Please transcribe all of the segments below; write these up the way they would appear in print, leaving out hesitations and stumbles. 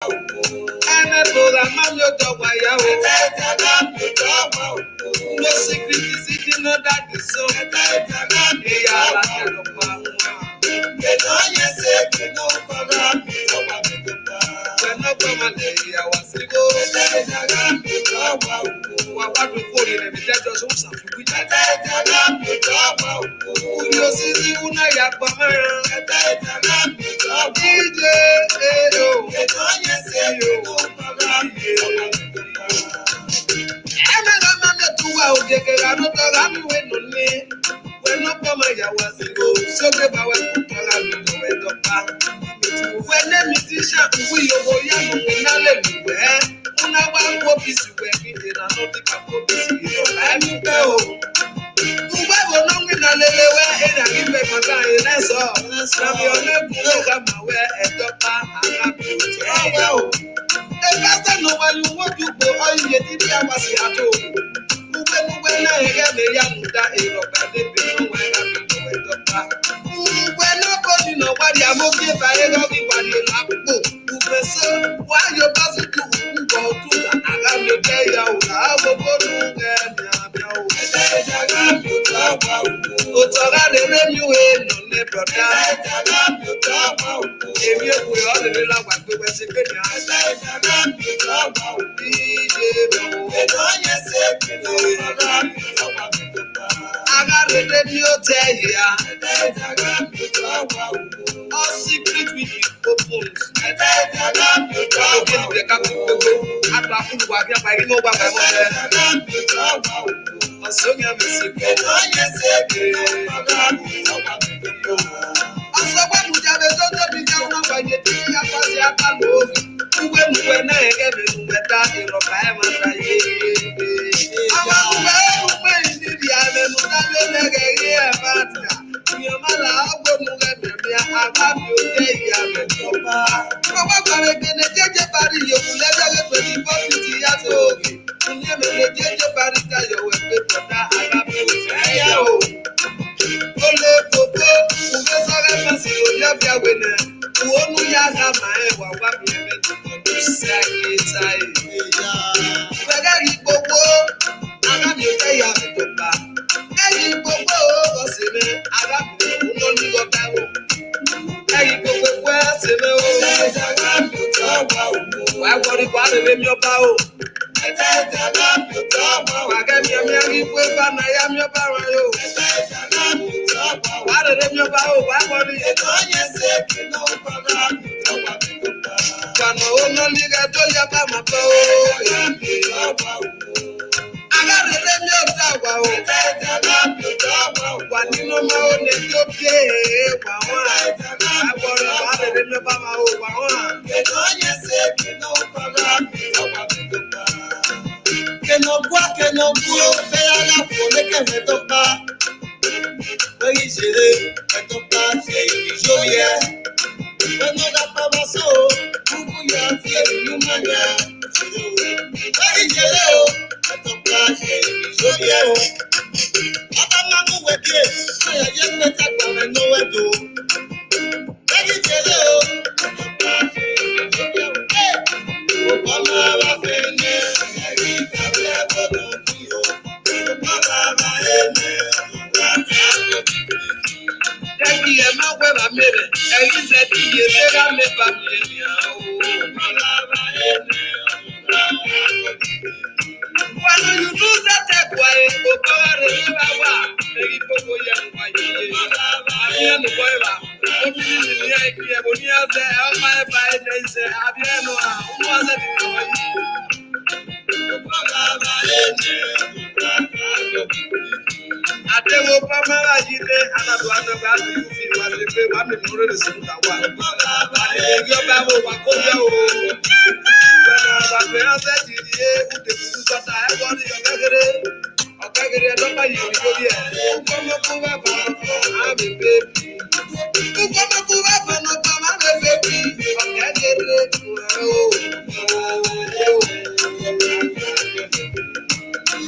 No secret is hidden under the sun.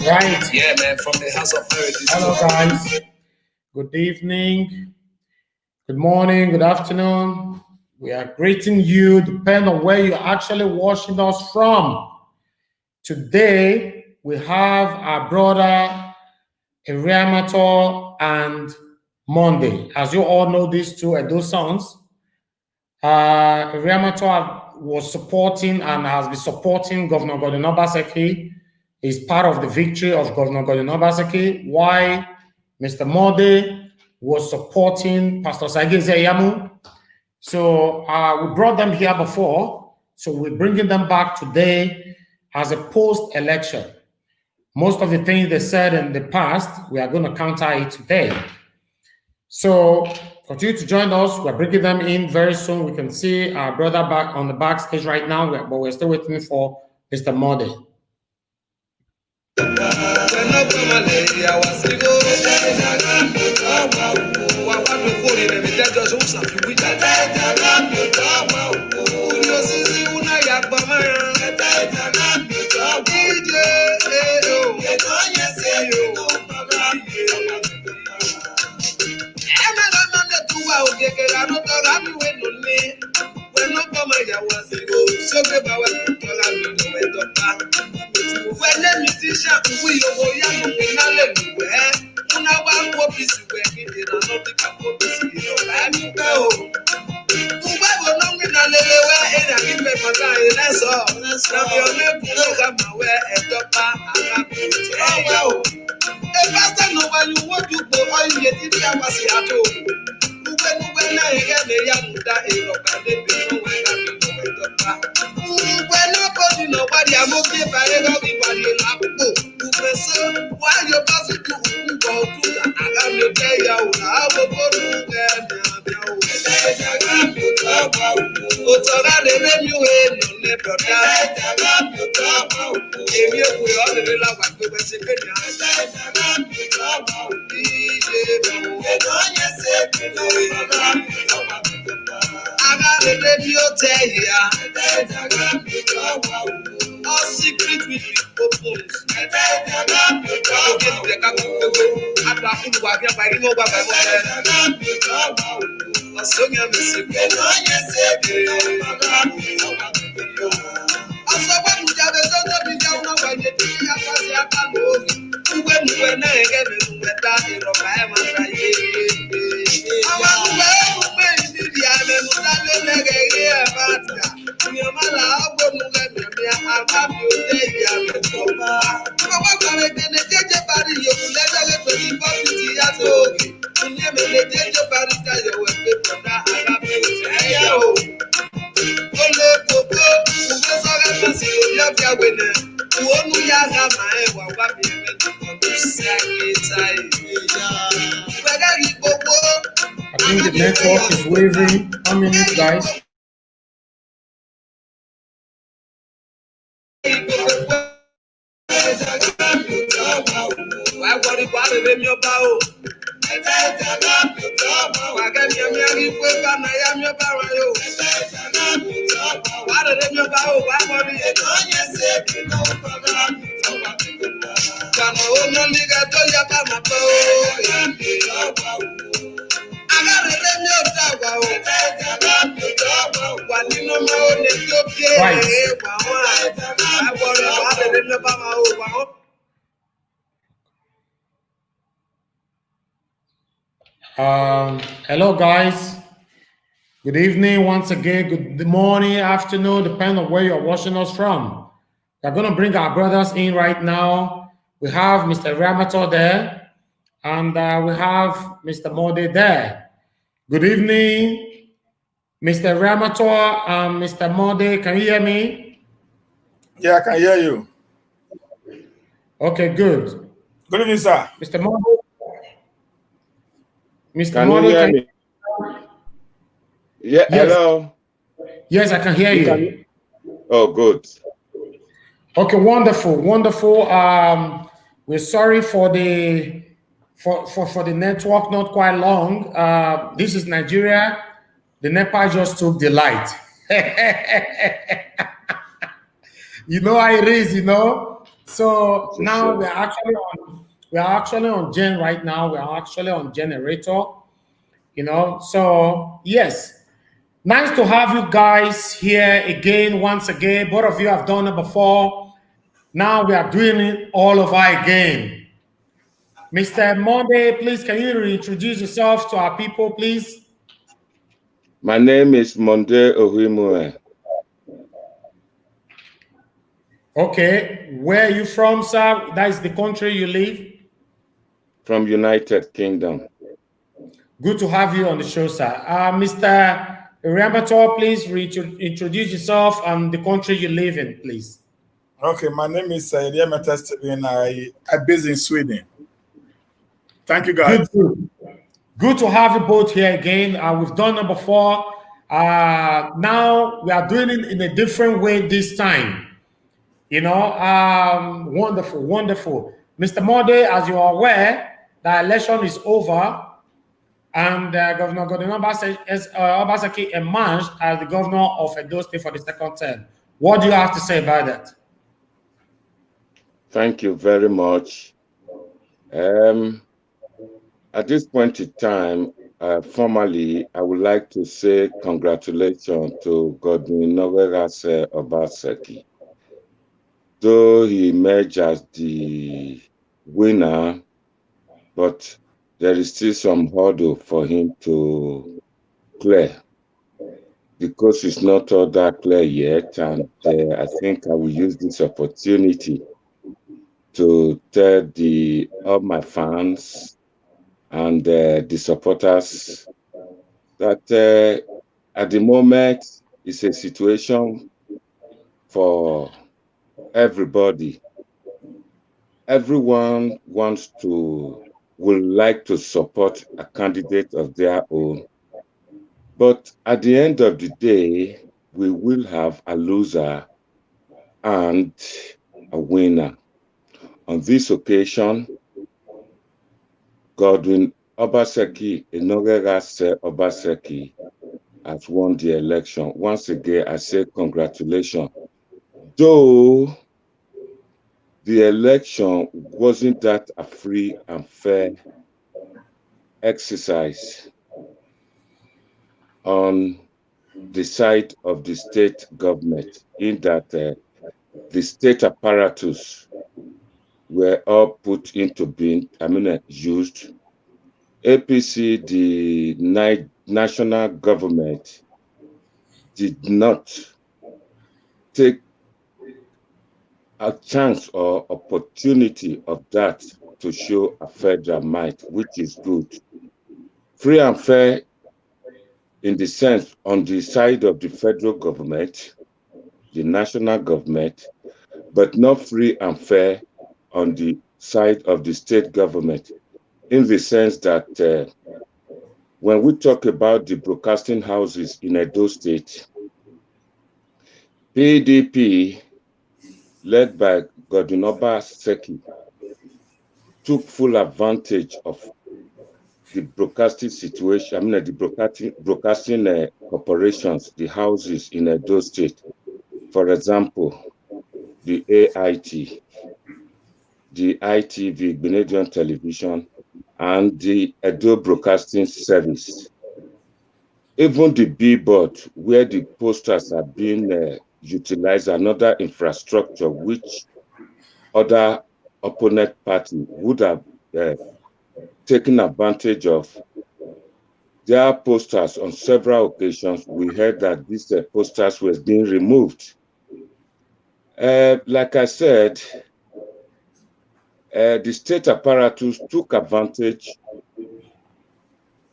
Right. Yeah, man, from the house of heritage. Hello, guys. Good evening. Good morning. Good afternoon. We are greeting you, depending on where you're actually watching us from. Today, we have our brother Eriamantor and Monday. As you all know, these two are those sons. Eriamantor was supporting and has been supporting Governor Gordon Obaseki. He's part of the victory of Governor Gordon Obaseki. Why Mr. Monday was supporting Pastor Sagenze Yamu. So we brought them here before, so we're bringing them back today as a post-election. Most of the things they said in the past, we are going to counter it today. So continue to join us. We're bringing them in very soon. We can see our brother back on the backstage right now, but we're still waiting for Mr. Mode. I think the network is wavering. 1 minute, guys. Hello, guys. Good evening once again. Good morning, afternoon, depending on where you're watching us from. We're going to bring our brothers in right now. We have Mr. Eriamantor there, and we have Mr. Mode there. Good evening, Mr. Eriamantor and Mr. Mode. Can you hear me? Yeah, I can hear you. Okay, good. Good evening, sir. Mr. Mode. Mr. Mode, can you hear me? Yeah, yes. Hello. Yes, I can hear you. Oh, good. Okay, wonderful, wonderful. We're sorry for the network, not quite long. This is Nigeria. The NEPA just took the light. You know how it is, you know. So now we're actually on gen right now. We're actually on generator, you know. So yes. Nice to have you guys here again, once again. Both of you have done it before. Now we are doing it all over again. Mr. Monday, please, can you reintroduce yourself to our people, please? My name is Monde Oshiomole. Okay, where are you from, sir? That is the country you live? From United Kingdom. Good to have you on the show, sir. Mr. Eriamantor, please introduce yourself and the country you live in, please. Okay, my name is Eriamantor, and I'm based in Sweden. Thank you, guys. Good to have you both here again. We've done it before. Now we are doing it in a different way this time. You know, wonderful, wonderful. Mr. Mode, as you are aware, the election is over, and Governor Godwin Obaseki emerged as the governor of Edo State for the second term. What do you have to say about that? Thank you very much. At this point in time, formally, I would like to say congratulations to Godwin Obaseki. Though he emerged as the winner, but there is still some hurdle for him to clear. The coast is not all that clear yet, and I think I will use this opportunity to tell all my fans and the supporters that at the moment it's a situation for everybody. Everyone would like to support a candidate of their own. But at the end of the day, we will have a loser and a winner. On this occasion, Godwin Obaseki, Obaseki, has won the election. Once again, I say congratulations. Though the election wasn't that a free and fair exercise on the side of the state government, in that the state apparatus were all put into being, used. APC, the national government, did not take a chance or opportunity of that to show a federal might, which is good. Free and fair in the sense on the side of the federal government, the national government, but not free and fair on the side of the state government, in the sense that when we talk about the broadcasting houses in Edo State, PDP, led by Godwin Obaseki, took full advantage of the broadcasting situation, the broadcasting corporations, the houses in Edo State. For example, the AIT, the ITV, Benedion Television, and the Edo Broadcasting Service. Even the billboard, where the posters are being utilized, another infrastructure which other opponent party would have taken advantage of. Their posters on several occasions, we heard that these posters were being removed. Like I said, the state apparatus took advantage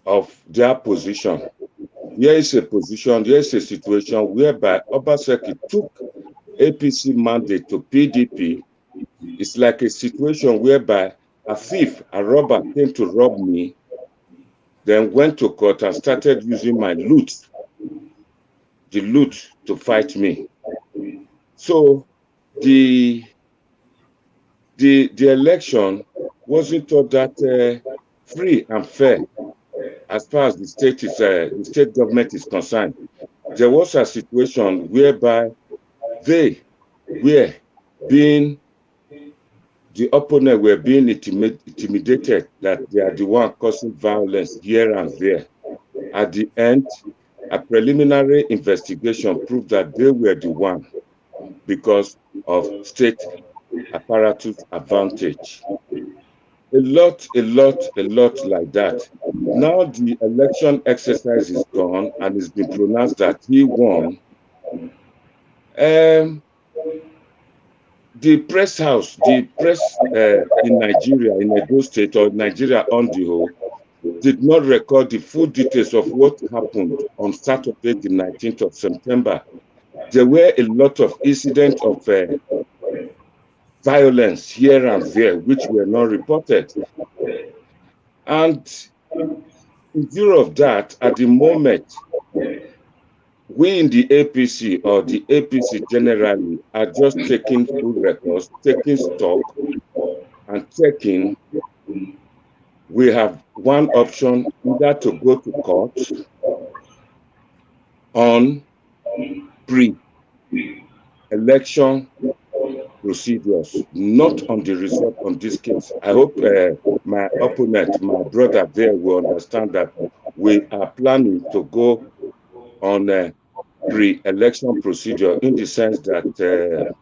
of their position. Here is a situation whereby Obaseki took APC mandate to PDP. It's like a situation whereby a thief, a robber came to rob me, then went to court and started using my loot, the loot, to fight me. So the election wasn't all that free and fair as far as the state government is concerned. There was a situation whereby the opponent were being intimidated that they are the one causing violence here and there. At the end, A preliminary investigation proved that they were the one because of state apparatus advantage. A lot like that. Now the election exercise is gone and it's been pronounced that he won. The press house, the press in Nigeria, in Edo State or Nigeria on the whole, did not record the full details of what happened on Saturday, the 19th of September. There were a lot of incidents of violence here and there, which were not reported. And in view of that, at the moment, we in the APC or the APC generally are just taking full records, taking stock and checking. We have one option, either to go to court on pre-election procedures, not on the result on this case. I hope my opponent, my brother there will understand that we are planning to go on a pre-election procedure in the sense that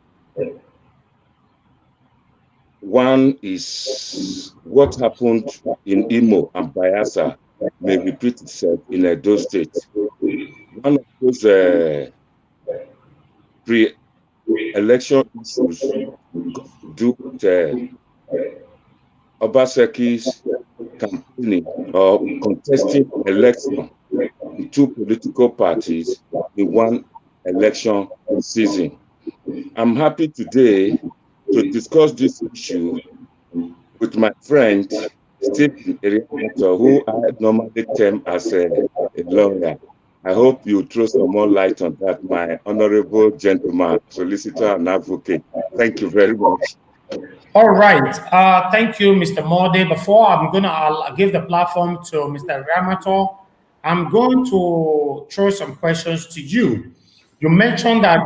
one is what happened in Imo and Bayelsa may repeat itself in Edo State. One of those pre-election issues got to do with Obaseki's campaigning or contesting election in two political parties in one election season. I'm happy today to discuss this issue with my friend Stephen Eriamantor, who I normally term as a lawyer. I hope you throw some more light on that, my honorable gentleman, solicitor and advocate. Thank you very much. All right. Thank you, Mr. Mode. Before I'll give the platform to Mr. Eriamantor, I'm going to throw some questions to you. You mentioned that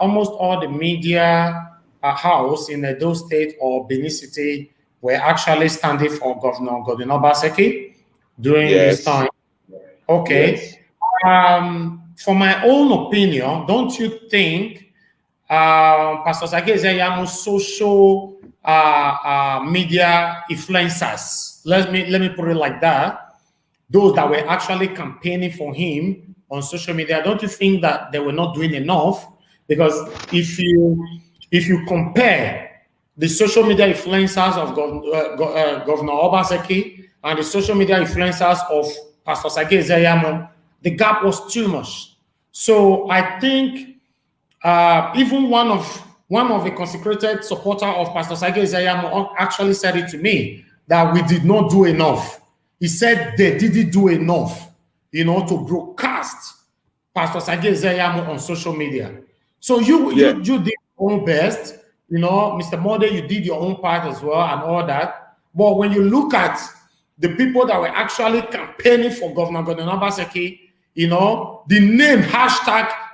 almost all the media house in Edo State or Benin City were actually standing for Governor Godwin Obaseki during this time. Okay. Yes. For my own opinion, don't you think Pastor Sage Ezeyamu's social media influencers, let me put it like that, those that were actually campaigning for him on social media, don't you think that they were not doing enough? Because if you compare the social media influencers of Governor Obaseki and the social media influencers of Pastor Sage Ezeyamu, the gap was too much. So I think even one of the consecrated supporter of Pastor Sage Ezeyamu actually said it to me that we did not do enough. He said they didn't do enough, to broadcast Pastor Sage Ezeyamu on social media. So you did your own best, Mr. Mode, you did your own part as well and all that. But when you look at the people that were actually campaigning for Governor Godwin Obaseki, the name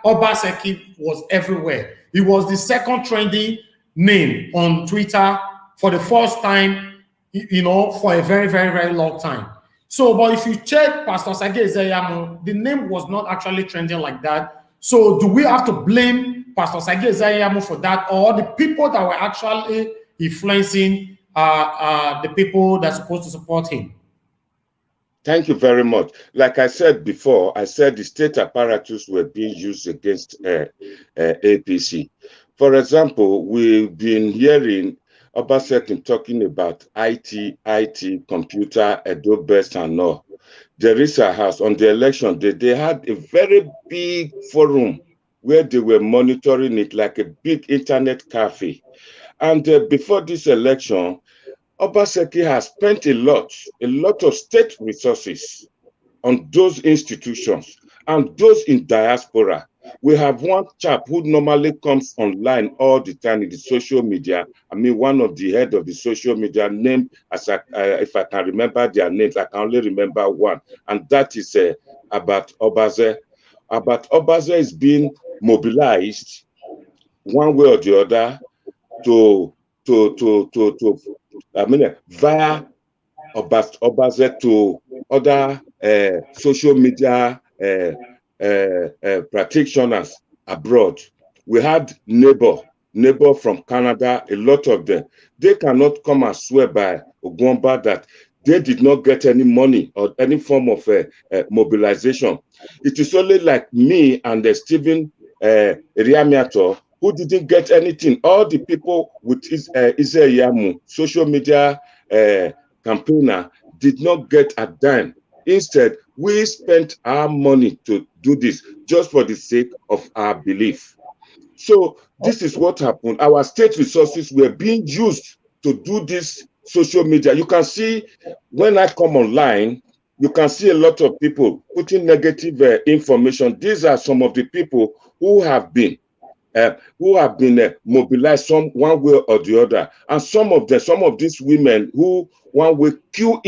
#Obaseki was everywhere. It was the second trending name on Twitter for the first time, for a very, very, very long time. So, but if you check Pastor Sage Ezeyamu, the name was not actually trending like that. So, do we have to blame Pastor Sage Ezeyamu for that, or the people that were actually influencing the people that's supposed to support him? Thank you very much. Like I said before, I said the state apparatus were being used against APC. For example, we've been hearing Obaseki talking about IT, computer, Edo Best and all. There is a house on the election day. They had a very big forum where they were monitoring it like a big internet cafe. And before this election, Obaseki has spent a lot of state resources on those institutions and those in diaspora. We have one chap who normally comes online all the time in the social media. I mean, one of the head of the social media named, if I can remember their names, I can only remember one, and that is Abat Obaze. Abat Obaze is being mobilized one way or the other via Obaze to other social media practitioners abroad. We had neighbor from Canada, a lot of them. They cannot come and swear by Ogwumba that they did not get any money or any form of mobilization. It is only like me and Stephen Eriamantor who didn't get anything. All the people with Eriamu, social media campaigner, did not get a dime. Instead, we spent our money to do this just for the sake of our belief. So this is what happened. Our state resources were being used to do this social media. You can see when I come online, you can see a lot of people putting negative information. These are some of the people who have been mobilized one way or the other, and some of these women who one way queue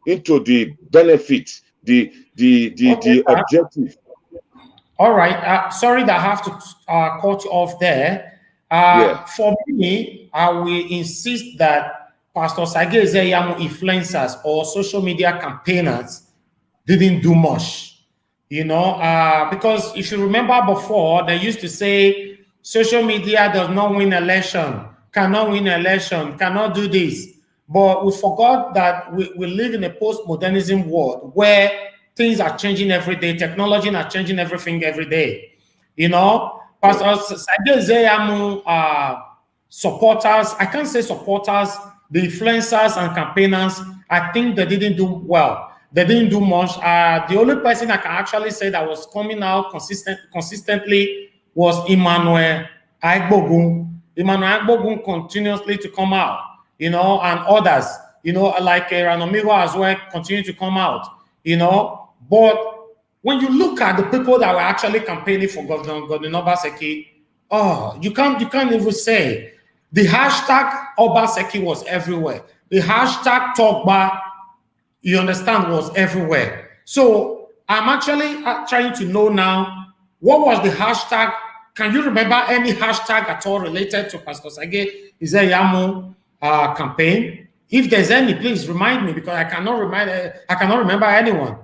into the benefits, the objective. All right. Sorry that I have to cut you off there. Yeah. For me, I will insist that Pastor Sage Ezeyamu influencers or social media campaigners didn't do much. You know, because if you remember before, they used to say social media does not win election, cannot win election, cannot do this. But we forgot that we live in a postmodernism world where things are changing every day. Technology are changing everything every day. You know, Pastor Sage Ezeyamu supporters, I can't say supporters, the influencers and campaigners, I think they didn't do well. They didn't do much. The only person I can actually say that was coming out consistently was Emmanuel Aigbogun. Emmanuel Aigbogun continuously to come out, you know, and others, you know, like Ranomigo as well, continue to come out, you know. But when you look at the people that were actually campaigning for Governor Obaseki, you can't even say. The hashtag Obaseki was everywhere. The hashtag Togba, you understand, was everywhere. So I'm actually trying to know now, what was the hashtag? Can you remember any hashtag at all related to Pastor Sage Ezeyamu campaign? If there's any, please remind me, because I cannot remember anyone.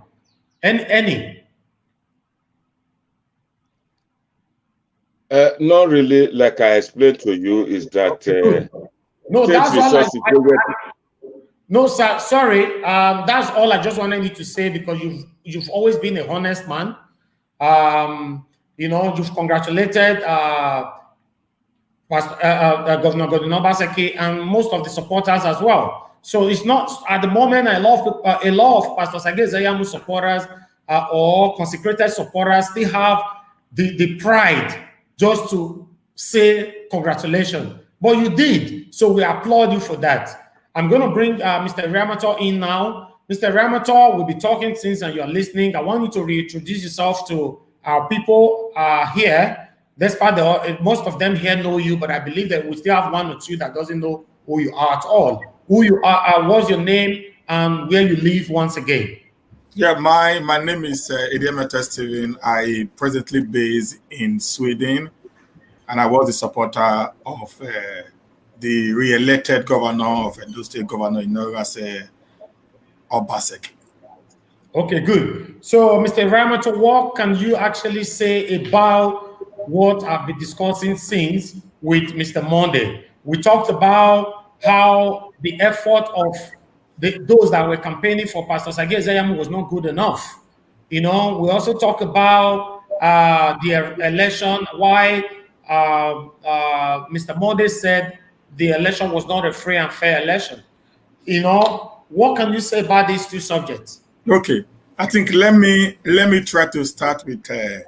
Any. Not really. Like I explained to you, is that no, that's all. No, sir. Sorry. That's all I just wanted you to say, because you've always been a honest man. You know, you've congratulated Governor Obaseki and most of the supporters as well. So it's not at the moment a lot of Pastor Sage Ezeyamu supporters or consecrated supporters still have the pride just to say congratulations. But you did, so we applaud you for that. I'm going to bring Mr. Eriamantor in now. Mr. Eriamantor will be talking since and you're listening. I want you to reintroduce yourself to our people here. Despite most of them here know you, but I believe that we still have one or two that doesn't know who you are at all. Who you are, what's your name, and where you live once again. Yeah, my name is Eriamantor Stephen. I presently based in Sweden, and I was the supporter of the re-elected governor of Edo State, Governor Inorase Obaseki. Okay, good. So, Mr. Eriamantor, what can you actually say about what I've been discussing since with Mr. Monday? We talked about how the effort of those that were campaigning for Pastor Sage Ezeyamu was not good enough. You know, we also talk about the election, why Mr. Monday said the election was not a free and fair election. You know, what can you say about these two subjects? Okay, I think let me try to start with the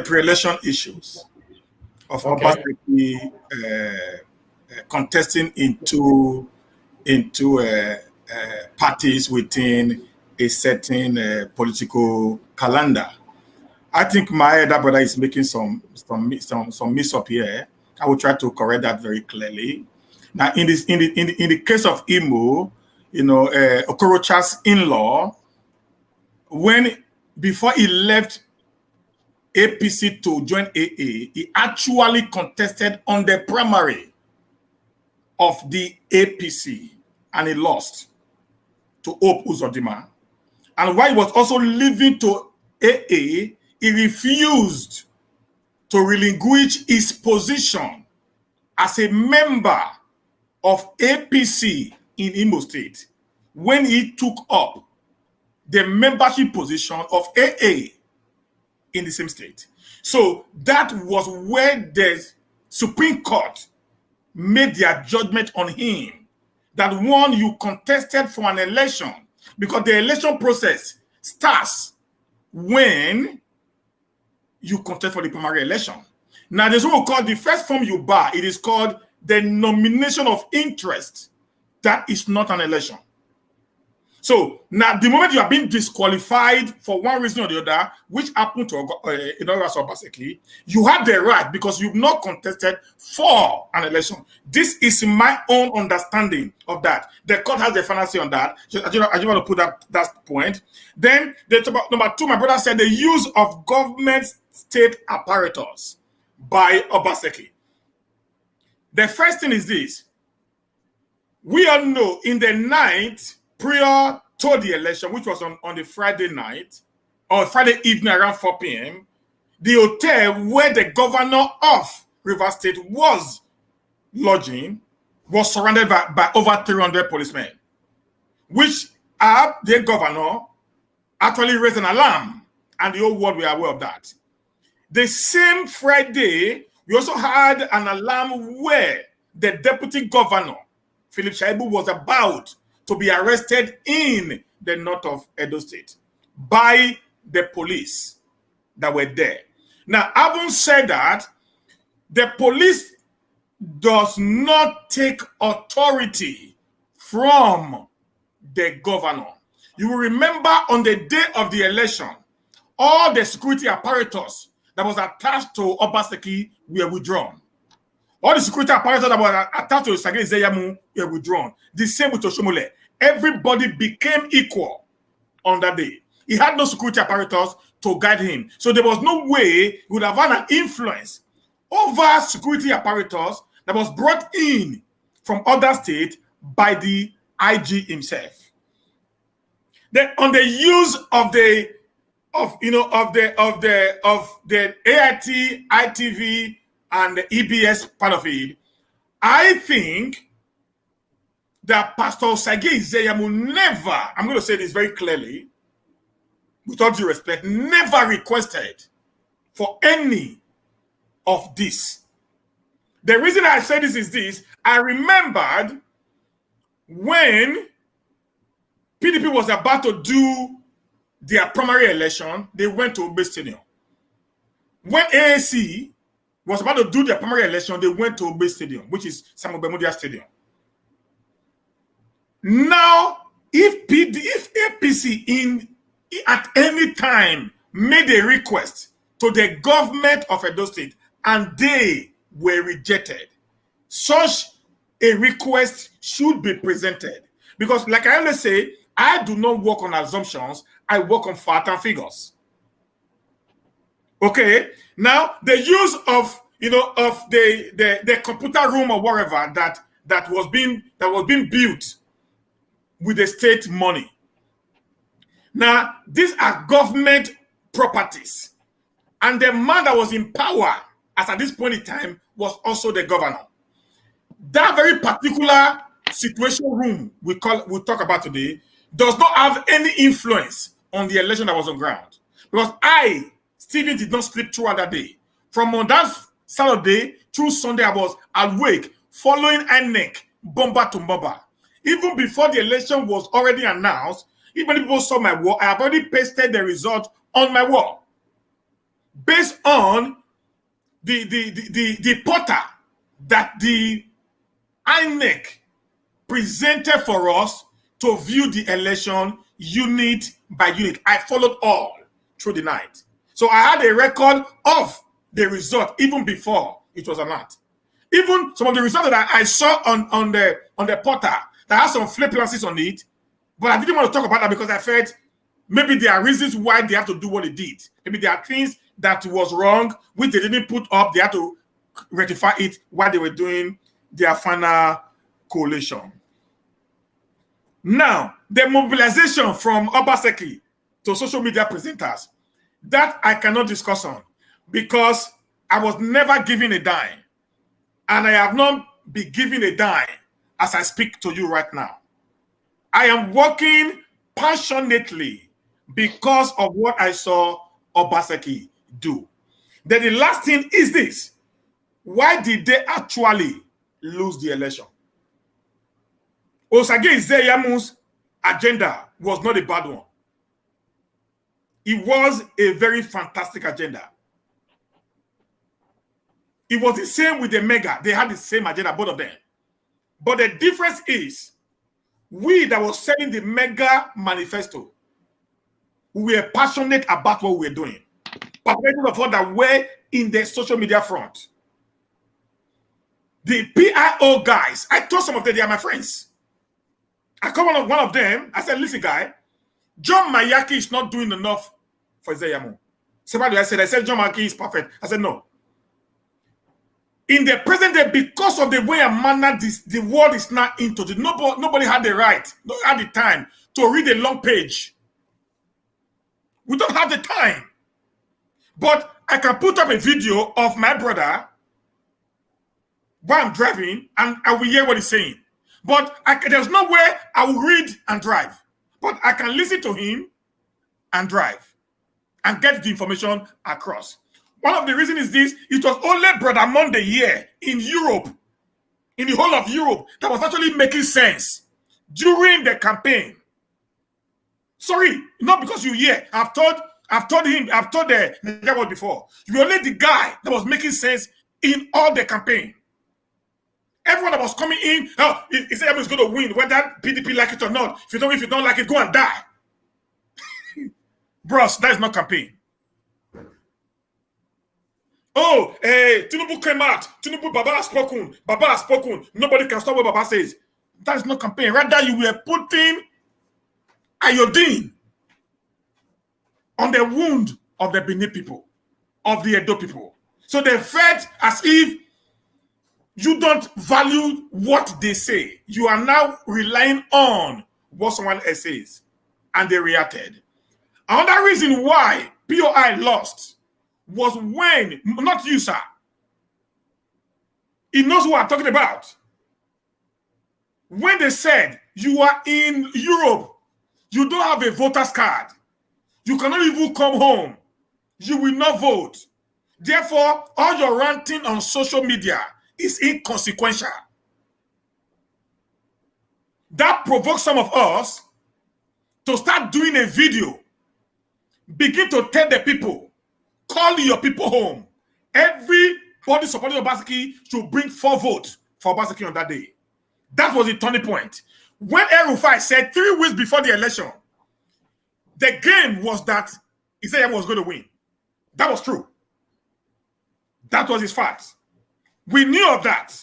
pre-election issues of Obaseki contesting into parties within a certain political calendar. I think my elder brother is making some mix up here. I will try to correct that very clearly. Now, in the case of Imo, you know, Okorocha's in-law, before he left APC to join AA, he actually contested on the primary of the APC, and he lost to Hope Uzodinma. And while he was also leaving to AA, he refused to relinquish his position as a member of APC in Imo State when he took up the membership position of AA in the same state. So that was where the Supreme Court made their judgment on him. That one, you contested for an election, because the election process starts when you contest for the primary election. Now, there's what we call the first form you buy. It is called the nomination of interest. That is not an election. So now, the moment you are being disqualified for one reason or the other, which happened to Obaseki, you have the right, because you've not contested for an election. This is my own understanding of that. The court has the final say on that. I just want to put that point. Then, number two, my brother said the use of government state apparatus by Obaseki. The first thing is this. We all know in the night prior to the election, which was on the Friday night, or Friday evening around 4 p.m., the hotel where the governor of Rivers State was lodging was surrounded by over 300 policemen, which the governor actually raised an alarm, and the whole world were aware of that. The same Friday, we also had an alarm where the deputy governor, Philip Shaibu, was about to be arrested in the north of Edo State by the police that were there. Now, having said that, the police does not take authority from the governor. You will remember on the day of the election, all the security apparatus that was attached to Obaseki were withdrawn. All the security apparatus that were attached to Sage Zeyamu were withdrawn. The same with Oshiomole. Everybody became equal on that day. He had no security apparatus to guide him. So there was no way he would have had an influence over security apparatus that was brought in from other states by the IG himself. Then on the use of the AIT, ITV, and the EBS part of it, I think that Pastor Sage Zeyamu never, I'm going to say this very clearly, with all due respect, never requested for any of this. The reason I say this is this: I remembered when PDP was about to do their primary election, they went to Obe Stadium. When AAC was about to do their primary election, they went to Obe Stadium, which is Samuel Bemudia Stadium. Now, if APC at any time made a request to the government of Edo State and they were rejected, such a request should be presented. Because like I always say, I do not work on assumptions, I work on facts and figures. Okay, now the use of the computer room or whatever that was being built with the state money. Now, these are government properties. And the man that was in power as at this point in time was also the governor. That very particular situation room we'll talk about today does not have any influence on the election that was on ground. Because Stephen, did not sleep throughout that day. From on that Saturday through Sunday, I was awake, following INEC, bomber to bomber. Even before the election was already announced, even if people saw my wall, I have already pasted the result on my wall. Based on the portal that the INEC presented for us to view the election unit by unit. I followed all through the night. So I had a record of the result even before it was announced. Even some of the results that I saw on the portal that has some flippancies on it, but I didn't want to talk about that because I felt maybe there are reasons why they have to do what they did. Maybe there are things that was wrong, which they didn't put up. They had to rectify it while they were doing their final collation. Now, the mobilization from Obaseki to social media presenters. That I cannot discuss on because I was never given a dime. And I have not been given a dime as I speak to you right now. I am working passionately because of what I saw Obaseki do. Then the last thing is this. Why did they actually lose the election? Osage Izeyamu's agenda was not a bad one. It was a very fantastic agenda. It was the same with the Mega. They had the same agenda, both of them. But the difference is, we that was selling the Mega manifesto, we were passionate about what we were doing. But many of us that were in the social media front, the PIO guys, I told some of them, they are my friends. I called one of them, I said, listen, guy, John Mayaki is not doing enough for Izeyamu. Somebody I said, John Mayaki is perfect. I said, no. In the present day, because of the way and manner the world is not into it, nobody had the right, had the time to read a long page. We don't have the time. But I can put up a video of my brother while I'm driving, and I will hear what he's saying. But there's no way I will read and drive. But I can listen to him and drive and get the information across. One of the reasons is this: it was only Brother Monday here in Europe, in the whole of Europe, that was actually making sense during the campaign. Sorry, not because you're here. I've told the Nigeria before. You're only the guy that was making sense in all the campaign. Everyone that was coming in, he said he's going to win, whether PDP like it or not. If you don't like it, go and die. Bros, that is not campaign. Oh, Tinubu came out. Tinubu, Baba has spoken. Baba has spoken. Nobody can stop what Baba says. That is not campaign. Rather, you were putting iodine on the wound of the Benin people, of the Edo people. So they felt as if you don't value what they say. You are now relying on what someone else says. And they reacted. Another reason why POI lost was when, not you, sir. He knows what I'm talking about. When they said, you are in Europe, you don't have a voter's card, you cannot even come home, you will not vote. Therefore, all your ranting on social media is inconsequential. That provoked some of us to start doing a video, begin to tell the people, call your people home. Everybody supporting Obaseki should bring 4 votes for Obaseki on that day. That was the turning point. When El-Rufai said 3 weeks before the election, the game was that Isaiah was going to win. That was true. That was his fact. We knew of that.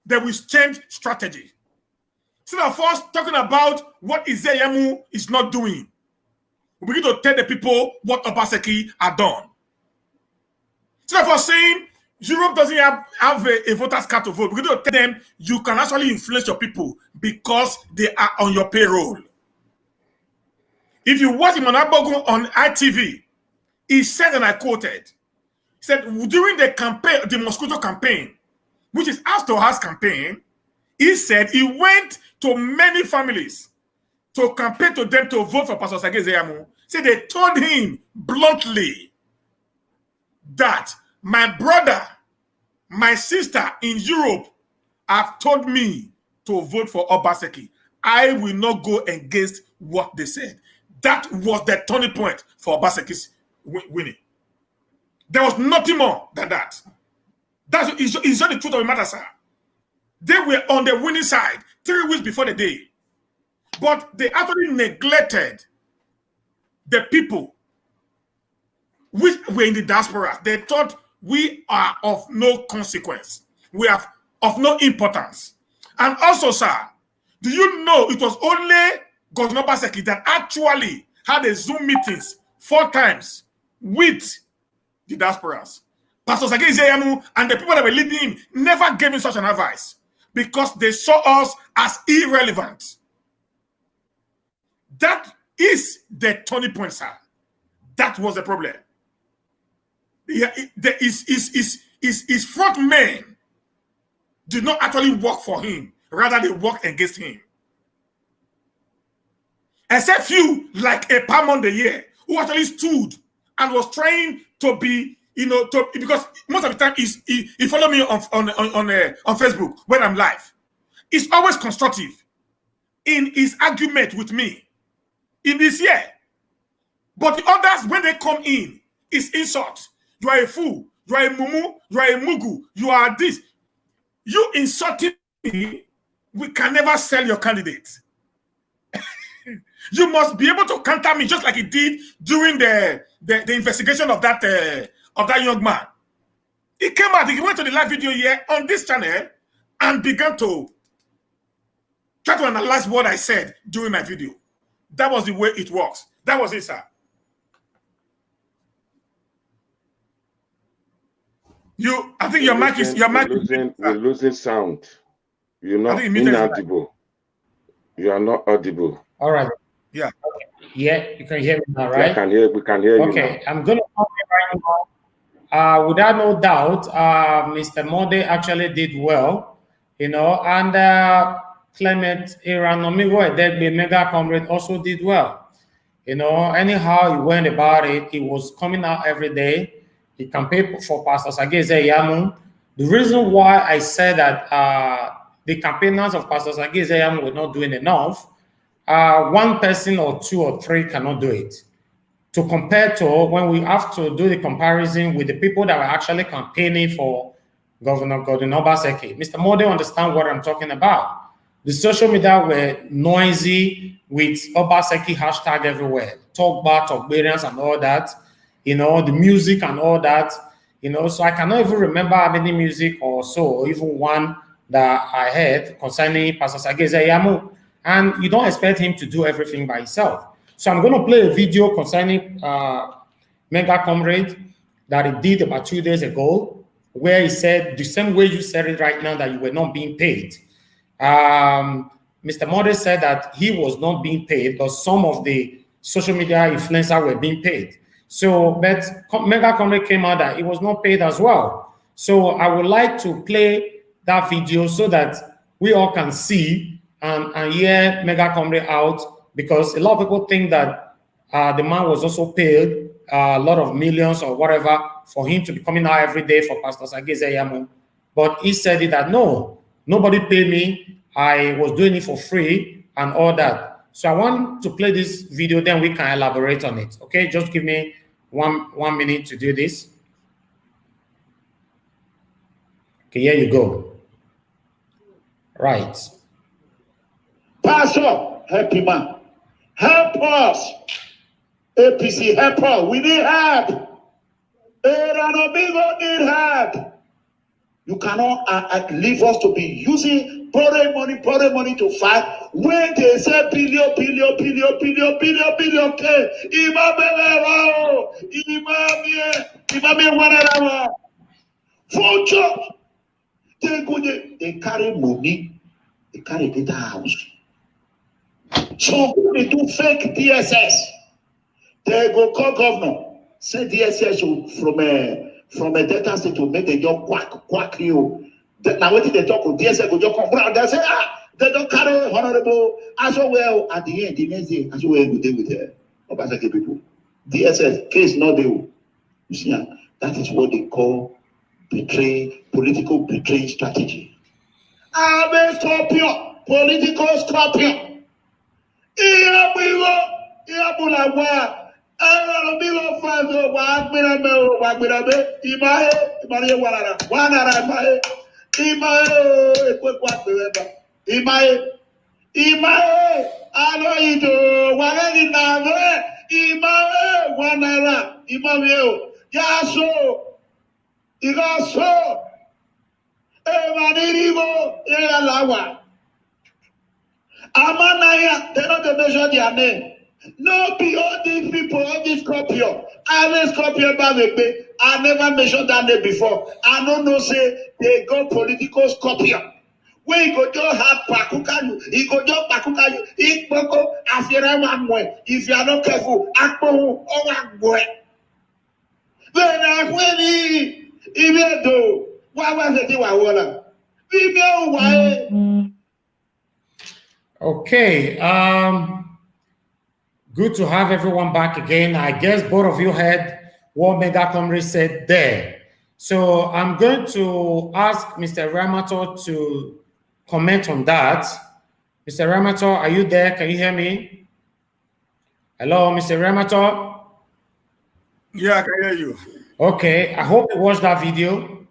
That we changed strategy. Instead of us talking about what Isaiah is not doing, we begin to tell the people what Obaseki had done. Instead of us saying Europe doesn't have a voter's card to vote, we're going to tell them you can actually influence your people because they are on your payroll. If you watch Imanabogun on ITV, he said, and I quoted, he said, during the campaign, the Mosquito campaign, which is house to house campaign, he said he went to many families to campaign to them to vote for Pastor Sage Zeyamu. Said they told him bluntly that my brother, my sister in Europe have told me to vote for Obaseki. I will not go against what they said. That was the turning point for Obaseki's winning. There was nothing more than that. It's just the truth of the matter, sir. They were on the winning side 3 weeks before the day. But they actually neglected the people which were in the diaspora. They thought we are of no consequence. We are of no importance. And also, sir, do you know it was only Governor Obaseki that actually had a Zoom meetings 4 times with the diasporas? Pastor Sage Zeyamu and the people that were leading him never gave him such an advice because they saw us as irrelevant. That is the turning point, sir. That was the problem. His front men did not actually work for him. Rather, they worked against him. Except few, like a Palm the year, who actually stood and was trying to be, because most of the time he follow me on Facebook when I'm live. He's always constructive in his argument with me in this year. But the others, when they come in, it's insult. You are a fool. You are a mumu. You are a mugu. You are this. You insulting me, we can never sell your candidate. You must be able to counter me just like he did during the investigation of that young man. He came out, he went to the live video here on this channel and began to try to analyze what I said during my video. That was the way it works. That was it, sir. I think your mic is we're losing sound. You're not inaudible. You are not audible. All right. Yeah. Yeah, you can hear me now, right? We can hear you. Okay, I'm going to comment right now. Without no doubt, Mr. Mode actually did well, and Clement Eriamantor, the mega comrade, also did well. Anyhow he went about it, he was coming out every day. He campaigned for Pastor Sage Zeyamu. The reason why I said that the campaigners of Pastor Sage Zeyamu were not doing enough, one person or two or three cannot do it. To compare to when we have to do the comparison with the people that were actually campaigning for Governor Gordon Obaseki. Mr. Mode understand what I'm talking about. The social media were noisy with Obaseki hashtag everywhere. Talk bar, talk variants and all that. The music and all that. So I cannot even remember how many music or so, or even one that I heard concerning Pastor Sage Zeyamu. And you don't expect him to do everything by himself. So I'm going to play a video concerning Mega Comrade that he did about 2 days ago, where he said the same way you said it right now, that you were not being paid. Mr. Mode said that he was not being paid, but some of the social media influencers were being paid. So, but Mega Comrade came out that he was not paid as well. So I would like to play that video so that we all can see and hear Mega Comrade out, because a lot of people think that the man was also paid a lot of millions or whatever for him to be coming out every day for Pastor Sage Zeyamu. But he said it that no, nobody paid me. I was doing it for free and all that. So I want to play this video, then we can elaborate on it. Okay, just give me one minute to do this. Okay, here you go. Right. Pastor, help him out. Help us. APC, help us. We need help. Eriamantor need help. You cannot leave us to be using borrowing money to fight when they say billion K. Vulture. They carry money. They carry data house. So they do fake DSS. They go call governor. Say DSS from a data state to make the job quack you. Now what did they talk with DSS go just come around? They say they don't carry honorable as well at the end. The next day as well we deal with Obaseki people. DSS case not deal. You see, that is what they call political betrayal strategy. I'm a scorpion, political scorpion. Amanaya, they don't measure their name. No, be all these people, all these Scorpio. I will Scorpio baby. I never mentioned that name before. I don't know, say they go political Scorpio. We go just have pakukayu. He go just pakukayu. He go Asiramanwe. If you are not careful, Akpo Owagwe. Then I when even though why was it you are we know why. Okay. Good to have everyone back again. I guess both of you heard what Mega Comrade said there. So I'm going to ask Mr. Eriamantor to comment on that. Mr. Eriamantor, are you there? Can you hear me? Hello, Mr. Eriamantor? Yeah, I can hear you. Okay, I hope you watched that video.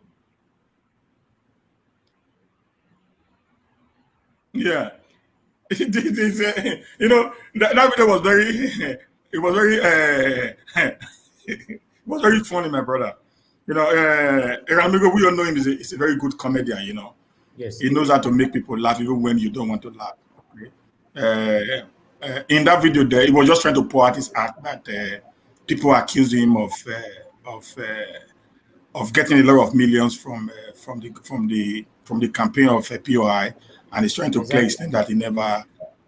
Yeah. You know, that video was very, it was very, it was very funny, my brother. You know, Eramigo, we all know him, is a very good comedian, you know. Yes. He knows how to make people laugh even when you don't want to laugh. Okay? In that video there, he was just trying to pour out his heart that people accuse him of getting a lot of millions from the campaign of POI, and he's trying to place that he never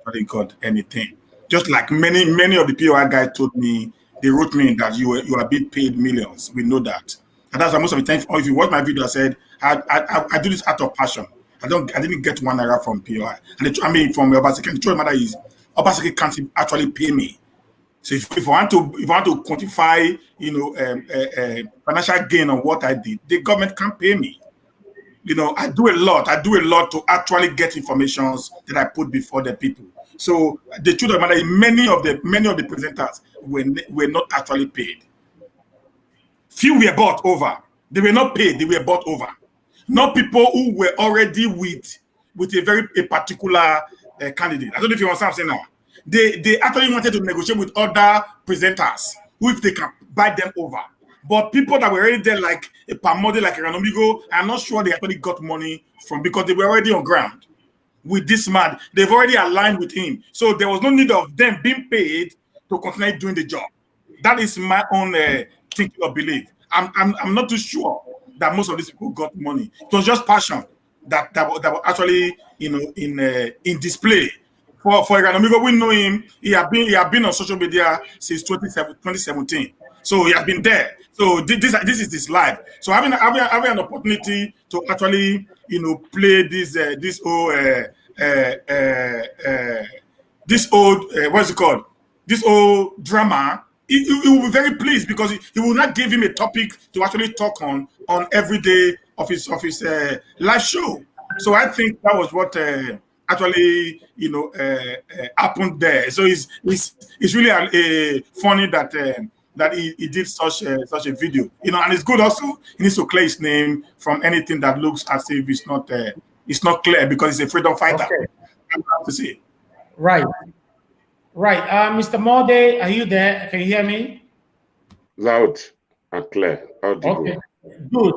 really got anything. Just like many of the POI guys told me, they wrote me that you are being paid millions. We know that, and that's why most of the time, if you watch my video, I said I do this out of passion. I didn't get 1 naira from POI, and from Obaseki. The truth of the matter is, Obaseki can't actually pay me. So if I want to quantify, financial gain on what I did, the government can't pay me. You know, I do a lot to actually get information that I put before the people. So the truth of the matter is, many of the presenters were not actually paid. Few were bought over. They were not paid. They were bought over. Not people who were already with a particular candidate. I don't know if you understand what I'm saying now. They actually wanted to negotiate with other presenters who, if they can buy them over. But people that were already there, like a Pamode, like a Ranomigo, I'm not sure they actually got money from, because they were already on ground with this man. They've already aligned with him. So there was no need of them being paid to continue doing the job. That is my own thinking or belief. I'm not too sure that most of these people got money. It was just passion that was actually, in display. For Ranomigo, we know him. He had been on social media since 2017. So he has been there. So this is his life. So having an opportunity to actually, play this old drama, he will be very pleased, because he will not give him a topic to actually talk on every day of his live show. So I think that was what actually happened there. So it's really funny that he did such a video, and it's good also. He needs to clear his name from anything that looks as if it's not clear, because he's a freedom fighter. Okay. I have to say. Right. Mr. Mode, are you there? Can you hear me? Loud and clear. Audible. Okay, good.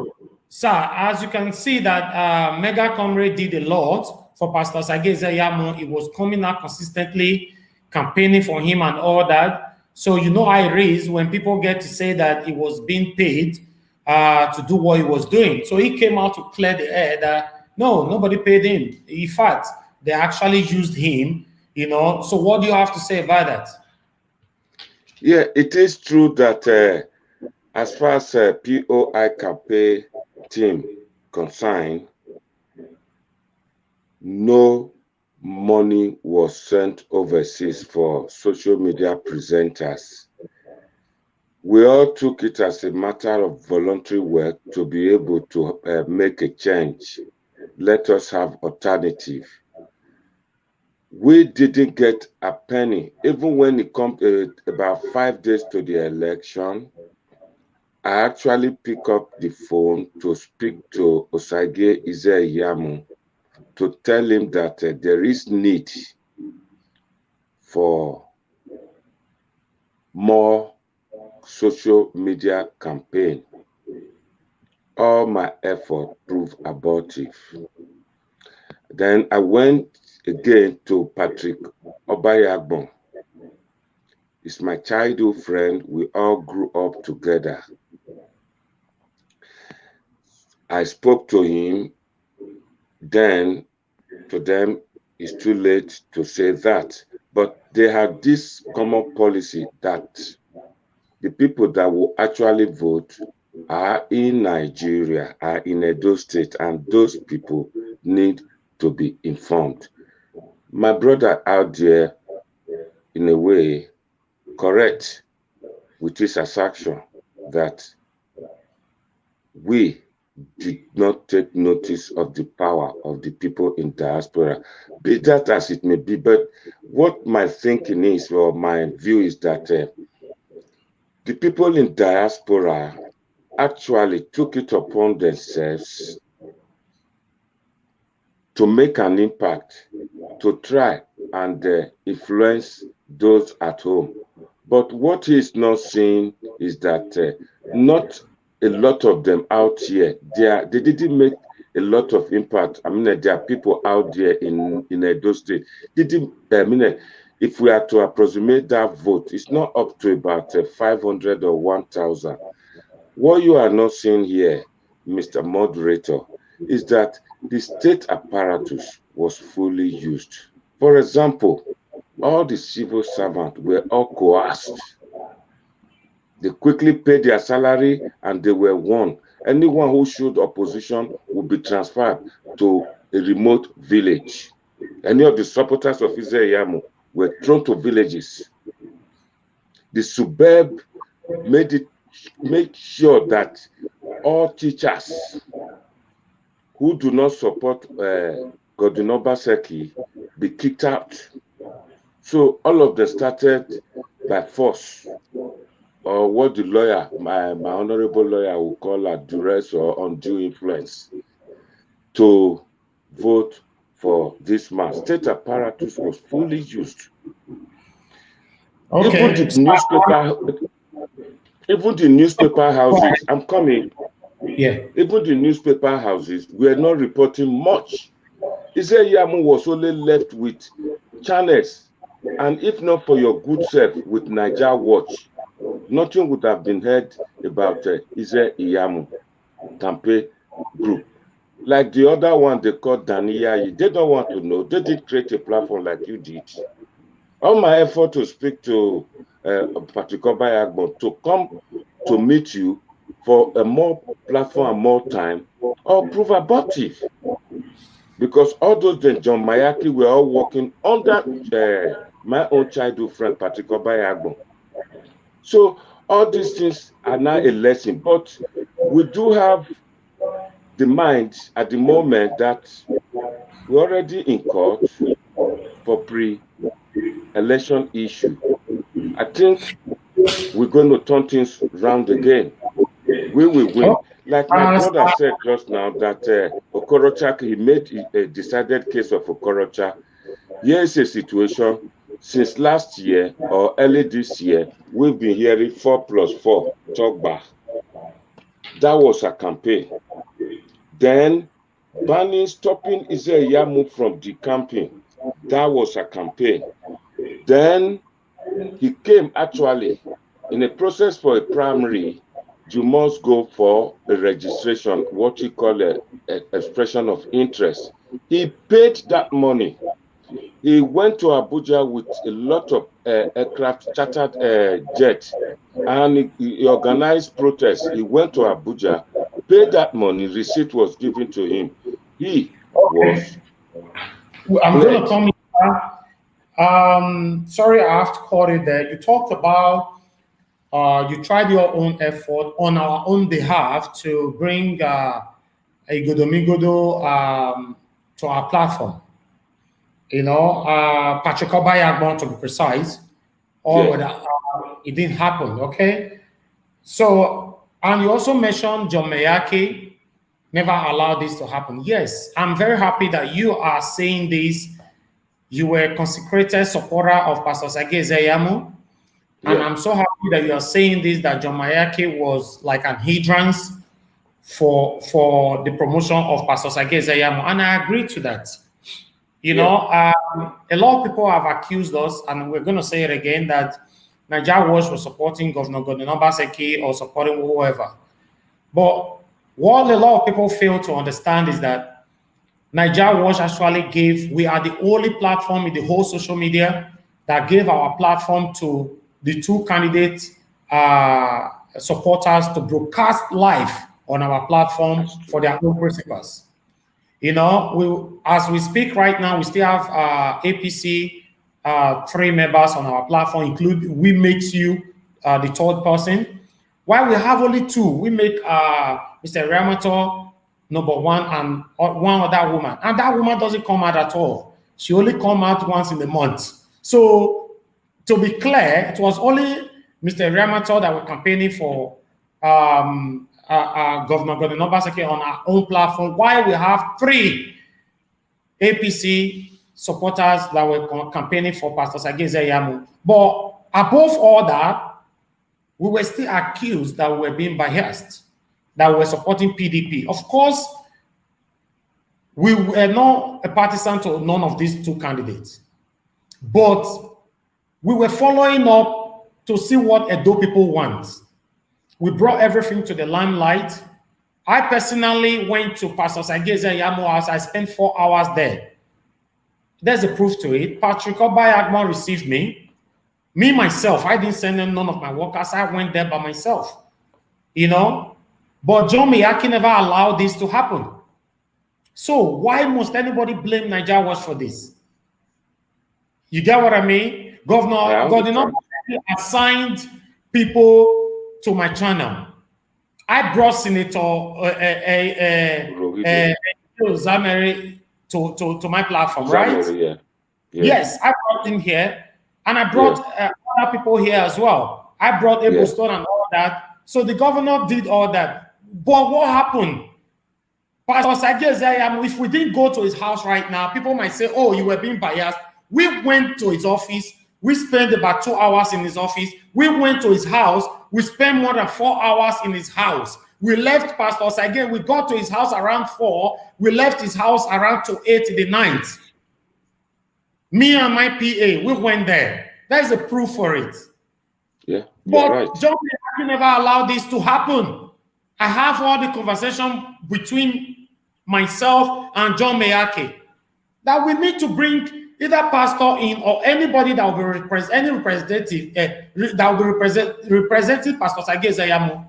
Sir, as you can see that Mega Comrade did a lot for Pastor Sage Eriamantor. He was coming out consistently, campaigning for him and all that. So you know how it is when people get to say that he was being paid to do what he was doing. So he came out to clear the air that no, nobody paid him. In fact, they actually used him, So what do you have to say about that? Yeah, it is true that as far as POI campaign team concerned, no money was sent overseas for social media presenters. We all took it as a matter of voluntary work to be able to make a change. Let us have alternative. We didn't get a penny, even when it comes about 5 days to the election. I actually pick up the phone to speak to Osage Eriamantor to tell him that there is need for more social media campaign. All my effort proved abortive. Then I went again to Patrick Obayagbon. He's my childhood friend. We all grew up together. I spoke to him. Then to them, it's too late to say that. But they have this common policy that the people that will actually vote are in Nigeria, are in Edo State, and those people need to be informed. My brother out there, in a way, correct with his assertion that we did not take notice of the power of the people in diaspora, be that as it may be. But what my thinking is, or my view is that the people in diaspora actually took it upon themselves to make an impact, to try and influence those at home. But what he is not seeing is that not a lot of them out here, they didn't make a lot of impact. I mean, there are people out there in Edo State. If we are to approximate that vote, it's not up to about 500 or 1,000. What you are not seeing here, Mr. Moderator, is that the state apparatus was fully used. For example, all the civil servants were all coerced. They quickly paid their salary and they were won. Anyone who showed opposition would be transferred to a remote village. Any of the supporters of Eriamantor were thrown to villages. The suburb made sure that all teachers who do not support Godwin Obaseki be kicked out. So all of them started by force, or what the lawyer, my honorable lawyer, will call a duress or undue influence, to vote for this man. State apparatus was fully used. Okay. Even the newspaper houses, I'm coming. Yeah. Even the newspaper houses were not reporting much. Eriamantor was only left with channels, and if not for your good self with Niger Watch, nothing would have been heard about Eriamantor campaign group. Like the other one they called Daniyayi, they don't want to know. They did create a platform like you did. All my effort to speak to Patrick Obayagbo to come to meet you for a more platform and more time, or prove abortive. Because all those John Mayaki were all working under my own childhood friend, Patrick Obayagbo. So all these things are now a lesson. But we do have the mind at the moment that we're already in court for pre-election issue. I think we're going to turn things round again. We will win. Like my brother said just now that Okorocha, he made a decided case of Okorocha. Here is a situation. Since last year or early this year, we've been hearing 4+4 talk back. That was a campaign. Then stopping Eriamantor from decamping. That was a campaign. Then he came actually in a process for a primary. You must go for a registration, what you call an expression of interest. He paid that money. He went to Abuja with a lot of aircraft, chartered jets, and he organized protests. He went to Abuja, paid that money, receipt was given to him. He was. I'm going to come in. Sorry, I have to call it there. You talked about you tried your own effort on our own behalf to bring a Godomigodo to our platform. You know, Patrick Obayagbo to be precise, or whether it didn't happen. Okay. So, and you also mentioned John Mayaki never allowed this to happen. Yes, I'm very happy that you are saying this. You were a consecrated supporter of Pastor Sage Eriamantor. And I'm so happy that you are saying this, that John Mayaki was like an hindrance for the promotion of Pastor Sage Eriamantor. And I agree to that. You know, a lot of people have accused us, and we're going to say it again, that Niger Watch was supporting Governor Godwin Obaseki or supporting whoever. But what a lot of people fail to understand is that Niger Watch actually gave, we are the only platform in the whole social media that gave our platform to the two candidate supporters to broadcast live on our platform for their own principles. You know, as we speak right now, we still have APC 3 members on our platform, including we makes you the third person. While we have only 2, we make Mr. Eriamantor #1 and one other woman, and that woman doesn't come out at all. She only come out once in a month. So to be clear, it was only Mr. Eriamantor that were campaigning for Governor Gordon Obaseki on our own platform, while we have 3 APC supporters that were campaigning for Pastor Sage Ezeyamu. But above all that, we were still accused that we were being biased, that we were supporting PDP. Of course, we were not a partisan to none of these 2 candidates, but we were following up to see what Edo people want. We brought everything to the limelight. I personally went to Pastor Sage Ezeyamu's house. I spent 4 hours there. There's a proof to it. Patrick Obayagman received me. Me, myself, I didn't send them none of my workers. I went there by myself, you know. But John Miyaki never allowed this to happen. So why must anybody blame Niger Watch for this? You get what I mean? Governor Gordon assigned people to my channel. I brought Senator Zameri to my platform, right? Zameri, yeah. Yes, I brought him here. And I brought other people here as well. I brought Able Stone and all that. So the governor did all that. But what happened? Pastor Sage Ezeyamu, if we didn't go to his house right now, people might say, oh, you were being biased. We went to his office. We spent about 2 hours in his office. We went to his house. We spent more than 4 hours in his house. We left Pastor Sage. We got to his house around 4. We left his house around to 8 in the night. Me and my PA, we went there. There's a proof for it. Yeah, but right. John Miyaki never allowed this to happen. I have all the conversation between myself and John Miyaki that we need to bring either pastor in or anybody that will be any representative that will be representing Pastor Sage Ezeyamu.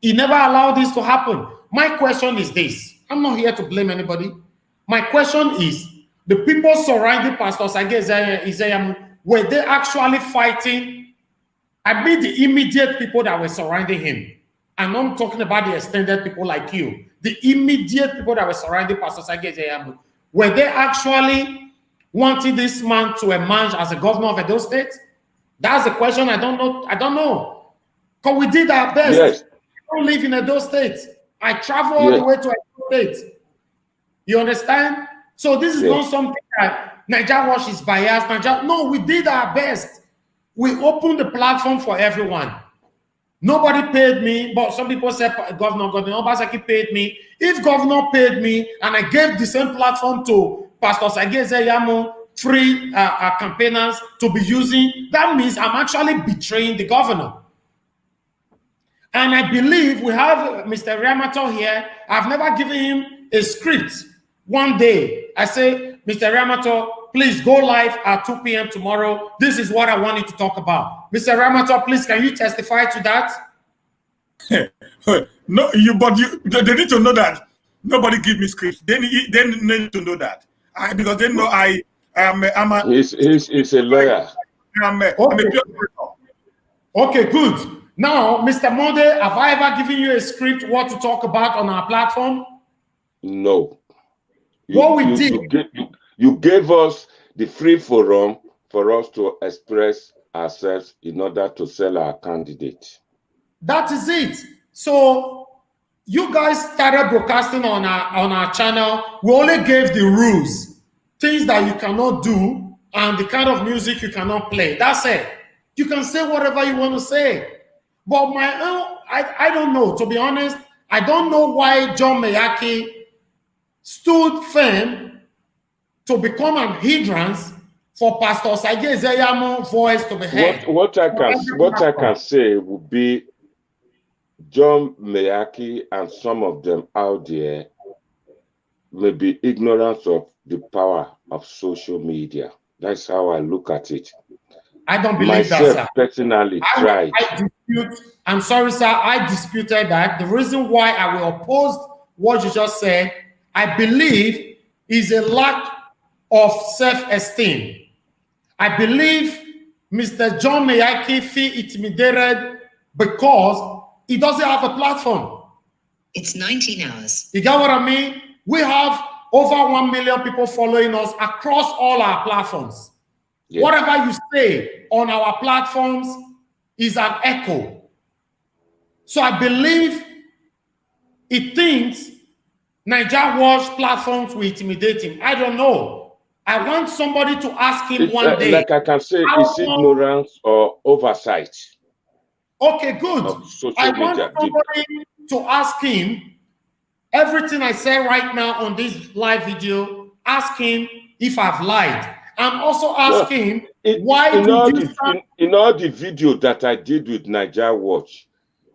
He never allowed this to happen. My question is this. I'm not here to blame anybody. My question is, the people surrounding Pastor Sage Ezeyamu, were they actually fighting? I mean the immediate people that were surrounding him. And I'm talking about the extended people like you. The immediate people that were surrounding Pastor Sage Ezeyamu. Were they actually wanting this man to emerge as a governor of Edo State? That's the question. I don't know. I don't know. Because we did our best. Yes. I don't live in Edo State. I travel all the way to Edo State. You understand? So this is not something that Niger Watch is biased. No, we did our best. We opened the platform for everyone. Nobody paid me, but some people said Governor Obaseki paid me. If Governor paid me and I gave the same platform to Pastor Sage Ezeyamu, free campaigners to be using, that means I'm actually betraying the governor. And I believe we have Mr. Eriamantor here. I've never given him a script. One day, I say, Mr. Eriamantor, please go live at 2 p.m. tomorrow. This is what I want you to talk about. Mr. Eriamantor, please, can you testify to that? No, they need to know that nobody give me scripts. They need to know that. Because they know He's a lawyer. Okay, good. Now, Mr. Mode, have I ever given you a script what to talk about on our platform? No. You gave us the free forum for us to express ourselves in order to sell our candidate. That is it. So you guys started broadcasting on our channel. We only gave the rules, things that you cannot do, and the kind of music you cannot play. That's it. You can say whatever you want to say. But I don't know. To be honest, I don't know why John Miyaki stood firm to become an hindrance for Pastor Sage Ezeyamu's voice to be heard. What I can say would be John Miyaki and some of them out there maybe ignorance of the power of social media. That's how I look at it. I don't believe Myself, that, sir. personally tried. I'm sorry, sir. I disputed that. The reason why I will oppose what you just said, I believe, is a lack of self-esteem. I believe Mr. John Mayaki feel intimidated because he doesn't have a platform. It's 19 hours. You get what I mean? We have over 1 million people following us across all our platforms. Yeah. Whatever you say on our platforms is an echo. So I believe he thinks Niger Watch platforms will intimidate him. I don't know. I want somebody to ask him one day. Like I can say, it's ignorance or oversight. Okay, good. I want somebody to ask him everything I say right now on this live video. Ask him if I've lied. I'm also asking why in all the video that I did with Niger Watch,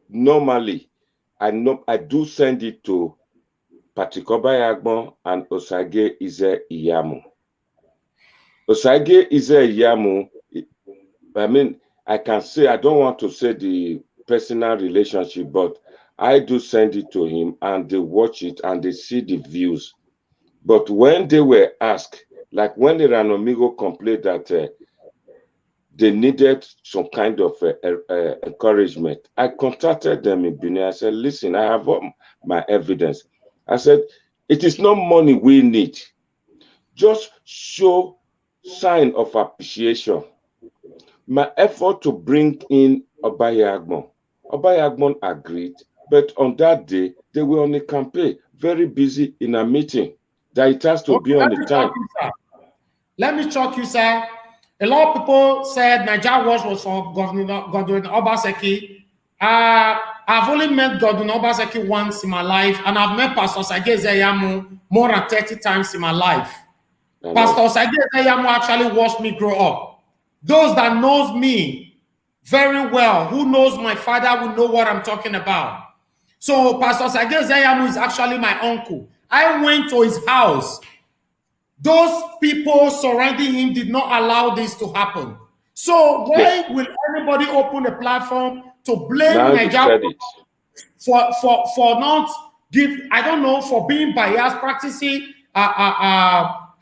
normally I do send it to Patrick Obayagbon and Osage Ize Iyamu. Osage Ize Iyamu, I mean, I can say, I don't want to say the personal relationship, but I do send it to him and they watch it and they see the views. But when they were asked, like when the Ranomigo complained that they needed some kind of encouragement, I contacted them in Benin. I said, listen, I have my evidence. I said, it is not money we need. Just show sign of appreciation. My effort to bring in Obayagbon agreed, but on that day, they were on a campaign, very busy in a meeting, that it has to be on the time. Let me shock you, sir. A lot of people said Niger Watch was for Governor Obaseki. I've only met Governor Obaseki once in my life, and I've met Pastor Sage Zeyamu more than 30 times in my life. Pastor Sage Zeyamu actually watched me grow up. Those that knows me very well, who knows my father, will know what I'm talking about. So Pastor Sage Zeyamu is actually my uncle. I went to his house. Those people surrounding him did not allow this to happen. So why will anybody open a platform to blame Nigeria for not I don't know, for being biased, practicing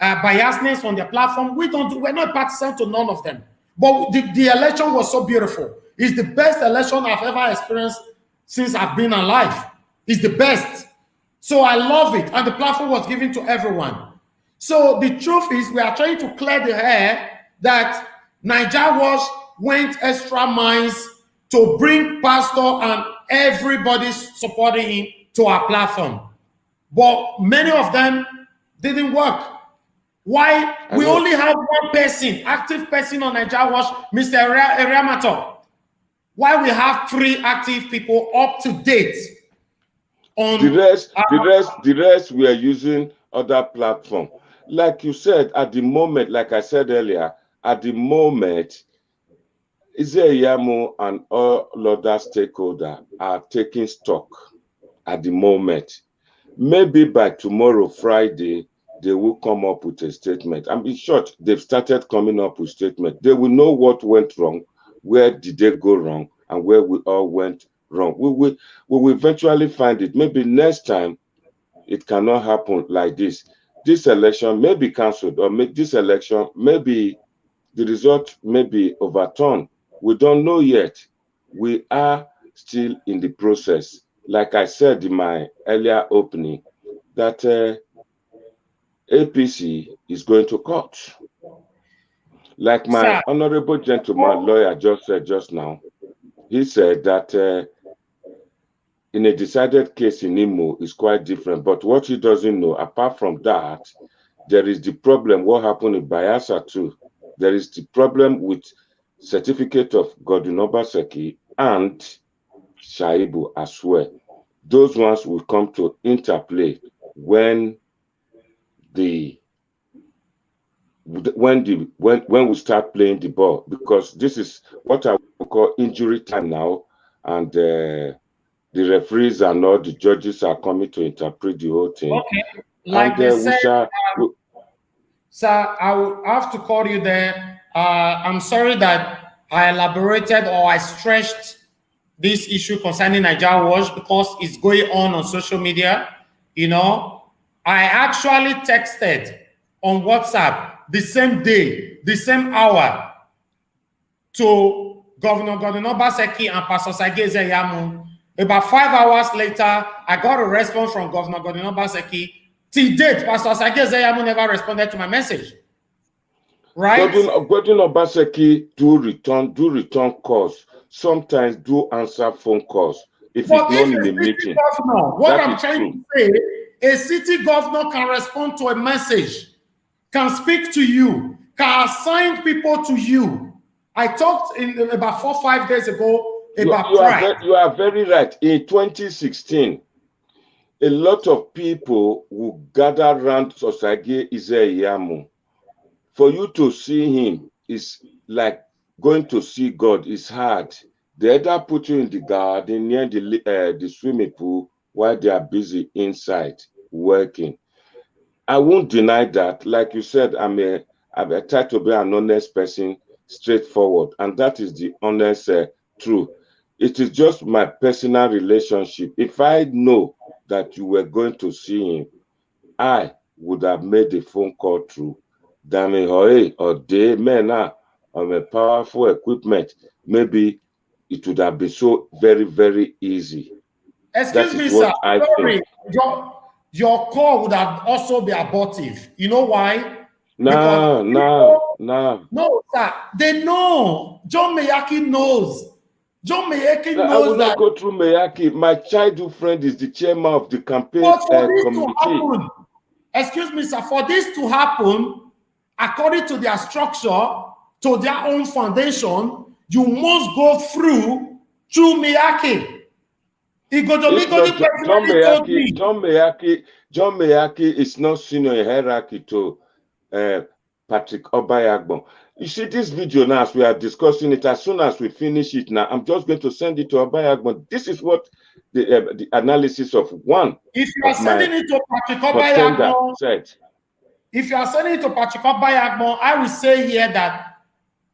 biasness on their platform? We're not partisans to none of them. But the election was so beautiful. It's the best election I've ever experienced since I've been alive. It's the best. So I love it. And the platform was given to everyone. So the truth is, we are trying to clear the air that Niger Watch went extra miles to bring Pastor and everybody supporting him to our platform. But many of them didn't work. Why? We only have one person, active person on Niger Watch, Mr. Eriamantor. Why we have 3 active people up to date on the rest we are using other platforms. Like you said, at the moment, like I said earlier, at the moment, Ize-Iyamu and all other stakeholders are taking stock at the moment. Maybe by tomorrow, Friday, they will come up with a statement. I'm short, they've started coming up with statements. They will know what went wrong, where did they go wrong, and where we all went wrong. We will eventually find it. Maybe next time, it cannot happen like this. This election may be cancelled, or this election, maybe the result may be overturned. We don't know yet. We are still in the process. Like I said in my earlier opening, that APC is going to court. Like my honorable gentleman lawyer just said just now, he said that in a decided case in Imo is quite different. But what he doesn't know, apart from that, there is the problem, what happened in Bayelsa too. There is the problem with certificate of Godwin Obaseki and Shaibu as well. Those ones will come to interplay when we start playing the ball, because this is what I would call injury time now, and the referees and all the judges are coming to interpret the whole thing. Okay. like and they we said, shall. sir, I will have to call you there. I'm sorry that I elaborated or I stretched this issue concerning Nigeria Watch because it's going on social media. You know, I actually texted on WhatsApp the same day, the same hour to Governor Obaseki and Pastor Sageze Yamu. About 5 hours later, I got a response from Governor Obaseki. Till date, Pastor Sageze Yamu never responded to my message. Right? Governor Obaseki do return calls. Sometimes do answer phone calls. If But it's not in the meeting, governor, what that I'm is trying true. to say, a city governor can respond to a message, can speak to you, can assign people to you. I talked in about 4 or 5 days ago about pride. You are very right. In 2016, a lot of people will gather around Sosage Izeyamu. For you to see him is like going to see God. It's hard. They either put you in the garden near the swimming pool while they are busy inside working. I won't deny that. Like you said, I try to be an honest person, straightforward, and that is the honest truth. It is just my personal relationship. If I know that you were going to see him, I would have made a phone call through. Damn or day, man, on a powerful equipment. Maybe it would have been so very, very easy. Excuse me, sir. Sorry, your call would have also been abortive. You know why? No, sir. They know. John Mayaki knows. John Mayaki knows I will that. not go through Mayaki. My childhood friend is the chairman of the campaign committee. Excuse me, sir. For this to happen, according to their structure, to their own foundation, you must go through Miyake. John Mayaki is not senior in hierarchy to Patrick Obayagbon. You see this video now, as we are discussing it, as soon as we finish it now, I'm just going to send it to Obayagbon. This is what the analysis of one. If you are sending it to Patrick Obayagbon, said. If you are sending it to Patrick Obayagbon, I will say here that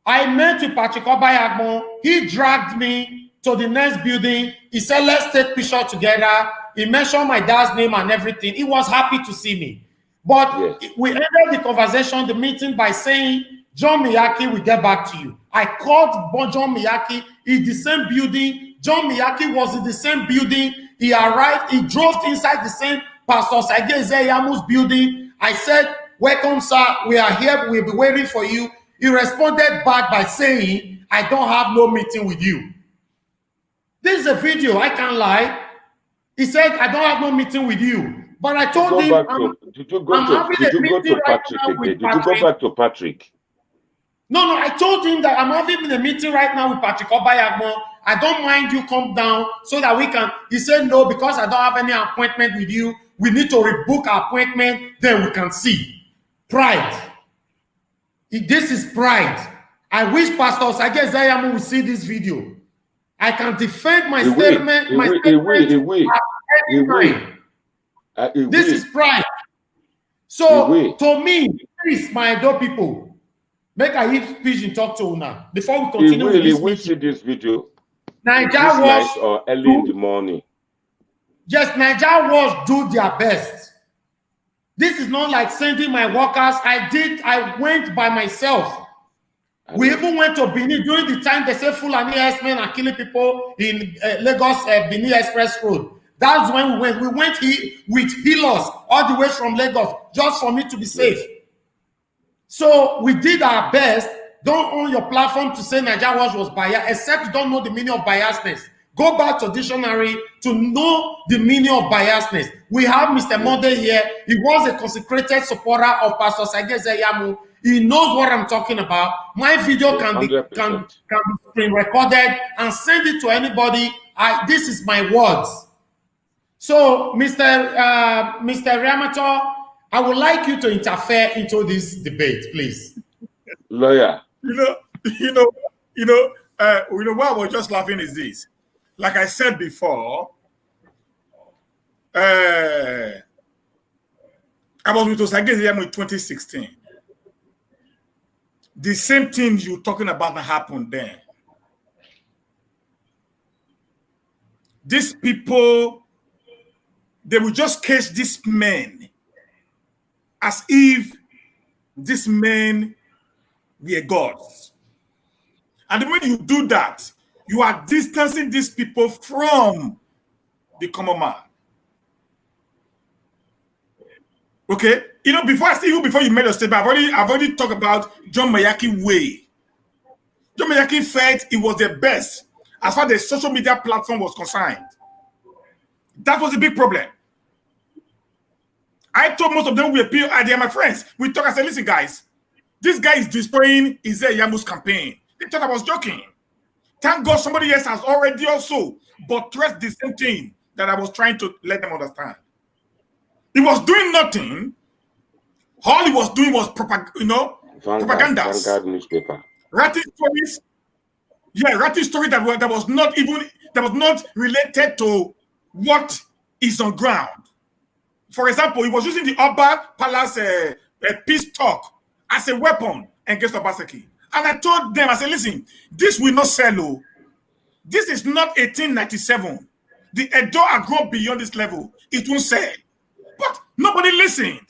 I met with Patrick Obayagbon. He dragged me to the next building. He said, let's take picture together. He mentioned my dad's name and everything. He was happy to see me. But we ended the conversation, the meeting, by saying, John Miyaki will get back to you. I called John Miyaki in the same building. John Miyaki was in the same building. He arrived. He drove inside the same Pastor Sageze Yamu's building. I said, welcome, sir. We are here. We'll be waiting for you. He responded back by saying, I don't have no meeting with you. This is a video. I can't lie. He said, I don't have no meeting with you. But I told him, did you go to Patrick again? Did you go back to Patrick? No, I told him that I'm having a meeting right now with Patrick Obayagbon. I don't mind you come down so that we can. He said, no, because I don't have any appointment with you. We need to rebook our appointment, then we can see. Pride. This is pride. I wish Pastor Sageze Yamu will see this video. I can defend my statement. This is pride. So, to me, please, my adult people, make a hit pigeon talk to Una before we continue with this meeting. See this video. Nigeria Watch or early in the morning. Yes, Nigeria Watch do their best. This is not like sending my workers. I went by myself. We even went to Benin during the time they say Fulani herdsmen are killing people in Lagos Benin Express Road. That's when we went. We went with healers all the way from Lagos just for me to be safe. So we did our best. Don't own your platform to say Nigeria Watch was biased, except you don't know the meaning of biasness. Go back to dictionary to know the meaning of biasness. We have Mr. Mode here. He was a consecrated supporter of Pastor Sageze Yamu. He knows what I'm talking about. My video can be screen recorded and send it to anybody. This is my words. So, Mr. Eriamantor, I would like you to interfere into this debate, please. Lawyer. You know, why I was just laughing is this. Like I said before, I was with Osage Ezeyamu in 2016. The same thing you're talking about that happened then. These people, they will just catch these men as if these men were gods. And when you do that, you are distancing these people from the common man. Okay? You know, before you made a statement, I've already talked about John Mayaki way. John Mayaki felt it was the best as far as the social media platform was concerned. That was a big problem. I told most of them they are my friends. We talk, I said, listen, guys, this guy is destroying Ezeyamu's campaign. They thought I was joking. Thank God somebody else has already also buttressed the same thing that I was trying to let them understand. He was doing nothing. All he was doing was propaganda. Vanguard newspaper. Writing stories. Yeah, writing stories that was not related to what is on ground. For example, he was using the Oba Palace peace talk as a weapon against Obaseki. And I told them, I said, listen, this will not sell. This is not 1897. The Edo are grown beyond this level. It won't sell. But nobody listened.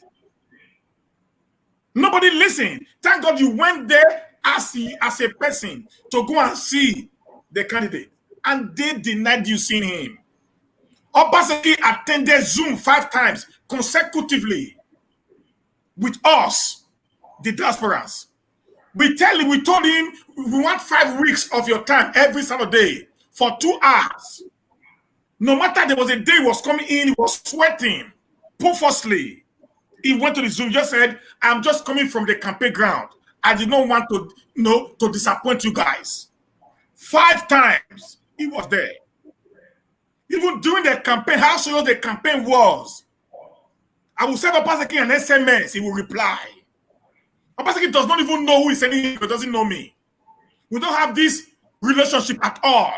Nobody listened. Thank God you went there as a person to go and see the candidate. And they denied you seeing him. Obaseki attended Zoom 5 times consecutively with us, the diasporans. We told him we want 5 weeks of your time every Saturday for 2 hours. No matter there was a day he was coming in, he was sweating profusely. He went to the Zoom, just said, I'm just coming from the campaign ground. I did not want to disappoint you guys. 5 times he was there. Even during the campaign, how serious the campaign was. I will send Obaseki an SMS, he will reply. Obaseki does not even know who is sending him, but doesn't know me. We don't have this relationship at all.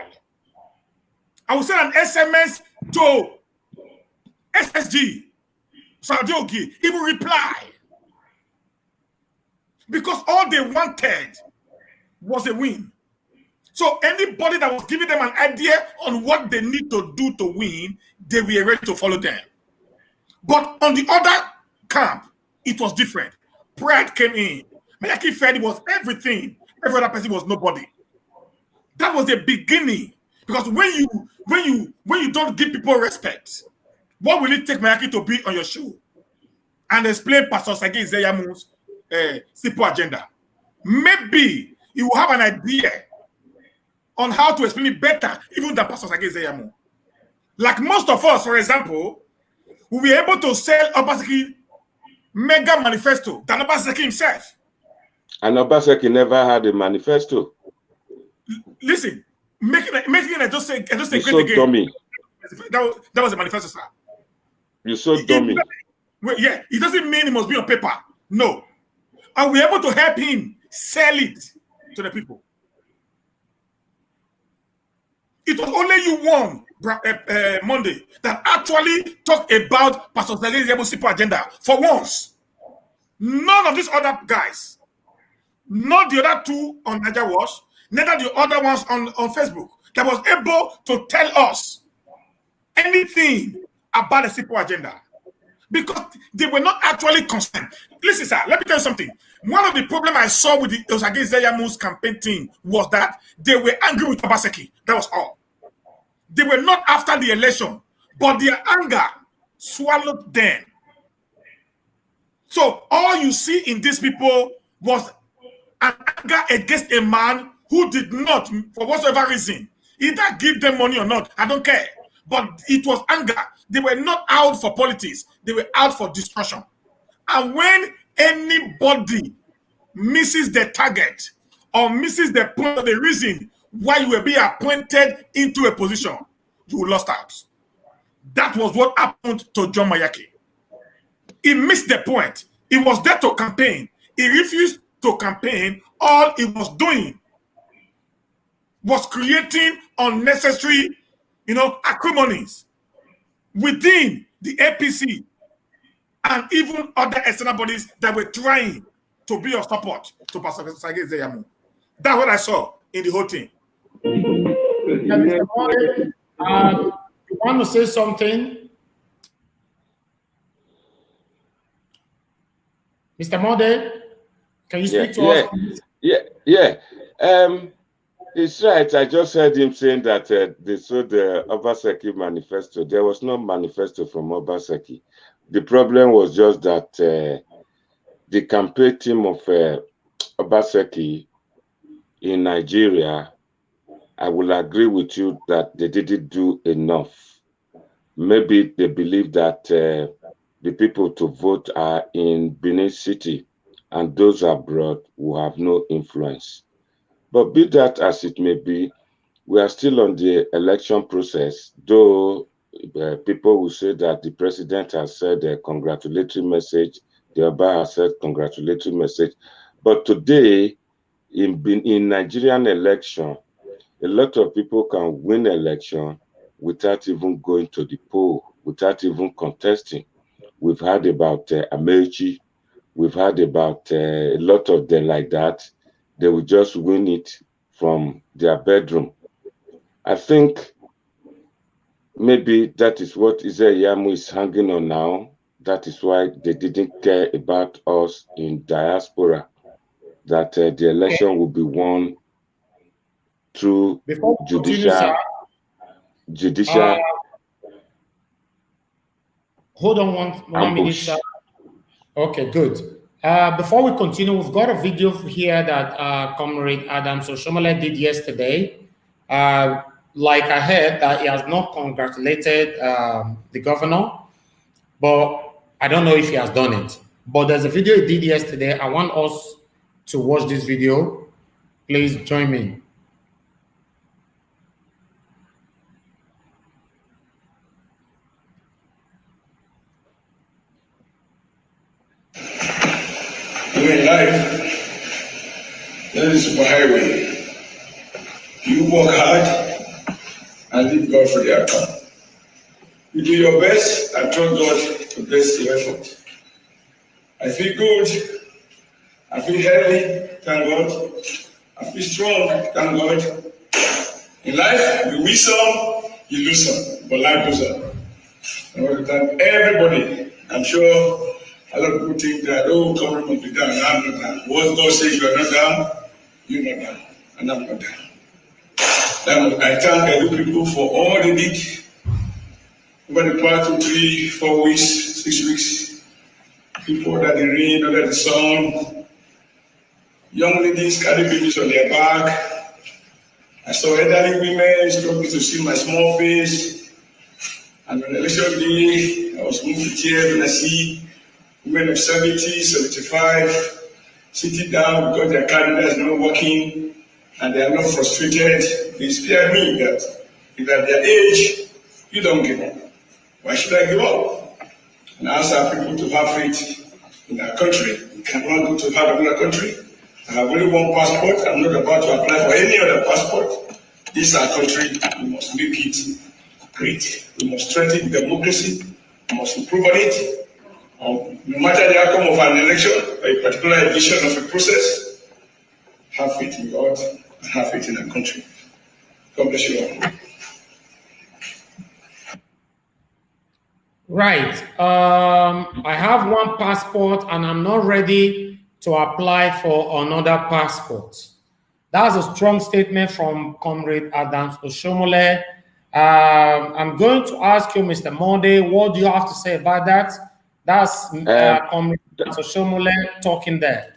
I will send an SMS to SSG, Sadiogi, he will reply. Because all they wanted was a win. So anybody that was giving them an idea on what they need to do to win, they were ready to follow them. But on the other camp, it was different. Pride came in. Mayaki felt it was everything. Every other person was nobody. That was the beginning. Because when you don't give people respect, what will it take Mayaki to be on your shoe and explain Pastor Osage Ezeyamu's simple agenda? Maybe you will have an idea on how to explain it better, even than Pastor Osage Ezeyamu. Like most of us, for example, will be able to sell Obaseki mega manifesto than Obaseki himself. And Obaseki never had a manifesto. Listen, making it just say You're great so again. dummy. That was a manifesto, sir. You're so dummy. Yeah, it doesn't mean it must be on paper. No. And we're able to help him sell it to the people. It was only you one Monday that actually talked about Pastor Osage Ezeyamu's simple agenda for once. None of these other guys, not the other 2 on Niger Watch, neither the other ones on Facebook, that was able to tell us anything about the simple agenda. Because they were not actually concerned. Listen, sir, let me tell you something. One of the problems I saw with the Osage Ezeyamu's campaign team was that they were angry with Obaseki. That was all. They were not after the election, but their anger swallowed them. So all you see in these people was an anger against a man who did not, for whatever reason, either give them money or not, I don't care. But it was anger. They were not out for politics. They were out for destruction. And when anybody misses the target or misses the point of the reason why you will be appointed into a position, you will lost out. That was what happened to John Mayaki. He missed the point. He was there to campaign. He refused to campaign. All he was doing was creating unnecessary, acrimonies within the APC and even other external bodies that were trying to be of support to Pastor Sage Ezeyamu. That's what I saw in the whole thing. Yeah, Mr. Mode, you want to say something? Mr. Mode, can you speak to us? Yeah. It's right. I just heard him saying that they saw the Obaseki manifesto. There was no manifesto from Obaseki. The problem was just that the campaign team of Obaseki in Nigeria, I will agree with you that they didn't do enough. Maybe they believe that the people to vote are in Benin City and those abroad will have no influence. But be that as it may be, we are still on the election process, though people will say that the president has said a congratulatory message, the Oba has said congratulatory message. But today, in Nigerian election, a lot of people can win election without even going to the poll, without even contesting. We've heard about Amechi, we've heard about a lot of them like that. They will just win it from their bedroom. I think maybe that is what Ezeyamu is hanging on now. That is why they didn't care about us in diaspora, that the election will be won through judicial. Hold on one minute, sir. Okay, good. Before we continue, we've got a video here that Comrade Adams Oshiomole did yesterday. Like I heard that he has not congratulated the governor, but I don't know if he has done it. But there's a video he did yesterday. I want us to watch this video. Please join me. In life, there is a superhighway. You work hard and leave God for the outcome. You do your best and trust God to bless your effort. I feel good. I feel healthy, thank God. I feel strong, thank God. In life, you win some, you lose some, but life goes on. I want to thank everybody. I'm sure a lot of people think that, oh, come on, be down. No, I'm not down. What God says you are not down, you're not down, and I'm not down. I thank every people for all they did over the past 2, 3, 4 weeks, 6 weeks. People that the rain, under the sun, young ladies carry babies on their back. I saw elderly women struggling to see my small face. And on election day, I was moved to tears when I see women of 70, 75 sitting down because their candidate is not working and they are not frustrated. They inspire me that if at their age, you don't give up. Why should I give up? And I ask our people to have faith in our country. We cannot go to have another country. I have only one passport. I'm not about to apply for any other passport. This is our country. We must make it great. We must strengthen democracy. We must improve on it. No matter the outcome of an election or a particular edition of a process, have faith in God and have faith in our country. God bless you all. Right. I have one passport and I'm not ready to apply for another passport. That's a strong statement from Comrade Adams Oshiomole. I'm going to ask you, Mr. Mode, what do you have to say about that? That's Comrade Adams Oshiomole talking there.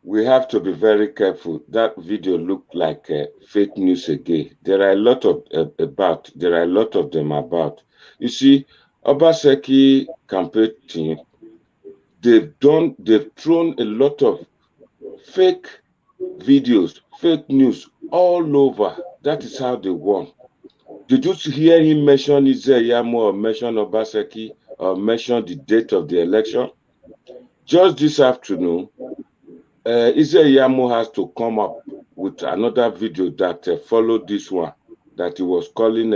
We have to be very careful. That video looked like fake news again. There are a lot of them about. You see, Obaseki campaign team, they've thrown a lot of fake videos, fake news all over. That is how they won. Did you hear him mention Ezeyamu or mention Obaseki or mention the date of the election? Just this afternoon, Ezeyamu has to come up with another video that followed this one, that he was calling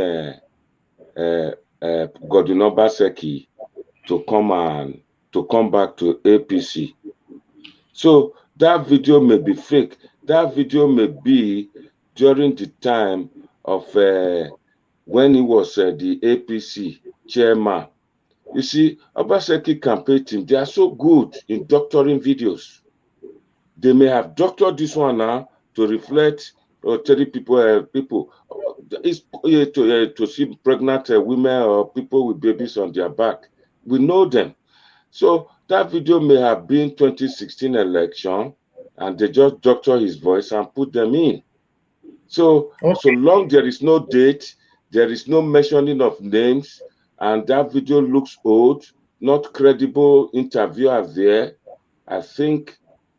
Godwin Obaseki to come back to APC. So that video may be fake. That video may be during the time of when he was the APC chairman. You see, Obaseki campaign team, they are so good in doctoring videos. They may have doctored this one now to reflect or tell people to see pregnant women or people with babies on their back. We know them. So that video may have been 2016 election, and they just doctor his voice and put them in. So so long there is no date, there is no mentioning of names, and that video looks old, not credible interviewer there, I think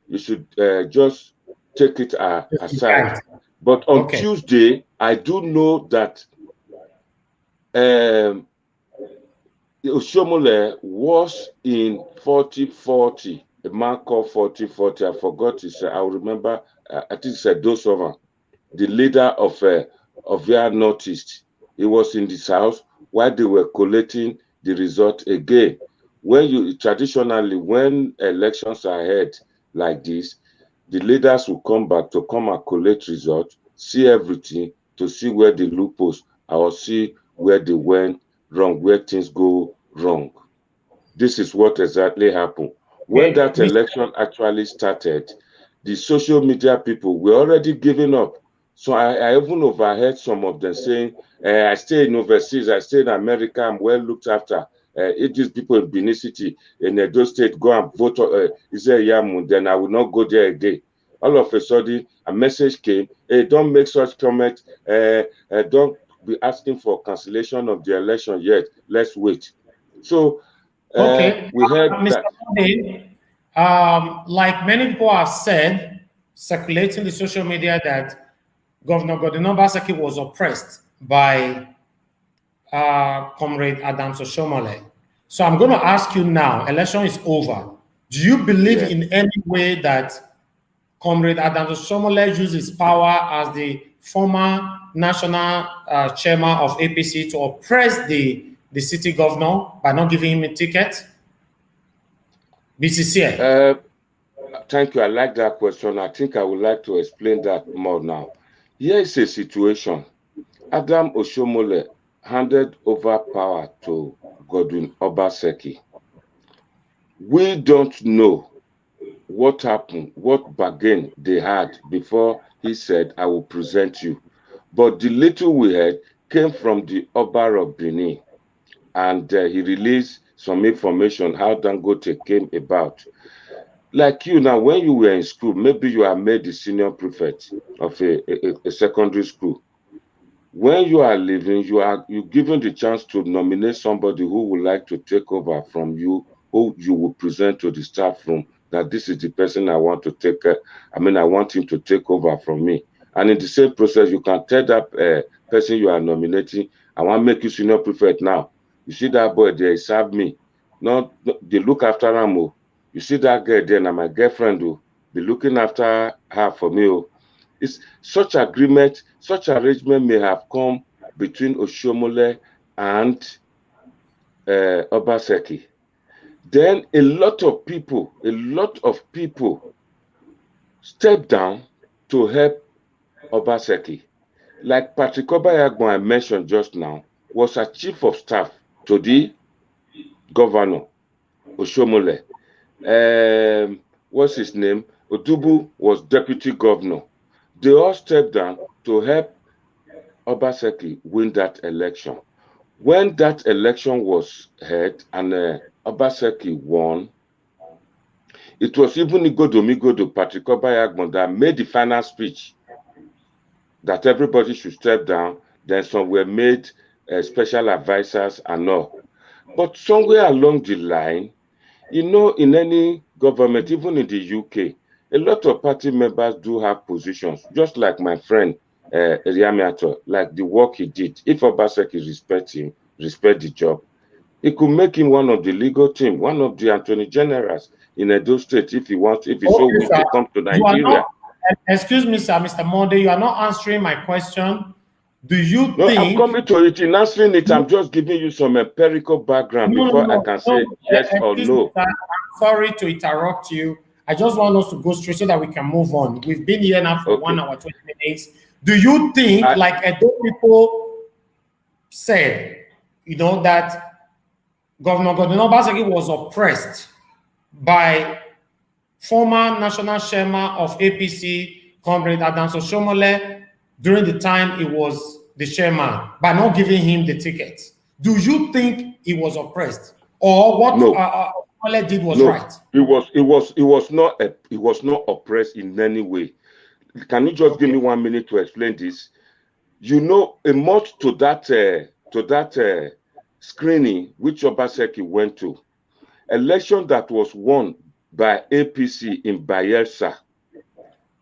you should just take it aside. But on Tuesday, I do know that Oshiomole was in 4040, a man called 4040. I forgot his, I'll remember, I think it's Dosova, the leader of Via Northeast. He was in this house while they were collating the result again. Traditionally, when elections are held like this, the leaders will come back to come and collect results, see everything, to see where the loopholes or see where they went wrong, where things go wrong. This is what exactly happened. When that election actually started, the social media people were already giving up. So I even overheard some of them saying, I stay in overseas, I stay in America, I'm well looked after. If these people in Benin City, in Edo State, go and vote, then I will not go there again. All of a sudden, a message came, hey, don't make such comment, don't be asking for cancellation of the election yet, let's wait. So we heard Mr. Monday, like many people have said, circulating the social media, that Governor Godwin Obaseki was oppressed by Comrade Adams Oshiomole. So I'm going to ask you now, election is over. Do you believe in any way that Comrade Adams Oshiomole used his power as the former national chairman of APC to oppress the city governor by not giving him a ticket? BCCI. Thank you. I like that question. I think I would like to explain that more now. Here is a situation. Adam Oshiomole handed over power to Godwin Obaseki. We don't know what happened, what bargain they had before he said, I will present you. But the little we heard came from the Oba of Benin, and he released some information how Dangote came about. Like you now, when you were in school, maybe you are made the senior prefect of a secondary school. When you are leaving, you're given the chance to nominate somebody who would like to take over from you, who you will present to the staff room that this is the person I want to take. I want him to take over from me. And in the same process, you can tell that person you are nominating, I want to make you senior prefect now. You see that boy there, he served me. No, they look after him. You see that girl there, now my girlfriend will be looking after her for me. It's such agreement, such arrangement may have come between Oshiomole and Obaseki. Then a lot of people stepped down to help Obaseki. Like Patrick Obayagbon I mentioned just now, was a chief of staff to the governor, Oshiomole. What's his name? Odubu was deputy governor. They all stepped down to help Obaseki win that election. When that election was held and Obaseki won, it was even Igodomigodo, Patrick Obayagbon, that made the final speech that everybody should step down. Then some were made special advisors and all. But somewhere along the line, in any government, even in the UK, a lot of party members do have positions, just like my friend Eriamantor, like the work he did. If Obaseki respect the job, it could make him one of the legal team, one of the attorney generals in Edo State if he so wish to come to Nigeria. Excuse me, sir, Mr. Monde, you are not answering my question. Do you No, think... I'm coming to it. In answering it, I'm just giving you some empirical background before I can say yes or no. I'm sorry to interrupt you. I just want us to go straight so that we can move on. We've been here now for 1 hour, 20 minutes. Do you think, like Edo people said, that Governor Godwin Obaseki was oppressed by former national chairman of APC, Comrade Adams Oshiomole, during the time he was the chairman, by not giving him the ticket? Do you think he was oppressed, or what Oshiomole did was right? He was not oppressed in any way. Can you just give me 1 minute to explain this? A month to that screening which Obaseki went to, election that was won by APC in Bayelsa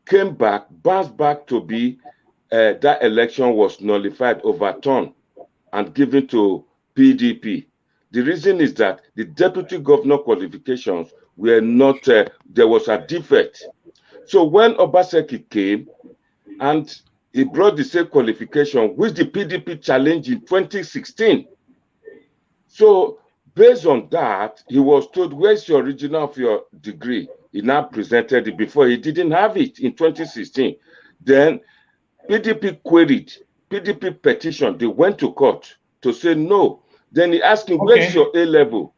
came back, bounced back to be that election was nullified, overturned, and given to PDP. The reason is that the deputy governor qualifications were not, there was a defect. So when Obaseki came and he brought the same qualification, which the PDP challenged in 2016. So based on that, he was told, where's your original of your degree? He now presented it before. He didn't have it in 2016. Then PDP queried, PDP petition, they went to court to say no. Then he asked him, where's your A-level?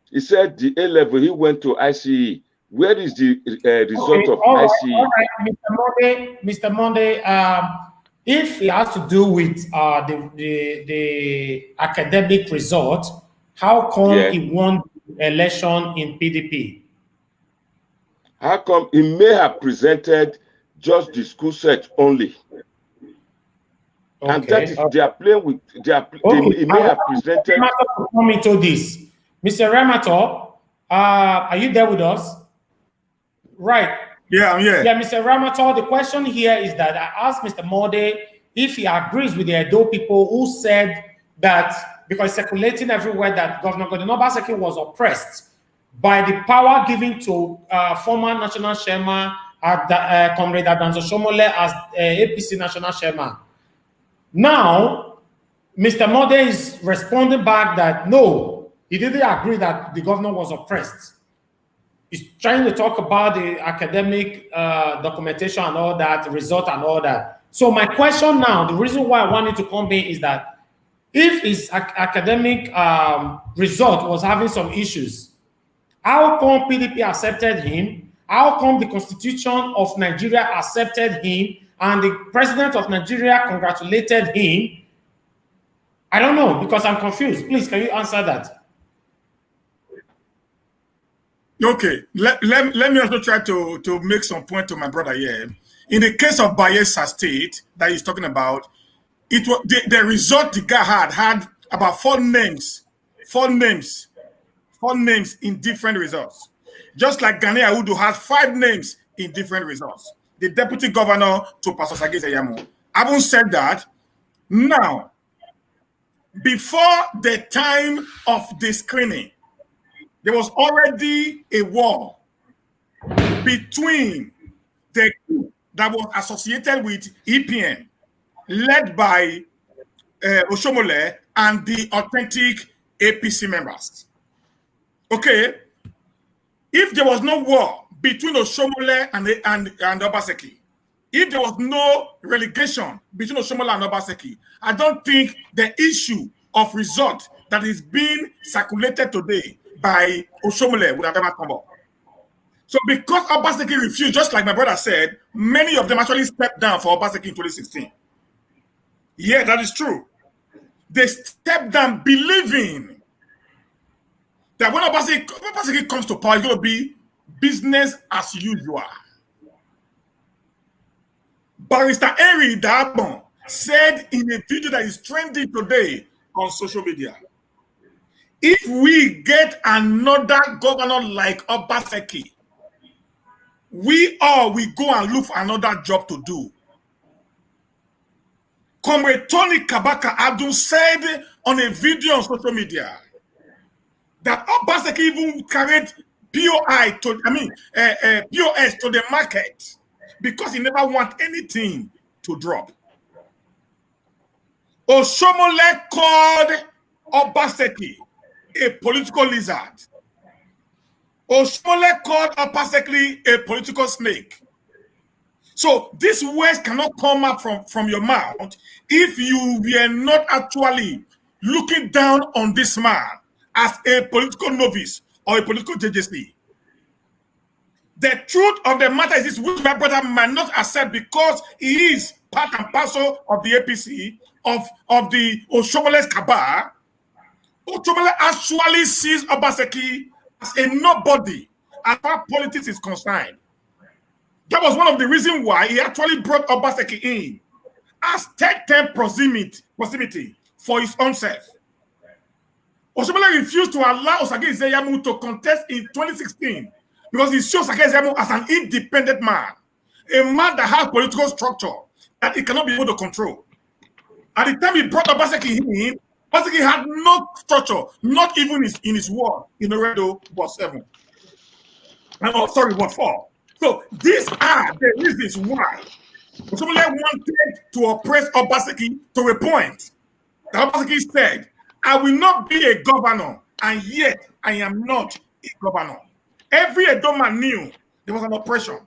He said the A-level, he went to ICE. Where is the result of ICE? All right, Mr. Monday, if it has to do with the academic result, how come he won the election in PDP? How come he may have presented just the school set only? And that is, they are playing with, he may have presented. Come into this. Mr. Eriamantor, are you there with us? Right. Yeah, I'm here. Yeah, Mr. Eriamantor, the question here is that I asked Mr. Mode if he agrees with the Edo people who said that, because circulating everywhere, that Governor Godwin Obaseki was oppressed by the power given to former national chairman, Comrade Adams Oshiomole, as APC national chairman. Now, Mr. Mode is responding back that no, he didn't agree that the governor was oppressed. He's trying to talk about the academic documentation and all that, result and all that. So my question now, the reason why I wanted to come in is that if his academic result was having some issues, how come PDP accepted him? How come the Constitution of Nigeria accepted him and the President of Nigeria congratulated him? I don't know, because I'm confused. Please, can you answer that? Okay, let me also try to make some point to my brother here. In the case of Bayelsa State that he's talking about, it was the result the guy had about four names in different results. Just like Gani Audu has 5 names in different results. The deputy governor to Pastor Sagi Eyamo. Having said that, now, before the time of the screening, there was already a war between the group that was associated with EPN, led by Oshiomole, and the authentic APC members. Okay, if there was no war between Oshiomole and Obaseki, if there was no relegation between Oshiomole and Obaseki, I don't think the issue of result that is being circulated today by Oshiomole would have ever come up. So because Obaseki refused, just like my brother said, many of them actually stepped down for Obaseki in 2016. Yeah, that is true. They stepped down believing that when Obaseki comes to power, it's going to be business as usual. Barrister Henry Dabon said in a video that is trending today on social media, if we get another governor like Obaseki, we all will go and look for another job to do. Comrade Tony Kabaka Abdul said on a video on social media that Obaseki even carried POS to the market because he never want anything to drop. Oshiomole called Obaseki a political lizard. Oshiomole called Obaseki a political snake. So these words cannot come up from your mouth if you were not actually looking down on this man as a political novice or a political JJC. The truth of the matter is this, which my brother might not accept because he is part and parcel of the APC, of the Oshomole's cabal. Oshiomole actually sees Obaseki as a nobody as far as politics is concerned. That was one of the reasons why he actually brought Obaseki in as third-term proximity for his own self. Oshiomole refused to allow Osage Izeyamu to contest in 2016 because he saw Osage Izeyamu as an independent man, a man that has political structure that he cannot be able to control. At the time he brought Obaseki in, Obaseki had no structure, not even in his ward in Oredo Ward 7. Oh, sorry, Ward 4. So these are the reasons why Oshiomole wanted to oppress Obaseki to a point. Obaseki said, I will not be a governor, and yet I am not a governor. Every Edoma knew there was an oppression.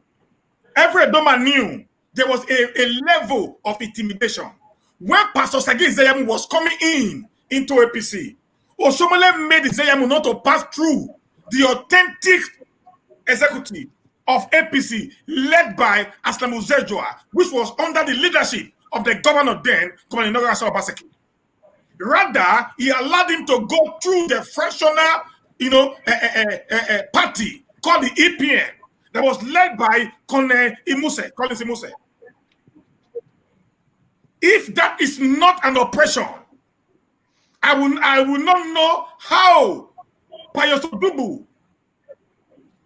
Every Edoma knew there was a level of intimidation. When Pastor Osage Izeyamu was coming into APC, Oshiomole made Izeyamu not to pass through the authentic executive of APC led by Aslamu Zejua, which was under the leadership of the governor then, Governor Inogasha Obaseki. Rather, he allowed him to go through the fractional, party called the EPN that was led by Collins Imuse. If that is not an oppression, I will not know how Pius Odubu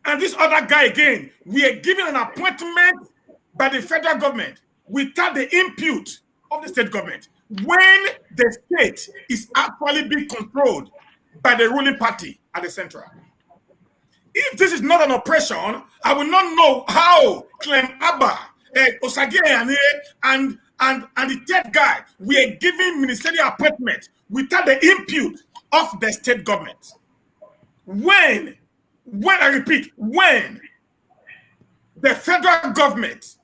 and this other guy again, we are given an appointment by the federal government without the input of the state government. When the state is actually being controlled by the ruling party at the central. If this is not an oppression, I will not know how Clem Abba, Osage and the third guy were given ministerial appointment without the input of the state government. When I repeat, when the federal government,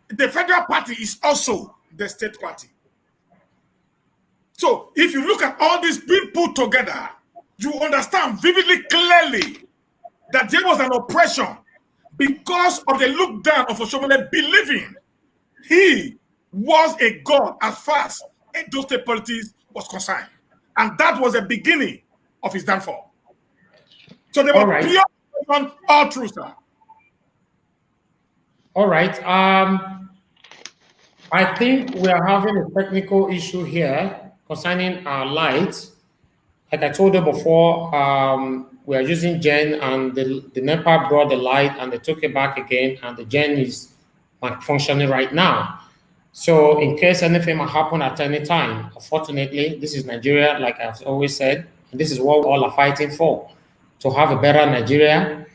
the federal party is also the state party. So if you look at all this being put together, you understand vividly clearly that there was an oppression because of the look down of Oshiomole believing he was a god as far as Edo State politics was concerned. And that was the beginning of his downfall. So there was pure oppression all through, sir. All right. I think we are having a technical issue here concerning our lights. Like I told you before, we are using gen, and the NEPA brought the light and they took it back again, and the gen is functioning right now. So in case anything might happen at any time, unfortunately, this is Nigeria, like I've always said, and this is what we all are fighting for, to have a better Nigeria.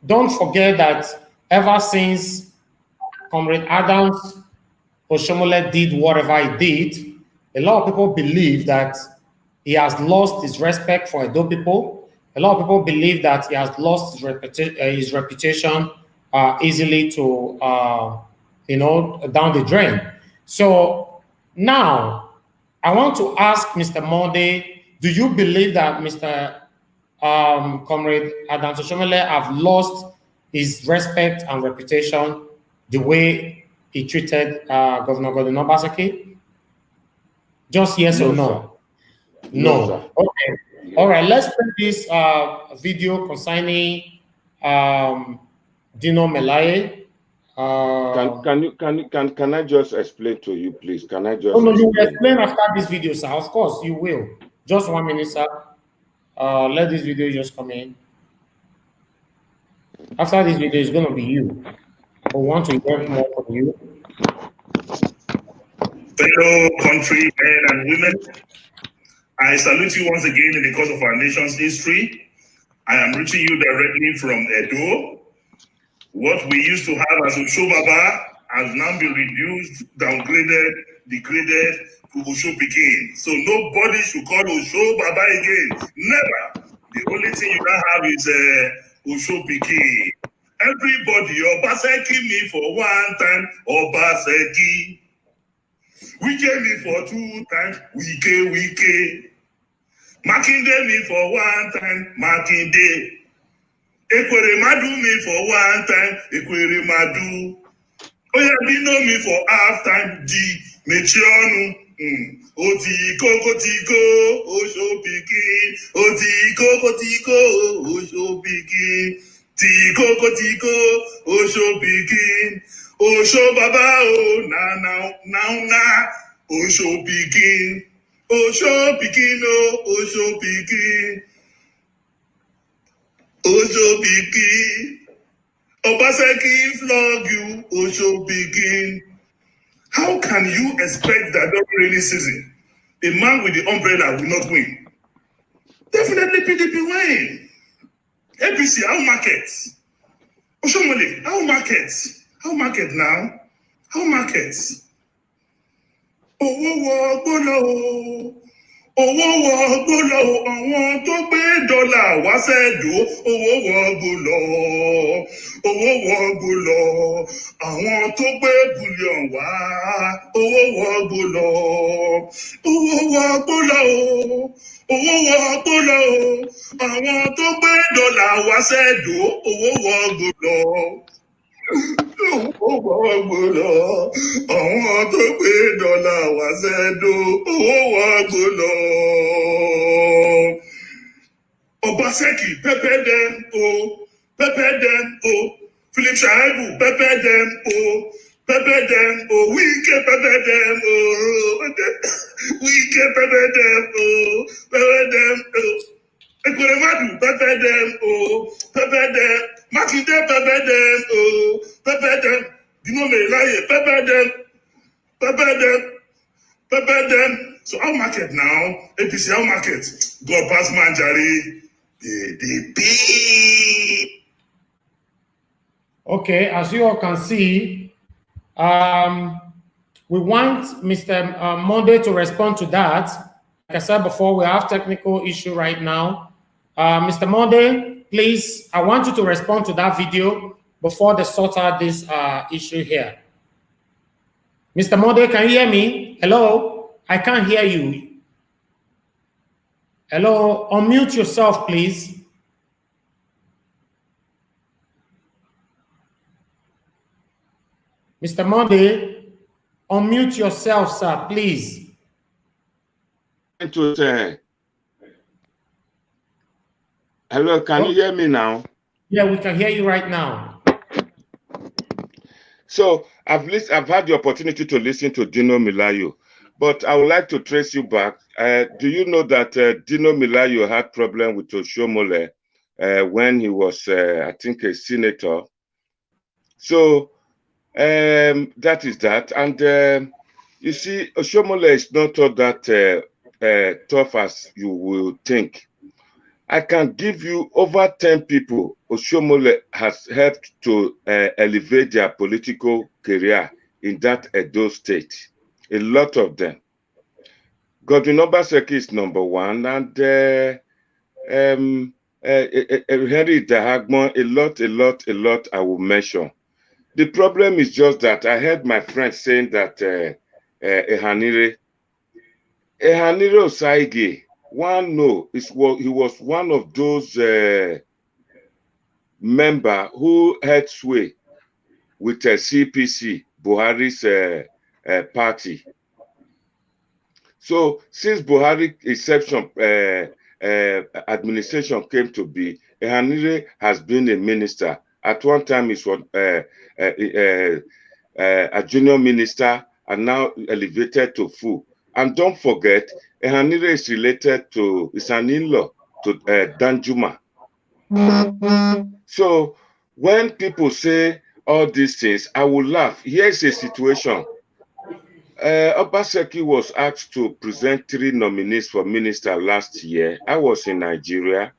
Don't forget that ever since Comrade Adams Oshiomole did whatever he did, a lot of people believe that he has lost his respect for Edo people. A lot of people believe that he has lost his reputation easily to, down the drain. So now, I want to ask Mr. Monde, do you believe that Mr. Comrade Adams Oshiomole have lost his respect and reputation the way he treated Governor Gordon Obaseki? Just yes or no? No. Okay. Yeah. All right. Let's play this video concerning Dino Melaye. Can I just explain to you, please? Can I just? No, you will explain after this video, sir. Of course, you will. Just 1 minute, sir. Let this video just come in. After this video, it's going to be you. I want to hear more from you. Fellow countrymen and women, I salute you once again in the course of our nation's history. I am reaching you directly from Edo. What we used to have as Ushobaba has now been reduced, downgraded degraded to Osho Pikin. So nobody should call Osho Baba again. Never. The only thing you can have is Osho Pikin. Everybody, Obaseki me for one time, Obaseki. Wike me for 2 times, Wike. Makinde me for 1 time, Makinde. Ekwere Madu me for 1 time, Ekwere Madu. Oyabino me for half time, Di Mechionu. Otiko, Osho Pikin. Otiko, Osho Pikin. Tiko, Osho Pikin. Osho Baba, oh, na, Osho Pikin. Osho Pikin, Osho Pikin. Osho Pikin. Obaseki flog you, Osho Pikin. How can you expect that during rainy season, a man with the umbrella will not win? Definitely PDP win. APC, how market? Oshiomole, how market? How market now? How market? Owó gbóná o. Owó gbóná o. Àwọn tó gbé dọ́là wá sẹ́dù. Owó gbóná. Owó gbóná. Àwọn tó gbé bullion wá. Owó gbóná. Owó gbóná o. Owó gbóná o. Àwọn tó gbé dọ́là wá sẹ́dù. Owó gbóná. Owó gbóná. Àwọn tó gbé dọ́là wá sẹ́dù. Owó gbóná. Obaseki, pepper them, oh, pepper them, oh. Philip Shaibu, pepper them, oh, pepper them, oh. We can pepper them, oh. We can pepper them, oh, pepper them, oh. Ekwere Madu, pepper them, oh, pepper them. Makinde, pepper them, oh, pepper them. Dinome Laye, pepper them, pepper them, pepper them. So our market now, APC, our market. God pass Manjari. Okay, as you all can see, we want Mr. Monday to respond to that. Like I said before, we have technical issue right now. Mr. Monday, please, I want you to respond to that video before they sort out this issue here. Mr. Monday, can you hear me? Hello? I can't hear you. Hello? Unmute yourself, please. Mr. Monday, unmute yourself, sir, please. Hello, can you hear me now? Yeah, we can hear you right now. So I've had the opportunity to listen to Dino Melayo, but I would like to trace you back. Do you know that Dino Melayo had problem with Oshiomole when he was, I think, a senator? So that is that. And you see, Oshiomole is not all that tough as you will think. I can give you over 10 people Oshiomole has helped to elevate their political career in that Edo state. A lot of them. Godwin Obaseki is number 1, and Henry Dahagmon, a lot I will mention. The problem is just that I heard my friend saying that Ehanire Osaige, he was one of those members who had sway with CPC, Buhari's party. So since Buhari inception administration came to be, Ehanire has been a minister. At one time, he was a junior minister and now elevated to full. And don't forget, Ehanire is related to, is an in-law to Danjuma. So when people say all these things, I will laugh. Here's a situation. Obaseki was asked to present 3 nominees for minister last year. I was in Nigeria.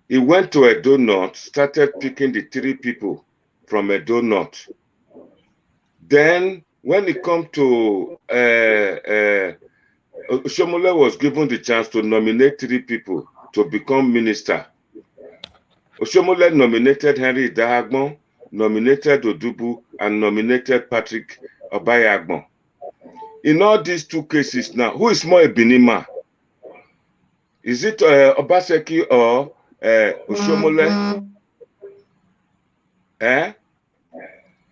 He went to Edo North, started picking the 3 people from Edo North. Then when it comes to Oshiomole was given the chance to nominate 3 people to become minister. Oshiomole nominated Henry Dahagbon, nominated Odubu, and nominated Patrick Obayagbon. In all these 2 cases now, who is more a Benima? Is it Obaseki or Oshiomole?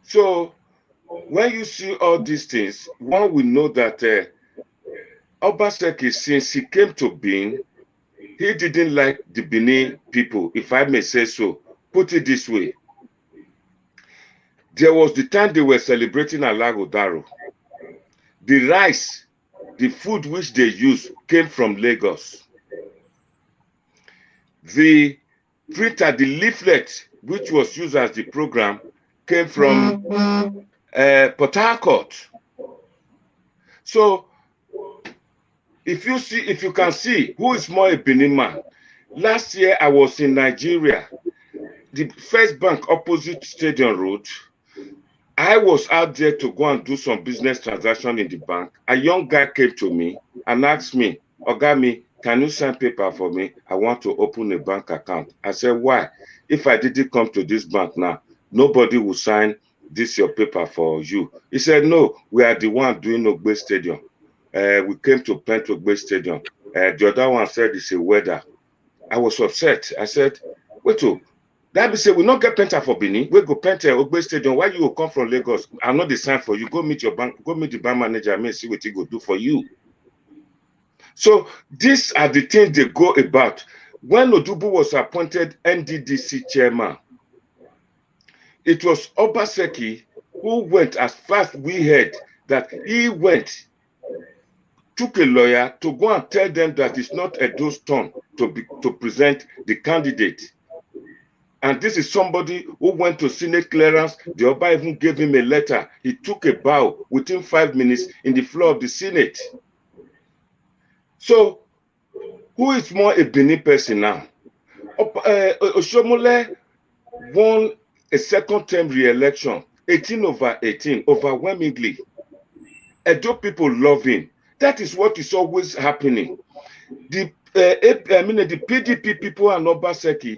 So when you see all these things, one will know that Obaseki, since he came to being, he didn't like the Benin people, if I may say so. Put it this way. There was the time they were celebrating Alagodaro. The rice, the food which they used, came from Lagos. The printer, the leaflet, which was used as the program, came from Port Harcourt. So, if you can see who is more a Benin man. Last year, I was in Nigeria, the First Bank opposite Stadium Road. I was out there to go and do some business transaction in the bank. A young guy came to me and asked me, Ogami, can you sign paper for me? I want to open a bank account. I said, why? If I didn't come to this bank now, nobody will sign this your paper for you. He said, no, we are the one doing Ogbe Stadium. We came to paint Ogbe Stadium. The other one said it's a weather. I was upset. I said, wait, that be say we not get painter for Benin. We go paint Ogbe Stadium. Why you will come from Lagos? I'm not the sign for you. Go meet your bank. Go meet the bank manager. I may see what he go do for you. So these are the things they go about. When Odubu was appointed NDDC chairman, it was Obaseki who went, as fast we heard that he went, took a lawyer to go and tell them that it's not Edo's turn to present the candidate. And this is somebody who went to Senate clearance. The Oba even gave him a letter. He took a bow within 5 minutes in the floor of the Senate. So, who is more a Benin person now? Oshiomole won a second-term re-election, 18/18, overwhelmingly. Edo people love him. That is what is always happening. The PDP people and Obaseki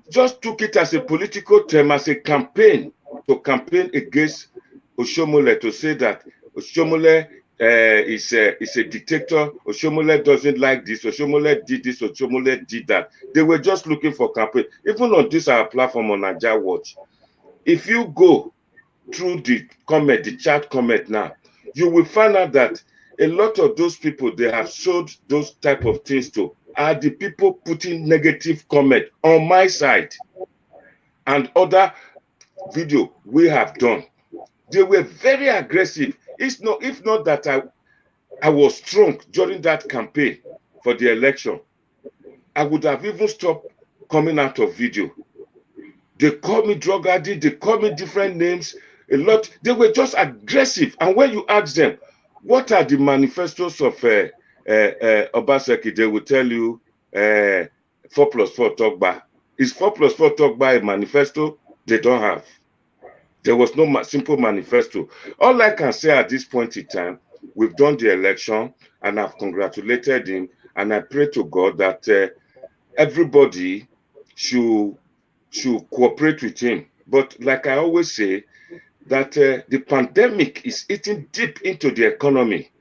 just took it as a political term, as a campaign, to campaign against Oshiomole, to say that Oshiomole is a dictator. Oshiomole doesn't like this. Oshiomole did this. Oshiomole did that. They were just looking for campaign. Even on this our platform on Naija Watch, if you go through the comment, the chat comment now, you will find out that a lot of those people they have sold those type of things to are the people putting negative comment on my side and other video we have done. They were very aggressive. It's not, if not that I was strong during that campaign for the election, I would have even stopped coming out of video. They call me drug addict, they call me different names, a lot. They were just aggressive. And when you ask them, what are the manifestos of Obaseki, they will tell you 4+4 Togba. Is 4+4 Togba a manifesto? They don't have. There was no simple manifesto. All I can say at this point in time, we've done the election and I've congratulated him, and I pray to God that everybody should cooperate with him. But like I always say, that the pandemic is eating deep into the economy.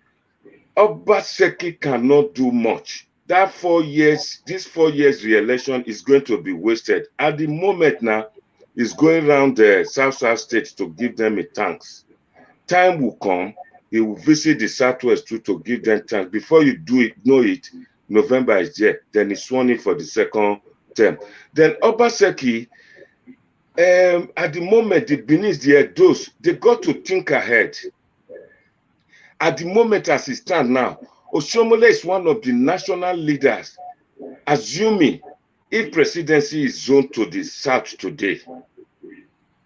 Obaseki cannot do much. That 4 years, this 4 years re-election is going to be wasted. At the moment now, he's going around the South states to give them a thanks. Time will come, he will visit the Southwest too to give them thanks. Before you know it, November is there. Then he's sworn in for the second term. Then Obaseki, at the moment, the Benin, the Edos, they got to think ahead. At the moment, as it stands now, Oshiomole is one of the national leaders, assuming if presidency is zoned to the South today,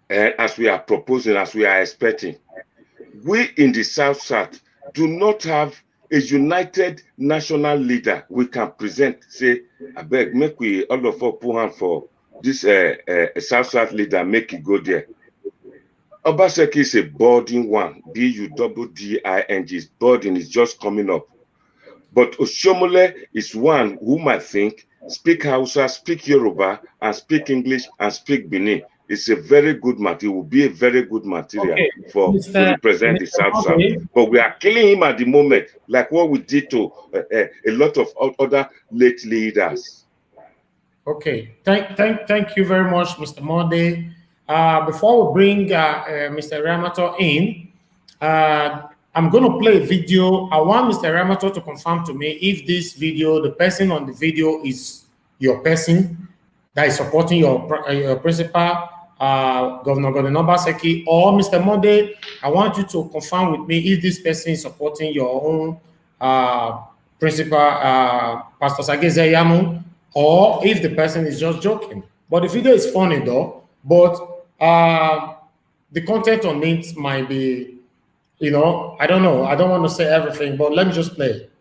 as we are proposing, as we are expecting, we in the South do not have a united national leader we can present, say, I beg, make we all of us put hand for this South leader, make it go there. Obaseki is a budding one. Budding is budding, is just coming up. But Oshiomole is one whom I think speak Hausa, speak Yoruba, and speak English, and speak Benin. It's a very good material. It will be a very good material to represent the South. But we are killing him at the moment, like what we did to a lot of other late leaders. Okay, thank you very much, Mr. Mode. Before we bring Mr. Eriamantor in, I'm going to play a video. I want Mr. Eriamantor to confirm to me if this video, the person on the video is your person that is supporting your principal, Governor Gordon Obaseki, or Mr. Mode. I want you to confirm with me if this person is supporting your own principal, Pastor Sageze Yamu, or if the person is just joking. But the video is funny though, but the content on it might be, you know, I don't know. I don't want to say everything, but let me just play it.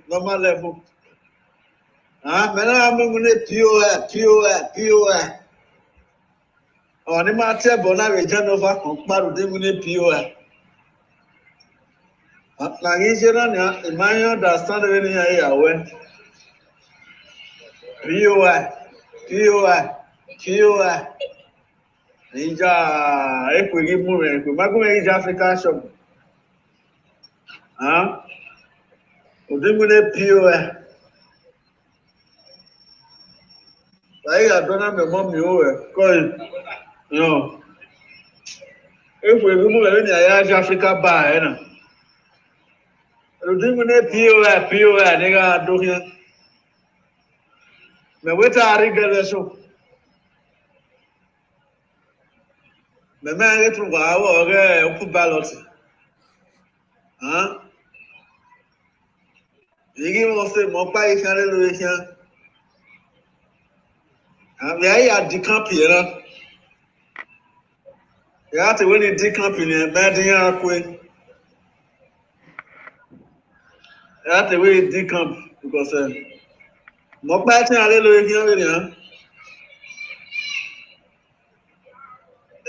Normal level. On the matter, Bona, Genova, compared with the POA. Nagisiran, in my understand any away. POA. Ninja, if we give movement, we might go Africa shop. POA. I don't have a mom, you know. If we remove any Africa bar, POA, nigga, do here. Me wait a rigor so. Me man get to go or ballot. You give us a more pie can we are at the camp here. You have to win the camp in a bad year. You have to win the camp because more pie can here.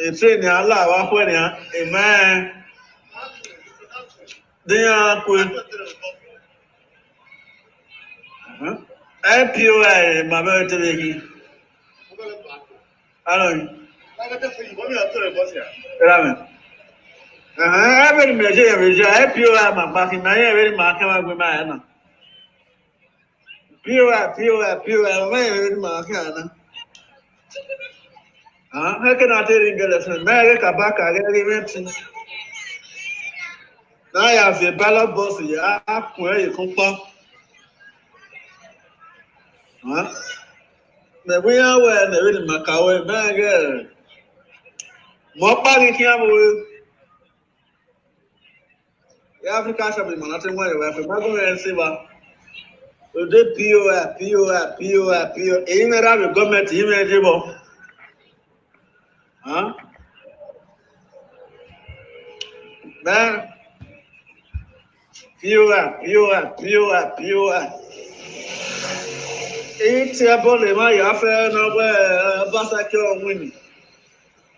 A train Allah, when a man. They are quick. POA, my birthday. I don't know. I very measure, POA, my back in my very market with my Anna. POA, very market. How can I tell you, girls, America back again? Now I have a ballot boss, where you come from. The way I wear the really Macawe bag. More party can the African shop is nothing more than a go and see what the POA. Even the government, even man, POA. It's a problem. I have no Basaki winning.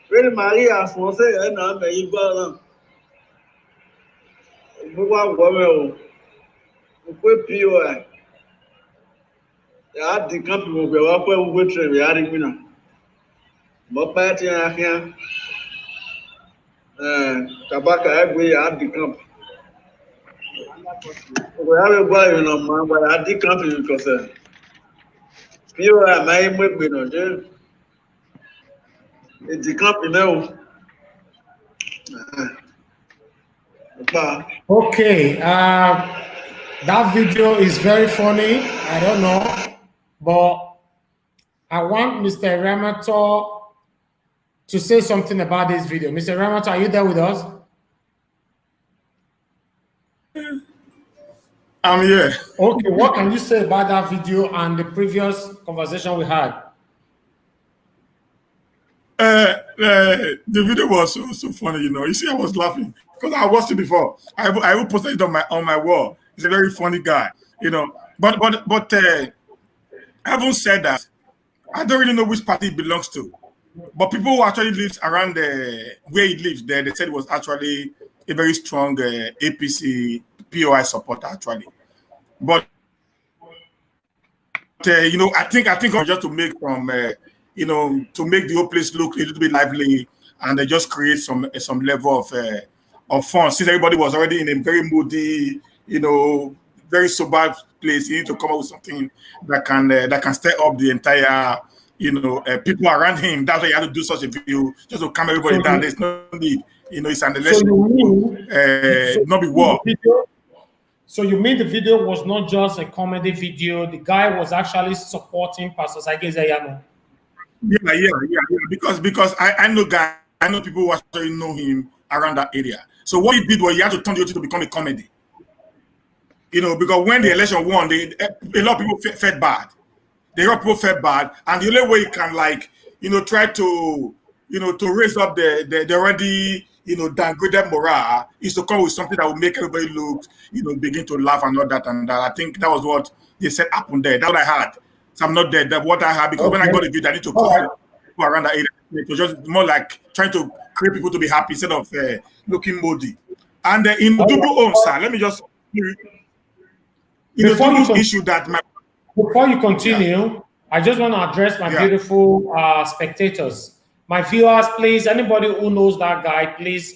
Really, Maria, for say, and I'm a Ibaran. POA. You had the company of the upper winter, we had it. More party here. Tabaka, every had the company. We have a boy, man, but I had the company because POA, my movement, it's the company now. Okay, That video is very funny. I don't know, but I want Mr. Eriamantor to say something about this video. Mr. Eriamantor, are you there with us? I'm here. Okay, what can you say about that video and the previous conversation we had? The video was so funny, you know. You see, I was laughing because I watched it before. I will post it on my wall. He's a very funny guy, you know. But having said that, I don't really know which party it belongs to. But people who actually lives around where he lives there, they said it was actually a very strong APC POI supporter actually. But you know, I think just to make from you know, to make the whole place look a little bit lively, and they just create some level of fun. Since everybody was already in a very moody, you know, very sober place, you need to come up with something that can stir up the entire, you know, people around him. That's why you have to do such a video just to calm everybody down. There's no need, you know, it's an election, not be war. So you mean the video was not just a comedy video? The guy was actually supporting Pastor Saige Zayano. Yeah. Because I know people who actually know him around that area. So what he did was he had to turn the whole thing to become a comedy. You know, because when the election won, a lot of people felt bad. A lot of people felt bad, and the only way you can, like, you know, try to, you know, to raise up the already, you know, downgraded morale is to come with something that will make everybody look, you know, begin to laugh and all that and that. I think that was what they said happened there. That's what I had. So I'm not dead. That's what I had, because when I got the video, I need to call people around that area. It was just more like trying to create people to be happy instead of looking moody. And in Dubu own, sir, let me just, issue that before you continue, I just want to address my beautiful spectators. My viewers, please, anybody who knows that guy, please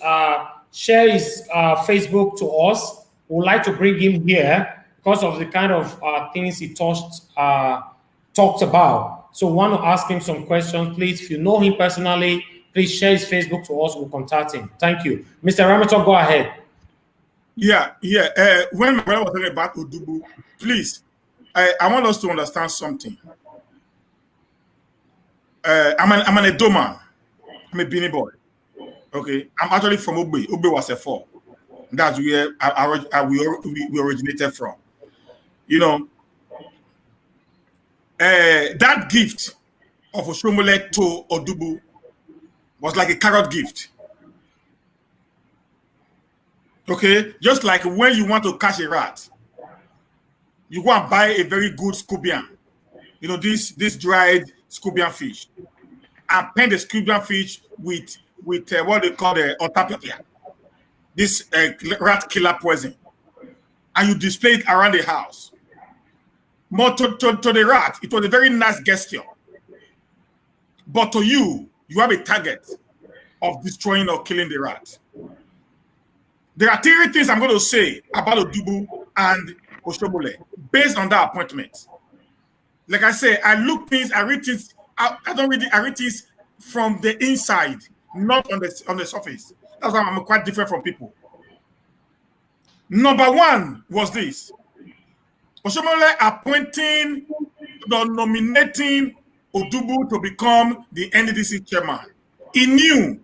share his Facebook to us. We would like to bring him here because of the kind of things he talked about. So we want to ask him some questions. Please, if you know him personally, please share his Facebook to us. We'll contact him. Thank you. Mr. Eriamantor, go ahead. When my brother was talking about Odubu, please, I want us to understand something. I'm an Edo man. I'm a Bini boy. Okay, I'm actually from Ogbe. Ogbe was a 4. That's where we originated from. You know, that gift of Oshiomole to Odubu was like a carrot gift. Okay, just like when you want to catch a rat, you go and buy a very good scubian. You know, this dried scubian fish, and pen the scubian fish with what they call the otapia, this rat killer poison, and you display it around the house. But to the rat, it was a very nice gesture. But to you, you have a target of destroying or killing the rat. There are 3 things I'm going to say about Odubu and Oshiomole based on that appointment. Like I say, I read things. I read things from the inside, not on the surface. That's why I'm quite different from people. Number 1 was this: Oshiomole nominating Odubu to become the NDDC chairman. He knew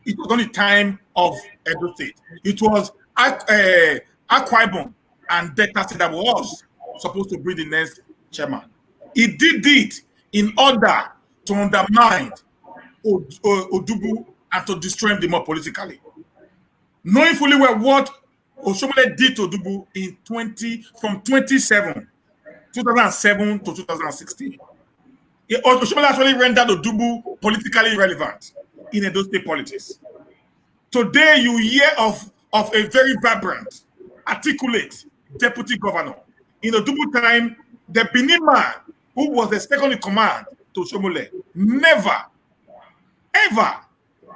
it was only time of Edo State. It was Akwa Ibom and Delta State that was supposed to be the next chairman. He did it in order to undermine Odubu and to destroy him the more politically. Knowing fully well what Oshiomole did to Odubu from 2007 to 2016. Oshiomole actually rendered Odubu politically irrelevant in Edo State politics. Today, you hear of a very vibrant, articulate deputy governor. In Odubu time, the Benin man who was the second in command to Oshiomole never, ever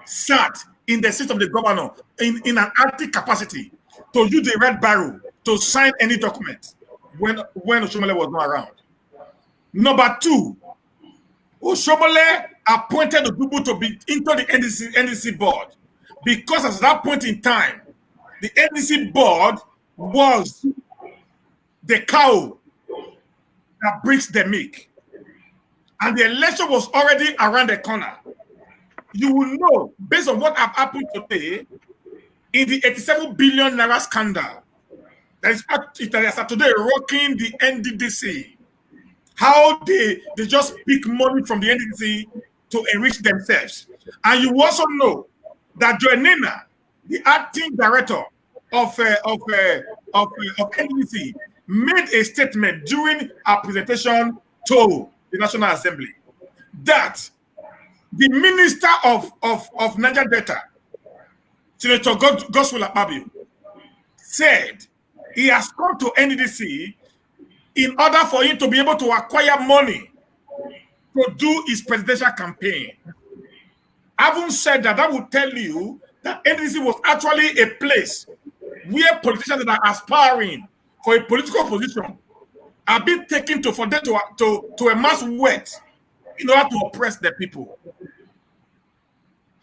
sat in the seat of the governor in an active capacity to use the red barrel to sign any document when Oshiomole was not around. Number 2, Oshiomole appointed Odubu to be into the NDC board, because at that point in time, the NDC board was the cow that brings the milk. And the election was already around the corner. You will know, based on what have happened today, in the 87 billion naira scandal that is today rocking the NDDC, how they just pick money from the NDDC to enrich themselves. And you also know that Joanina, the acting director of NDDC, made a statement during our presentation to the National Assembly that the Minister of Niger Delta, Senator Gospel Akpabio, said he has come to NDDC in order for him to be able to acquire money to do his presidential campaign. Having said that, that would tell you that NDDC was actually a place where politicians that are aspiring for a political position are being taken for them to amass wealth in order to oppress the people.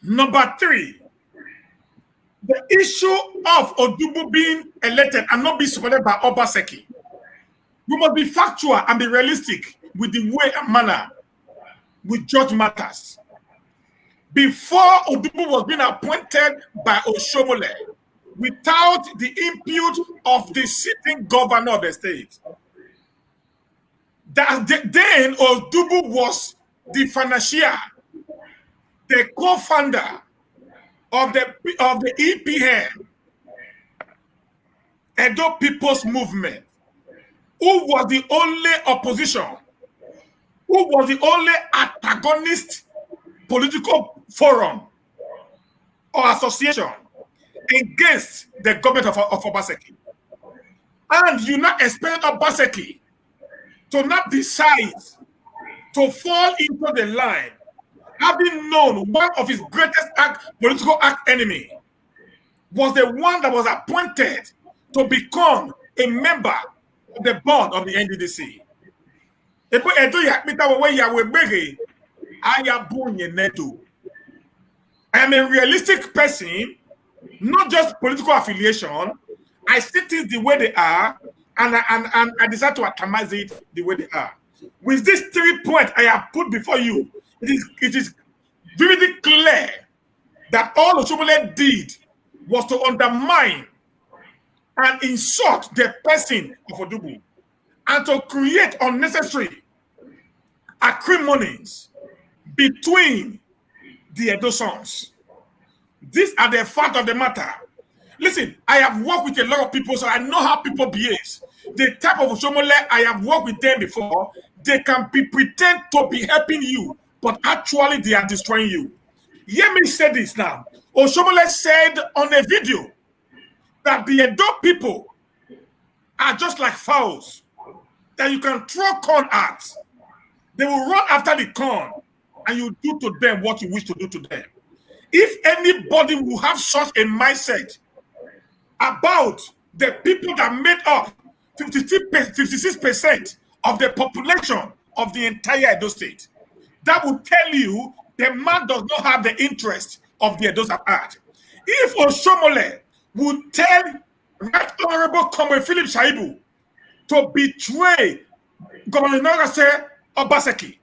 Number 3, the issue of Odubu being elected and not being supported by Obaseki. We must be factual and be realistic with the way and manner we judge matters. Before Odubu was being appointed by Oshiomole, without the input of the sitting governor of the state, then Odubu was the financier, the co-founder of the EPM, Edo People's Movement, who was the only opposition, who was the only antagonist political forum or association against the government of Obaseki. And you not expect Obaseki to not decide to fall into the line, having known one of his greatest political enemy was the one that was appointed to become a member of the board of the NDDC. I am a realistic person, not just political affiliation. I see things the way they are, and I decide to atomize it the way they are. With these 3 points I have put before you, it is very clear that all Oshiomole did was to undermine and insult the person of Odubu and to create unnecessary acrimonies between the Edo sons. These are the fact of the matter. Listen, I have worked with a lot of people, so I know how people behave. The type of Oshiomole, I have worked with them before. They can pretend to be helping you, but actually they are destroying you. Hear me say this now. Oshiomole said on a video that the Edo people are just like fowls that you can throw corn at. They will run after the corn and you do to them what you wish to do to them. If anybody will have such a mindset about the people that made up 56% of the population of the entire Edo state, that will tell you the man does not have the interest of the Edos at heart. If Oshiomole would tell Right Honorable Comrade Philip Shaibu to betray Governor Nogase Obaseki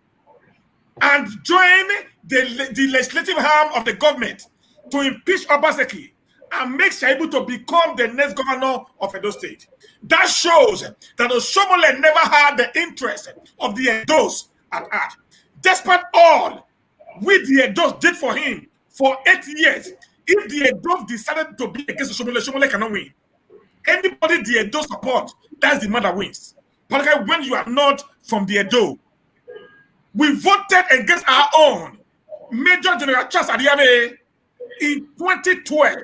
and join the legislative arm of the government to impeach Obaseki and make Shaibu to become the next governor of Edo State, that shows that Oshiomole never had the interest of the Edos at heart. Despite all we the Edos did for him for 8 years, if the Edos decided to be against Oshiomole, Oshiomole cannot win. Anybody the Edo support, that's the man that wins. Particularly when you are not from the Edo. We voted against our own Major General Charles Adiabe in 2012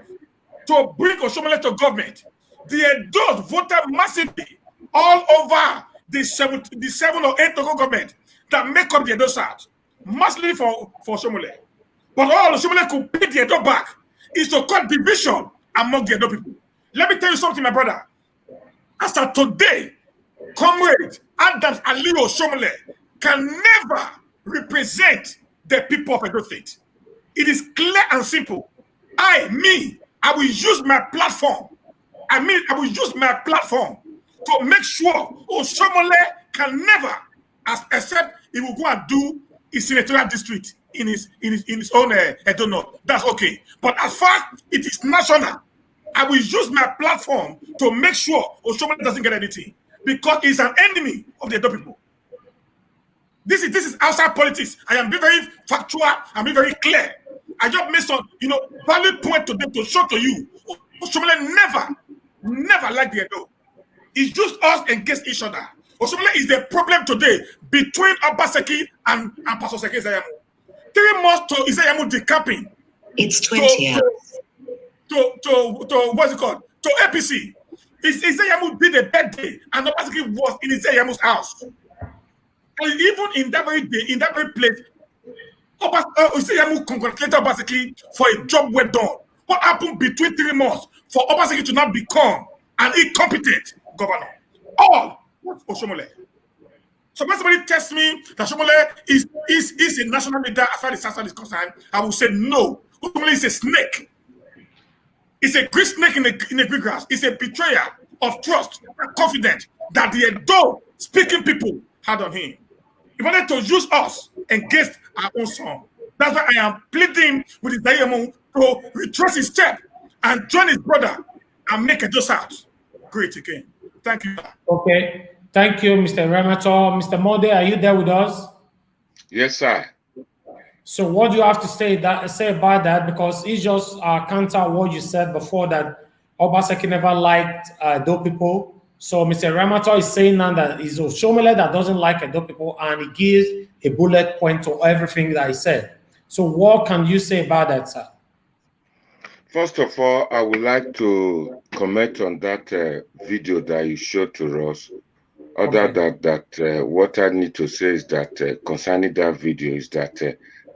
to bring Oshiomole to government. The Edos voted massively all over the 7 or 8 local government that make up the Edo South, massively for Oshiomole. But all Oshiomole could pay the Edo back is to cut division among the Edo people. Let me tell you something, my brother. As of today, Comrade Adams Ali Oshiomole can never represent the people of Edo State. It is clear and simple. I will use my platform. I will use my platform to make sure Oshiomole can never, except he will go and do his senatorial district in his own I don't know. That's okay. But as far as it is national, I will use my platform to make sure Oshiomole doesn't get anything because he's an enemy of the Edo people. This is outside politics. I am being very factual. I'm being very clear. I just made some, valid point to them to show to you. Oshiomole never liked the Edo. It's just us against each other. Oshiomole is the problem today between Obaseki and Pastor Seki Izayamu. 3 months to Izayamu decamping. It's 20 hours. To what's it called? To APC. Izayamu did a birthday and Obaseki was in Izayamu's house. And even in that very day, in that very place, Izayamu congratulated Obaseki for a job well done. What happened between 3 months for Obaseki to not become an incompetent governor? All was Oshiomole. So when somebody tells me that Oshiomole is a national leader as far as South is concerned, I will say no. Oshiomole is a snake. It's a great snake in the green grass. It's a betrayer of trust and confidence that the Edo speaking people had on him. He wanted to use us against our own son. That's why I am pleading with Izayamu to retrace his step and join his brother and make Edo South great again. Thank you. Okay. Thank you, Mr. Eriamantor. Mr. Mode, are you there with us? Yes, sir. So what do you have to say about that? Because it's just counter what you said before that Obaseki never liked Edo people. So Mr. Eriamantor is saying now that it's Oshiomole that doesn't like Edo people, and he gives a bullet point to everything that he said. So what can you say about that, sir? First of all, I would like to comment on that video that you showed to us. Other than that, what I need to say is that concerning that video is that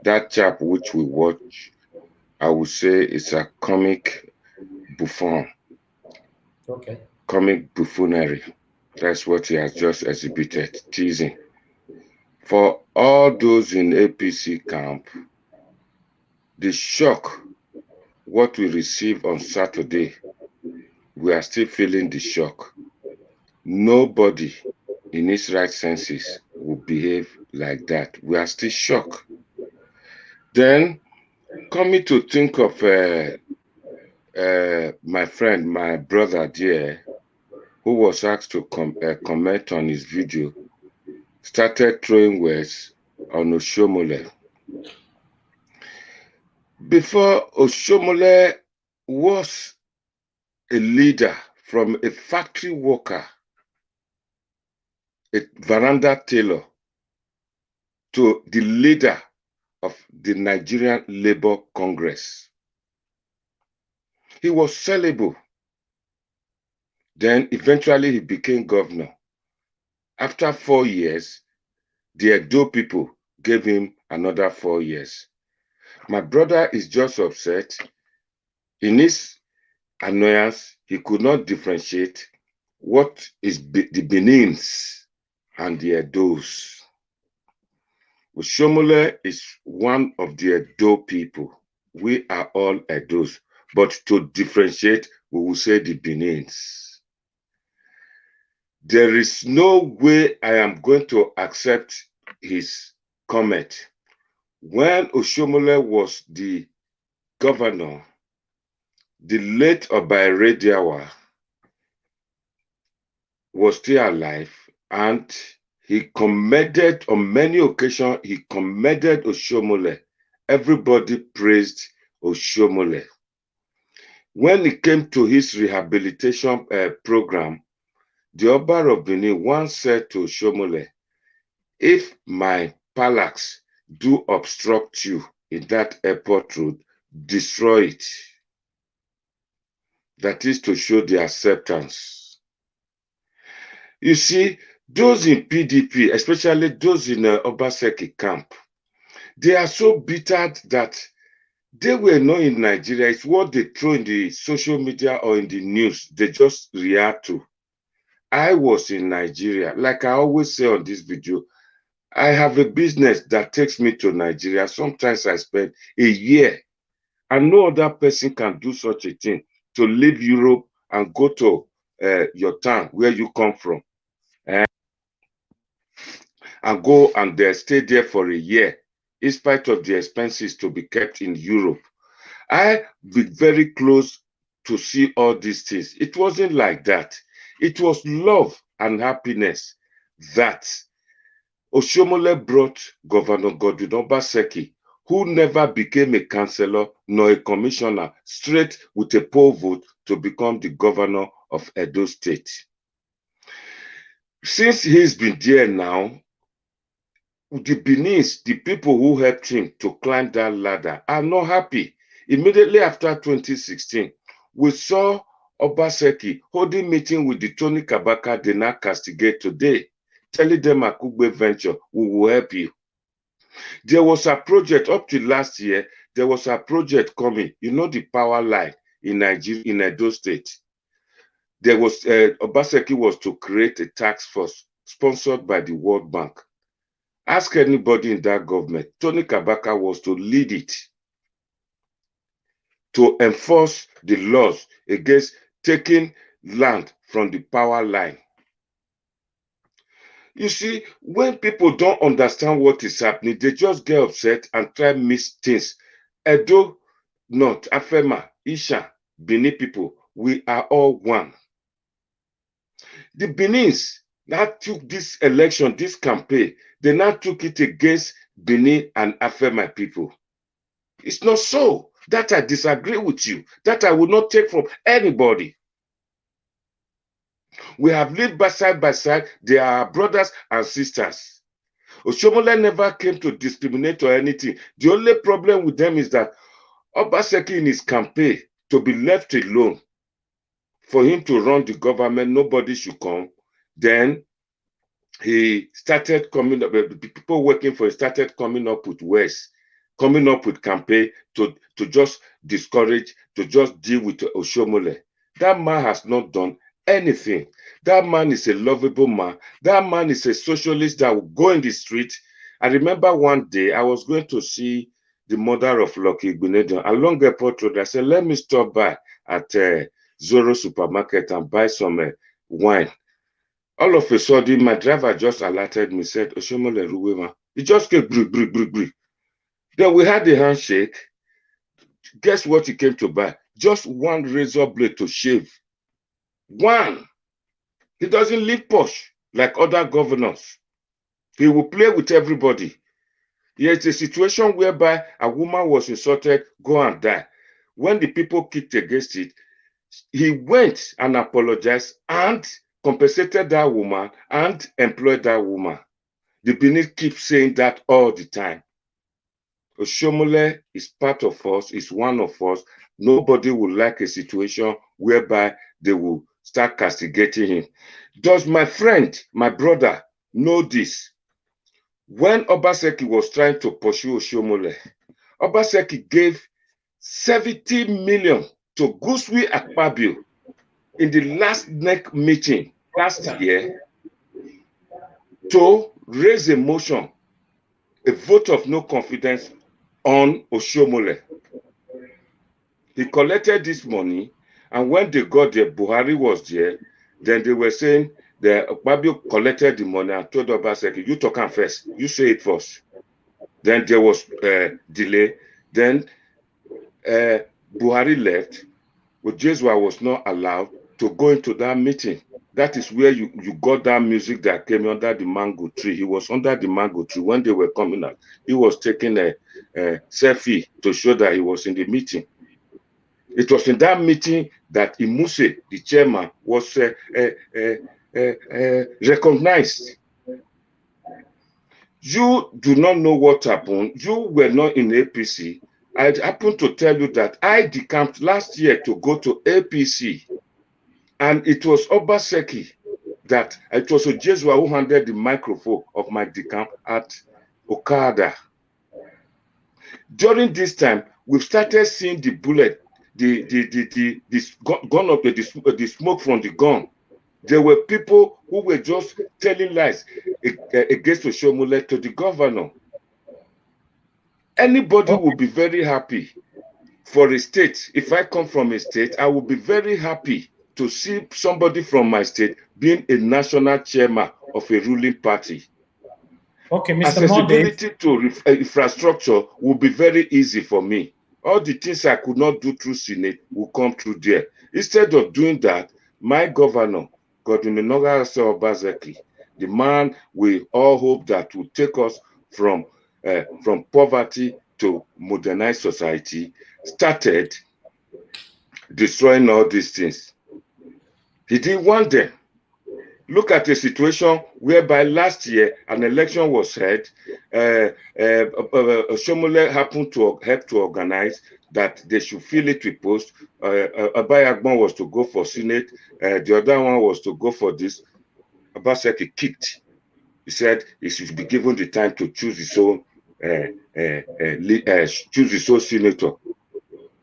that chap which we watch, I would say is a comic buffoon. Okay. Comic buffoonery. That's what he has just exhibited, teasing. For all those in APC camp, the shock, what we received on Saturday, we are still feeling the shock. Nobody in his right senses will behave like that. We are still shocked. Then, coming to think of my friend, my brother there, who was asked to comment on his video, started throwing words on Oshiomole. Before, Oshiomole was a leader from a factory worker, a veranda tailor, to the leader of the Nigerian Labour Congress. He was sellable. Then eventually he became governor. After 4 years, the Edo people gave him another 4 years. My brother is just upset. In his annoyance, he could not differentiate what is the Benins and the Edos. Oshiomole is one of the Edo people. We are all Edos, but to differentiate, we will say the Benins. There is no way I am going to accept his comment. When Oshiomole was the governor, the late Obairediawa was still alive, and he commended, on many occasions, he commended Oshiomole. Everybody praised Oshiomole. When it came to his rehabilitation program, the Oba of Benin once said to Oshiomole, if my palace do obstruct you in that airport road, destroy it. That is to show the acceptance. You see, those in PDP, especially those in Obaseki camp, they are so bitter that they were not in Nigeria. It's what they throw in the social media or in the news, they just react to. I was in Nigeria. Like I always say on this video, I have a business that takes me to Nigeria. Sometimes I spend a year, and no other person can do such a thing, to leave Europe and go to your town where you come from, and go and stay there for a year, in spite of the expenses to be kept in Europe. I be very close to see all these things. It wasn't like that. It was love and happiness that Oshiomole brought Governor Godwin Obaseki, who never became a councillor nor a commissioner, straight with a poll vote to become the governor of Edo State. Since he's been there now, the Beninese, the people who helped him to climb that ladder, are not happy. Immediately after 2016, we saw Obaseki holding meeting with the Tony Kabaka they now castigate today, telling them Akugbe Venture, we will help you. There was a project up to last year, there was a project coming, you know, the power line in Nigeria, in Edo State. There was, Obaseki was to create a task force sponsored by the World Bank. Ask anybody in that government. Tony Kabaka was to lead it, to enforce the laws against taking land from the power line. You see, when people don't understand what is happening, they just get upset and try to miss things. Edo, North, Afema, Isha, Benin people, we are all one. The Beninese now took this election, this campaign, they now took it against Benin and Afema people. It's not so. That I disagree with you. That I will not take from anybody. We have lived side by side. They are brothers and sisters. Oshiomole never came to discriminate or anything. The only problem with them is that Obaseki in his campaign, to be left alone, for him to run the government, nobody should come. Then he started coming up, the people working for him started coming up with ways, coming up with campaign to just discourage, to just deal with Oshiomole. That man has not done anything. That man is a lovable man. That man is a socialist that will go in the street. I remember one day I was going to see the mother of Lucky Igbenedion along Airport Road. I said, let me stop by at Zoro supermarket and buy some wine. All of a sudden, my driver just alerted me, said, Oshiomole Ruwema. He just came, brr. Then we had a handshake. Guess what he came to buy? Just one razor blade to shave. One. He doesn't live posh like other governors. He will play with everybody. It's a situation whereby a woman was insulted, go and die. When the people kicked against it, he went and apologized and compensated that woman and employed that woman. The Benin keep saying that all the time. Oshiomole is part of us, is one of us. Nobody would like a situation whereby they will start castigating him. Does my friend, my brother, know this? When Obaseki was trying to pursue Oshiomole, Obaseki gave 70 million to Guswi Akpabio in the last NEC meeting last year to raise a motion, a vote of no confidence on Oshiomole. He collected this money, and when they got there, Buhari was there, then they were saying that Akpabio collected the money and told Obaseki, you talk first, you say it first. Then there was delay. Then Buhari left. Jesua was not allowed to go into that meeting. That is where you got that music that came under the mango tree. He was under the mango tree when they were coming out. He was taking a selfie to show that he was in the meeting. It was in that meeting that Imuse, the chairman, was recognized. You do not know what happened. You were not in APC. I happened to tell you that I decamped last year to go to APC. And it was Obaseki that, it was Jesua who handed the microphone of my decamp at Okada. During this time, we've started seeing the bullet, the gun of the smoke from the gun. There were people who were just telling lies against Oshiomole to the governor. Anybody will be very happy for a state. If I come from a state, I will be very happy to see somebody from my state being a national chairman of a ruling party. Okay, Mr. Accessibility to infrastructure will be very easy for me. All the things I could not do through Senate will come through there. Instead of doing that, my governor, Godwin Obaseki, the man we all hope that will take us from poverty to modernized society, started destroying all these things. He didn't want them. Look at a situation whereby last year an election was held. Oshiomole happened to help to organize that they should fill it with posts. Abayagban was to go for Senate. The other one was to go for this. Obaseki kicked. He said he should be given the time to choose his own senator.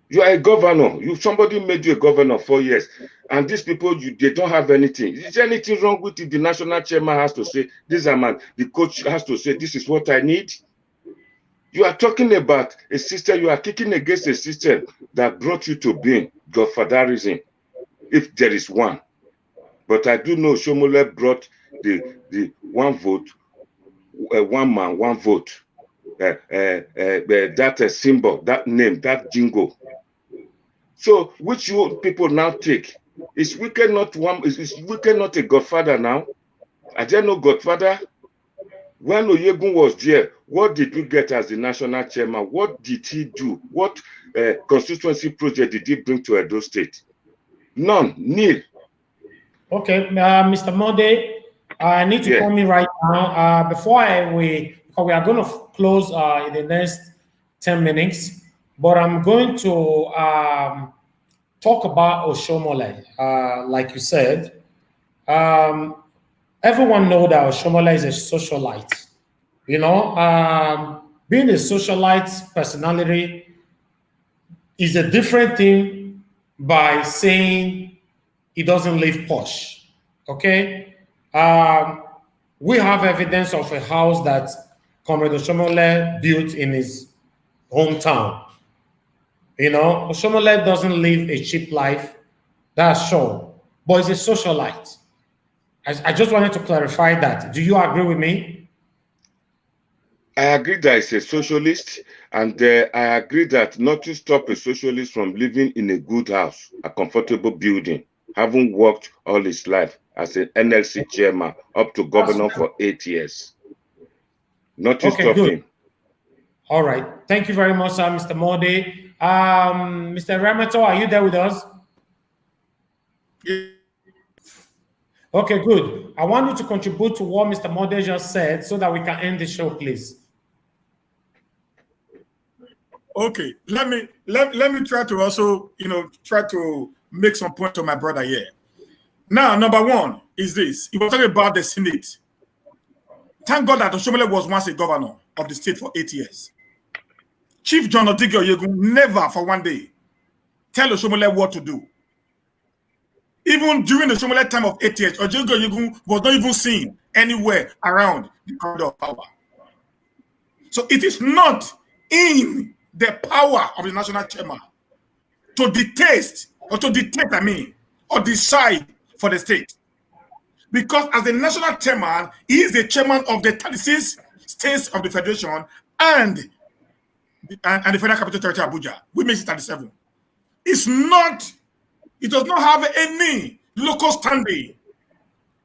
You are a governor. Somebody made you a governor 4 years, and these people they don't have anything. Is there anything wrong with it? The national chairman has to say this man. The coach has to say this is what I need. You are talking about a system. You are kicking against a system that brought you to being, godfatherism, if there is one. But I do know Oshiomole brought the one vote, one man, one vote. That symbol, that name, that jingle. So, which you people now take? Is Wicked not one? Is Wicked not a godfather now? Are there no godfather? When Oyegun was there, what did we get as the national chairman? What did he do? What constituency project did he bring to Edo State? None, nil. Okay, Mr. Mode, I need to come in right now. Before we are going to close in the next 10 minutes. But I'm going to talk about Oshiomole. Like you said, everyone knows that Oshiomole is a socialite. You know, being a socialite personality is a different thing by saying he doesn't live posh. Okay? We have evidence of a house that Comrade Oshiomole built in his hometown. You know, Oshiomole doesn't live a cheap life, that's sure, but he's a socialite. I just wanted to clarify that. Do you agree with me? I agree that he's a socialist, and I agree that not to stop a socialist from living in a good house, a comfortable building, having worked all his life as an NLC chairman up to governor for 8 years. Not to stop him. All right. Thank you very much, Mr. Mode. Mr. Eriamantor, are you there with us? Okay, good. I want you to contribute to what Mr. Mode just said so that we can end the show, please. Okay, let me try to also, try to make some point to my brother here. Now, number one is this. He was talking about the Senate. Thank God that Oshiomole was once a governor of the state for 8 years. Chief John Odige Oyegun never for one day tell Oshiomole what to do. Even during the Oshiomole time of 8 years, Odige Oyegun was not even seen anywhere around the corridor of power. So it is not in the power of the national chairman to dictate, or decide for the state. Because as the national chairman, he is the chairman of the 36 states of the federation and the Federal Capital Territory Abuja, which makes it 37. It does not have any local standing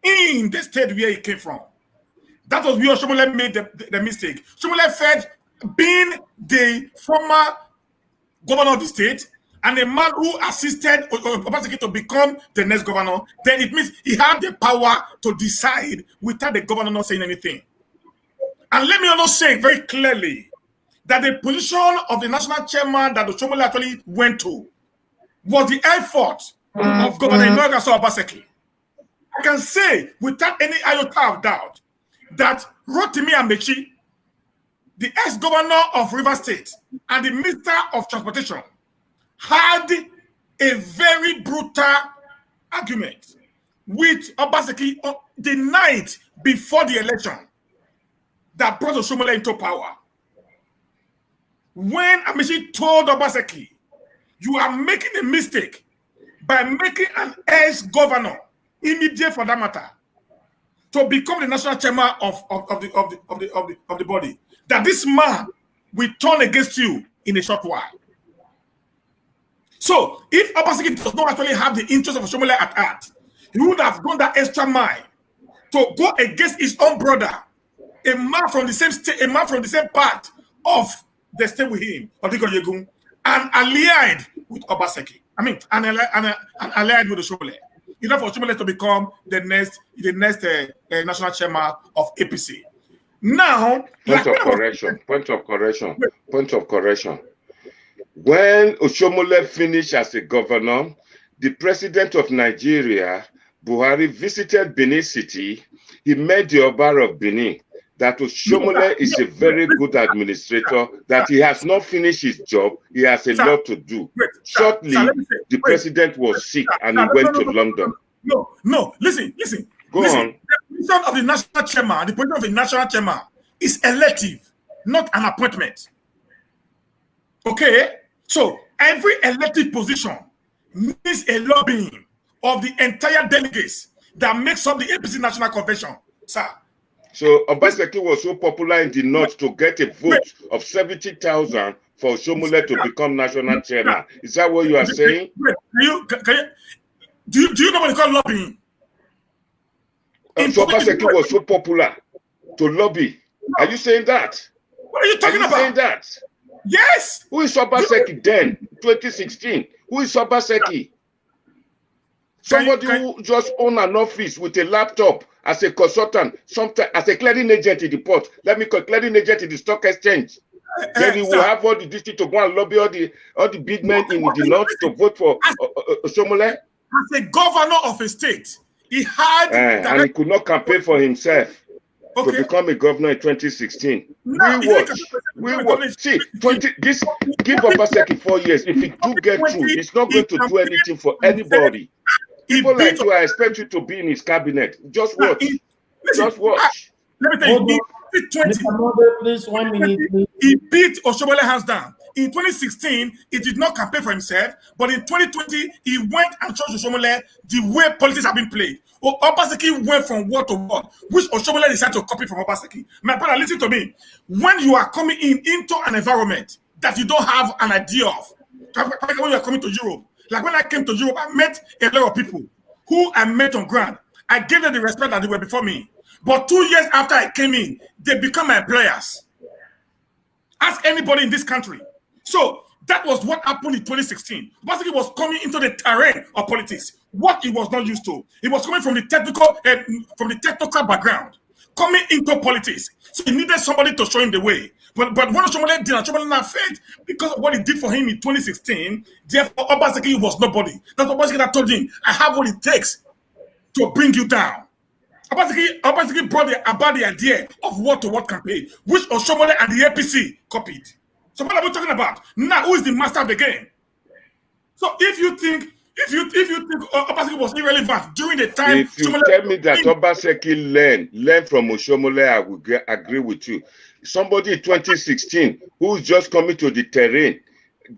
in the state where he came from. That was where Oshiomole made the mistake. Oshiomole felt being the former governor of the state and a man who assisted Obaseki to become the next governor, then it means he had the power to decide without the governor not saying anything. And let me also say very clearly that the position of the national chairman that Oshiomole actually went to was the effort of Governor Obaseki. I can say without any iota of doubt that Rotimi Amechi, the ex-governor of Rivers State and the Minister of Transportation, had a very brutal argument with Obaseki the night before the election that brought Oshiomole into power. When Amechi told Obaseki, you are making a mistake by making an ex-governor, immediate for that matter, to become the national chairman of the body. That this man will turn against you in a short while. So if Obaseki does not actually have the interest of Oshiomole at heart, he would have gone that extra mile to go against his own brother, a man from the same state, a man from the same part of the state with him, and allied with Obaseki. I mean, and allied with Oshiomole. Enough for Oshiomole to become the next national chairman of APC. Now, point of correction. When Oshiomole finished as a governor, the president of Nigeria, Buhari, visited Benin City. He met the Oba of Benin, that Oshiomole is a very good administrator, that he has not finished his job, he has a lot to do. Shortly, the president was sick and he went to London. No, listen. Go on. The position of the national chairman, the position of the national chairman is elective, not an appointment. Okay? So every elective position needs a lobbying of the entire delegates that makes up the APC National Convention, sir. So Obaseki was so popular in the north to get a vote of 70,000 for Oshiomole to become national chairman. Is that what you are saying? Do you know what they call lobbying? So Obaseki was so popular to lobby. Are you saying that? What are you talking about? Saying that? Yes. Who is Obaseki then? 2016. Who is Obaseki? Somebody who just own an office with a laptop as a consultant, sometimes as a clearing agent in the port. Let me call clearing agent in the stock exchange. Then he will have all the district to go and lobby all the big men in the north to vote for Oshiomole. As a governor of a state, he had and he could not campaign for himself to become a governor in 2016. We watch. See, give Obaseki 4 years. If he do get through, he's not going to do anything for anybody. People like you, I expect you to be in his cabinet. Just watch. Just watch. Let me tell you, please, 1 minute, please. He beat Oshiomole hands down. In 2016, he did not campaign for himself, but in 2020, he went and showed Oshiomole the way politics have been played. Obaseki went from word to word, which Oshiomole decided to copy from Obaseki. My brother, listen to me. When you are coming into an environment that you don't have an idea of, like when you are coming to Europe, like when I came to Europe, I met a lot of people who I met on ground. I gave them the respect that they were before me. But 2 years after I came in, they become my players. Ask anybody in this country. So that was what happened in 2016. Obaseki was coming into the terrain of politics, what he was not used to. He was coming from the technical background, coming into politics. So he needed somebody to show him the way. But when Oshiomole did, Oshiomole not failed because of what he did for him in 2016. Therefore, Obaseki was nobody. That's what Obaseki told him. I have what it takes to bring you down. Obaseki brought about the idea of word-to-word campaign, which Oshiomole and the APC copied. So what are we talking about? Now, who is the master of the game? So if you think Obaseki was irrelevant during the time, if you tell me that Obaseki learned from Oshiomole, I will agree with you. Somebody in 2016 who's just coming to the terrain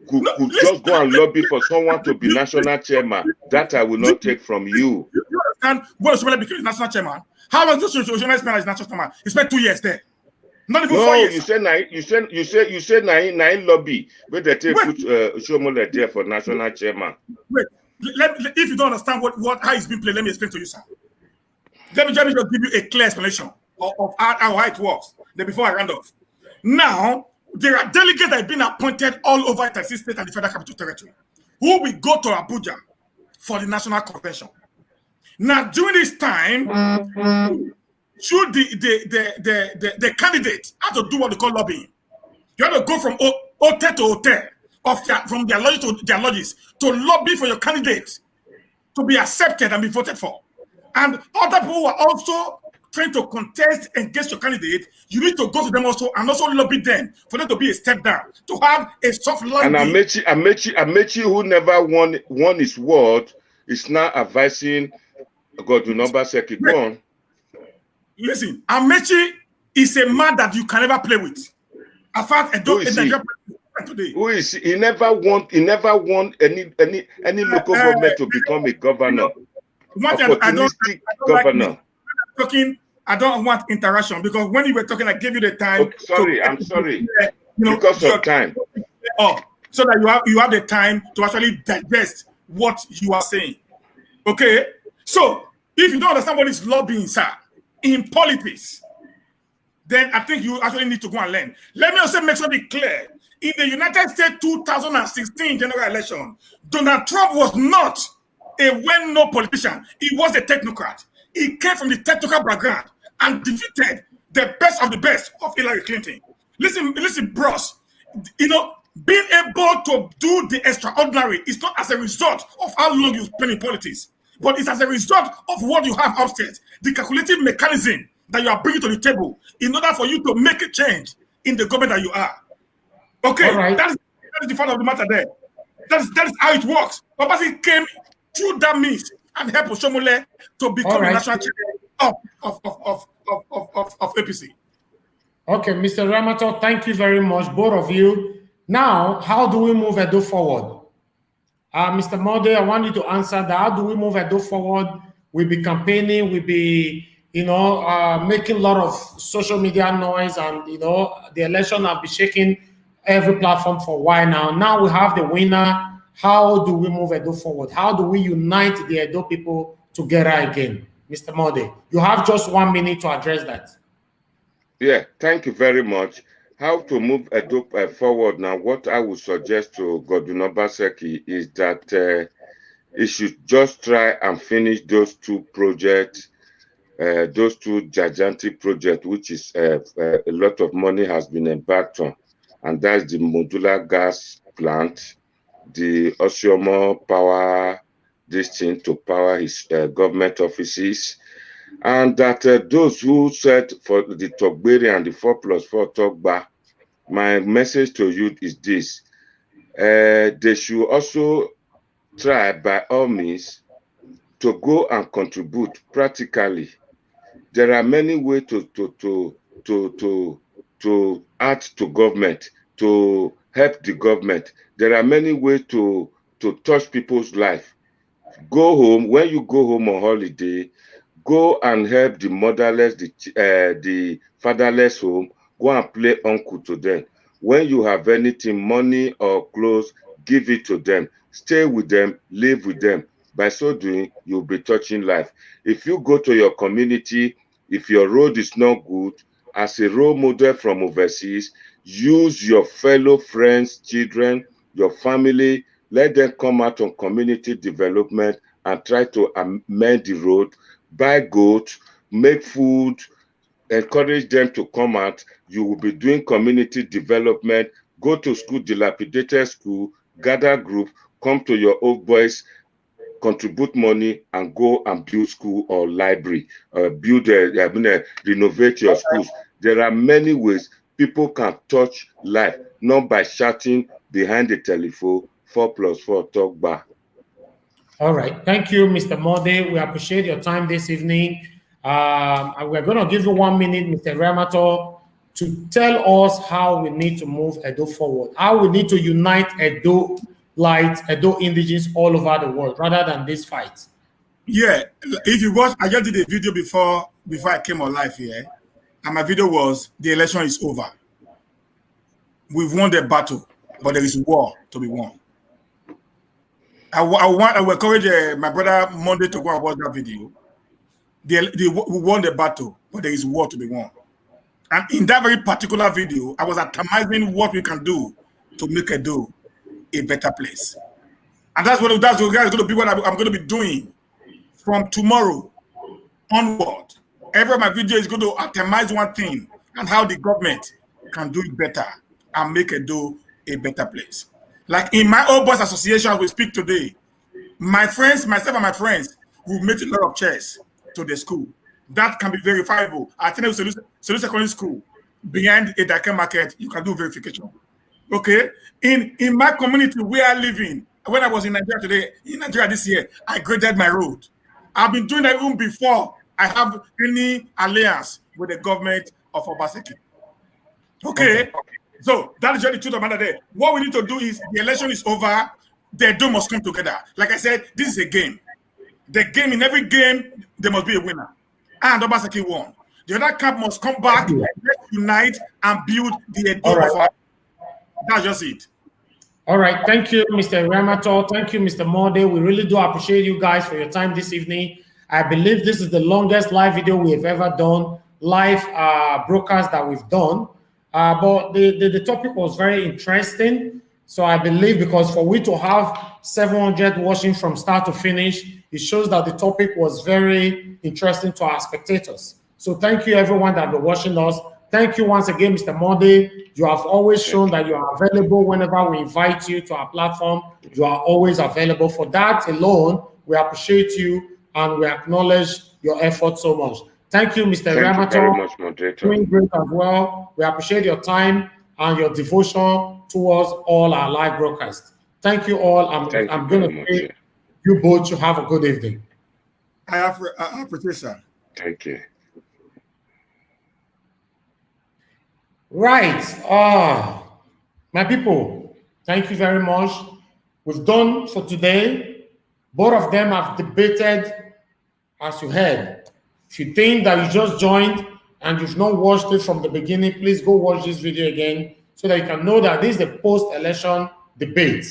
could just go and lobby for someone to be national chairman. That I will not take from you. You understand when Oshiomole became national chairman? How long did Oshiomole spend as national chairman? He spent 2 years there. Not even 4 years. You said nine lobby where they take put Oshiomole there for national chairman. Wait, if you don't understand how it's been played, let me explain to you, sir. Let me just give you a clear explanation of how it works. Then before I round off. Now, there are delegates that have been appointed all over the state and the Federal Capital Territory who will go to Abuja for the national convention. Now, during this time, should the candidate have to do what they call lobbying? You have to go from hotel to hotel, from their lodges to their lodges, to lobby for your candidate to be accepted and be voted for. And other people who are also trying to contest against your candidate, you need to go to them also and also lobby them for them to be a step down, to have a soft landing. And Amechi, who never won his word, is now advising Godwin Obaseki. Go on. Listen, Amechi is a man that you can never play with. In fact, today. Who is he? Never want any local government to become a governor. Opportunistic governor. I don't want interaction because when you were talking, I gave you the time. I'm sorry. Because of time. So that you have the time to actually digest what you are saying. Okay? So if you don't understand what is lobbying, sir, in politics, then I think you actually need to go and learn. Let me also make something clear. In the United States 2016 general election, Donald Trump was not a well-known politician. He was a technocrat. He came from the technical background and defeated the best of the best of Hillary Clinton. Listen, bros. Being able to do the extraordinary is not as a result of how long you spend in politics, but it's as a result of what you have upstairs, the calculative mechanism that you are bringing to the table in order for you to make a change in the government that you are. Okay, right. that is the fact of the matter there. That is how it works. Babasi came through that means and helped Oshiomole to become a national chair of APC. Okay, Mr. Eriamantor, thank you very much, both of you. Now, how do we move Edo forward? Mr. Mode, I want you to answer that. How do we move Edo forward? We'll be campaigning, we'll be, making a lot of social media noise, and, the election have been shaking every platform for a while now. Now we have the winner. How do we move Edo forward? How do we unite the Edo people together again? Mr. Mode, you have just 1 minute to address that. Yeah, thank you very much. How to move Edo forward now, what I would suggest to Godwin Obaseki is that he should just try and finish those two projects, those two gigantic projects, which is a lot of money has been embarked on, and that's the modular gas plant, the Oshiomole power, this thing to power his government offices, and that those who said for the Togberi and the 4+4 Togba, my message to you is this. They should also try by all means to go and contribute practically. There are many ways to add to government, to help the government. There are many ways to touch people's life. Go home, when you go home on holiday, go and help the motherless, the fatherless home, go and play uncle to them. When you have anything, money or clothes, give it to them. Stay with them, live with them. By so doing, you'll be touching life. If you go to your community, if your road is not good, as a role model from overseas, use your fellow friends, children, your family, let them come out on community development and try to amend the road, buy goats, make food, encourage them to come out. You will be doing community development, go to school, dilapidated school, gather group, come to your old boys, contribute money and go and build school or library, renovate your schools. There are many ways people can touch life, not by shouting behind the telephone, 4+4 talk back. All right. Thank you, Mr. Mode. We appreciate your time this evening. And we're going to give you 1 minute, Mr. Eriamantor, to tell us how we need to move Edo forward, how we need to unite Edo indigenes all over the world, rather than this fight. Yeah, if you watch, I just did a video before I came on live here, and my video was, the election is over. We've won the battle, but there is war to be won. I will encourage my brother Monday to go and watch that video. We won the battle, but there is war to be won. And in that very particular video, I was atomizing what we can do to make Edo a better place. And that's going to be what I'm going to be doing from tomorrow onward. Every of my video is going to atomize one thing and how the government can do it better and make Edo a better place. Like in my old boys association, as we speak today, my friends, myself and my friends, we've made a lot of chairs to the school. That can be verifiable. I think it was Selu Secondary School, behind a Dakar market, you can do verification. Okay? In my community where I live in, when I was in Nigeria this year, I graded my road. I've been doing that even before I have any alliance with the government of Obaseki. Okay? So that is just the truth of the matter there. What we need to do is the election is over. The two must come together. Like I said, this is a game. The game, in every game, there must be a winner. And Obaseki won. The other camp must come back, let's unite, and build the Edo of our. That's just it. All right. Thank you, Mr. Eriamantor. Thank you, Mr. Mode. We really do appreciate you guys for your time this evening. I believe this is the longest live video we have ever done, live broadcast that we've done. But the topic was very interesting. So I believe because for we to have 700 watching from start to finish, it shows that the topic was very interesting to our spectators. So thank you everyone that been watching us. Thank you once again, Mr. Mode. You have always shown that you are available whenever we invite you to our platform. You are always available. For that alone, we appreciate you and we acknowledge your effort so much. Thank you, Mr. Eriamantor. Thank you very much, moderator. Doing great as well. We appreciate your time and your devotion towards all our live broadcasts. Thank you all. I'm going to say you both should have a good evening. I appreciate, sir. Thank you. Right. My people, thank you very much. We've done for today. Both of them have debated, as you heard. If you think that you just joined and you've not watched it from the beginning, please go watch this video again so that you can know that this is the post-election debate.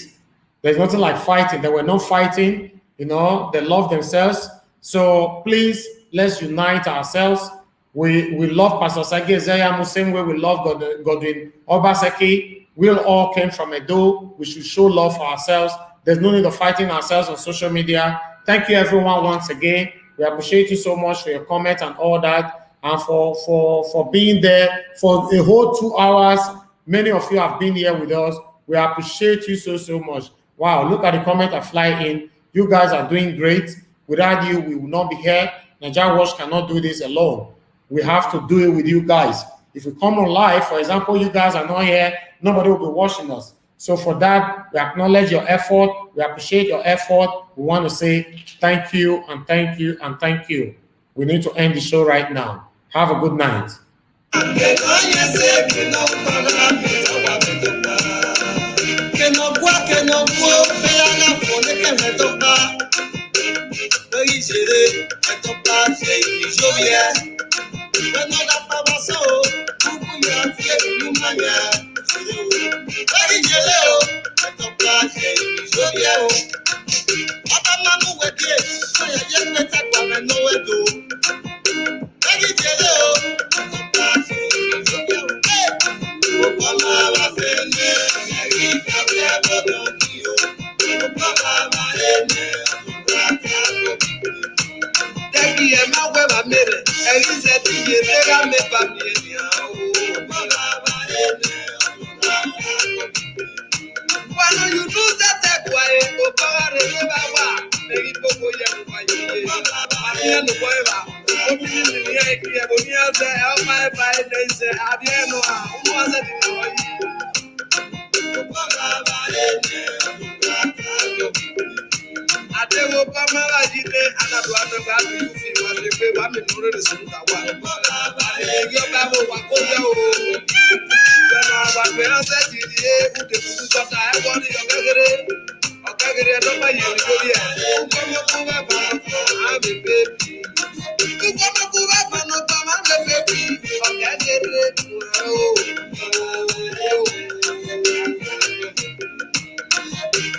There's nothing like fighting. They were not fighting. You know, they love themselves. So please, let's unite ourselves. We love Pastor Sagi Ezeyamu, same way we love Godwin Obaseki. We all came from Edo. We should show love for ourselves. There's no need of fighting ourselves on social media. Thank you, everyone, once again. We appreciate you so much for your comments and all that, and for being there for a whole 2 hours. Many of you have been here with us. We appreciate you so much. Wow, look at the comment that fly in. You guys are doing great. Without you, we will not be here. Nigeria Watch cannot do this alone. We have to do it with you guys. If we come on live, for example, you guys are not here, nobody will be watching us. So for that, we acknowledge your effort. We appreciate your effort. We want to say thank you and thank you and thank you. We need to end the show right now. Have a good night.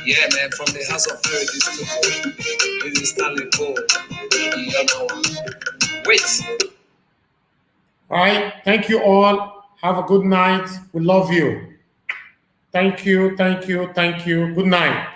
Yeah, man, from the house of heritage to this is Stanley Cole. Wait. All right. Thank you all. Have a good night. We love you. Thank you. Thank you. Thank you. Good night.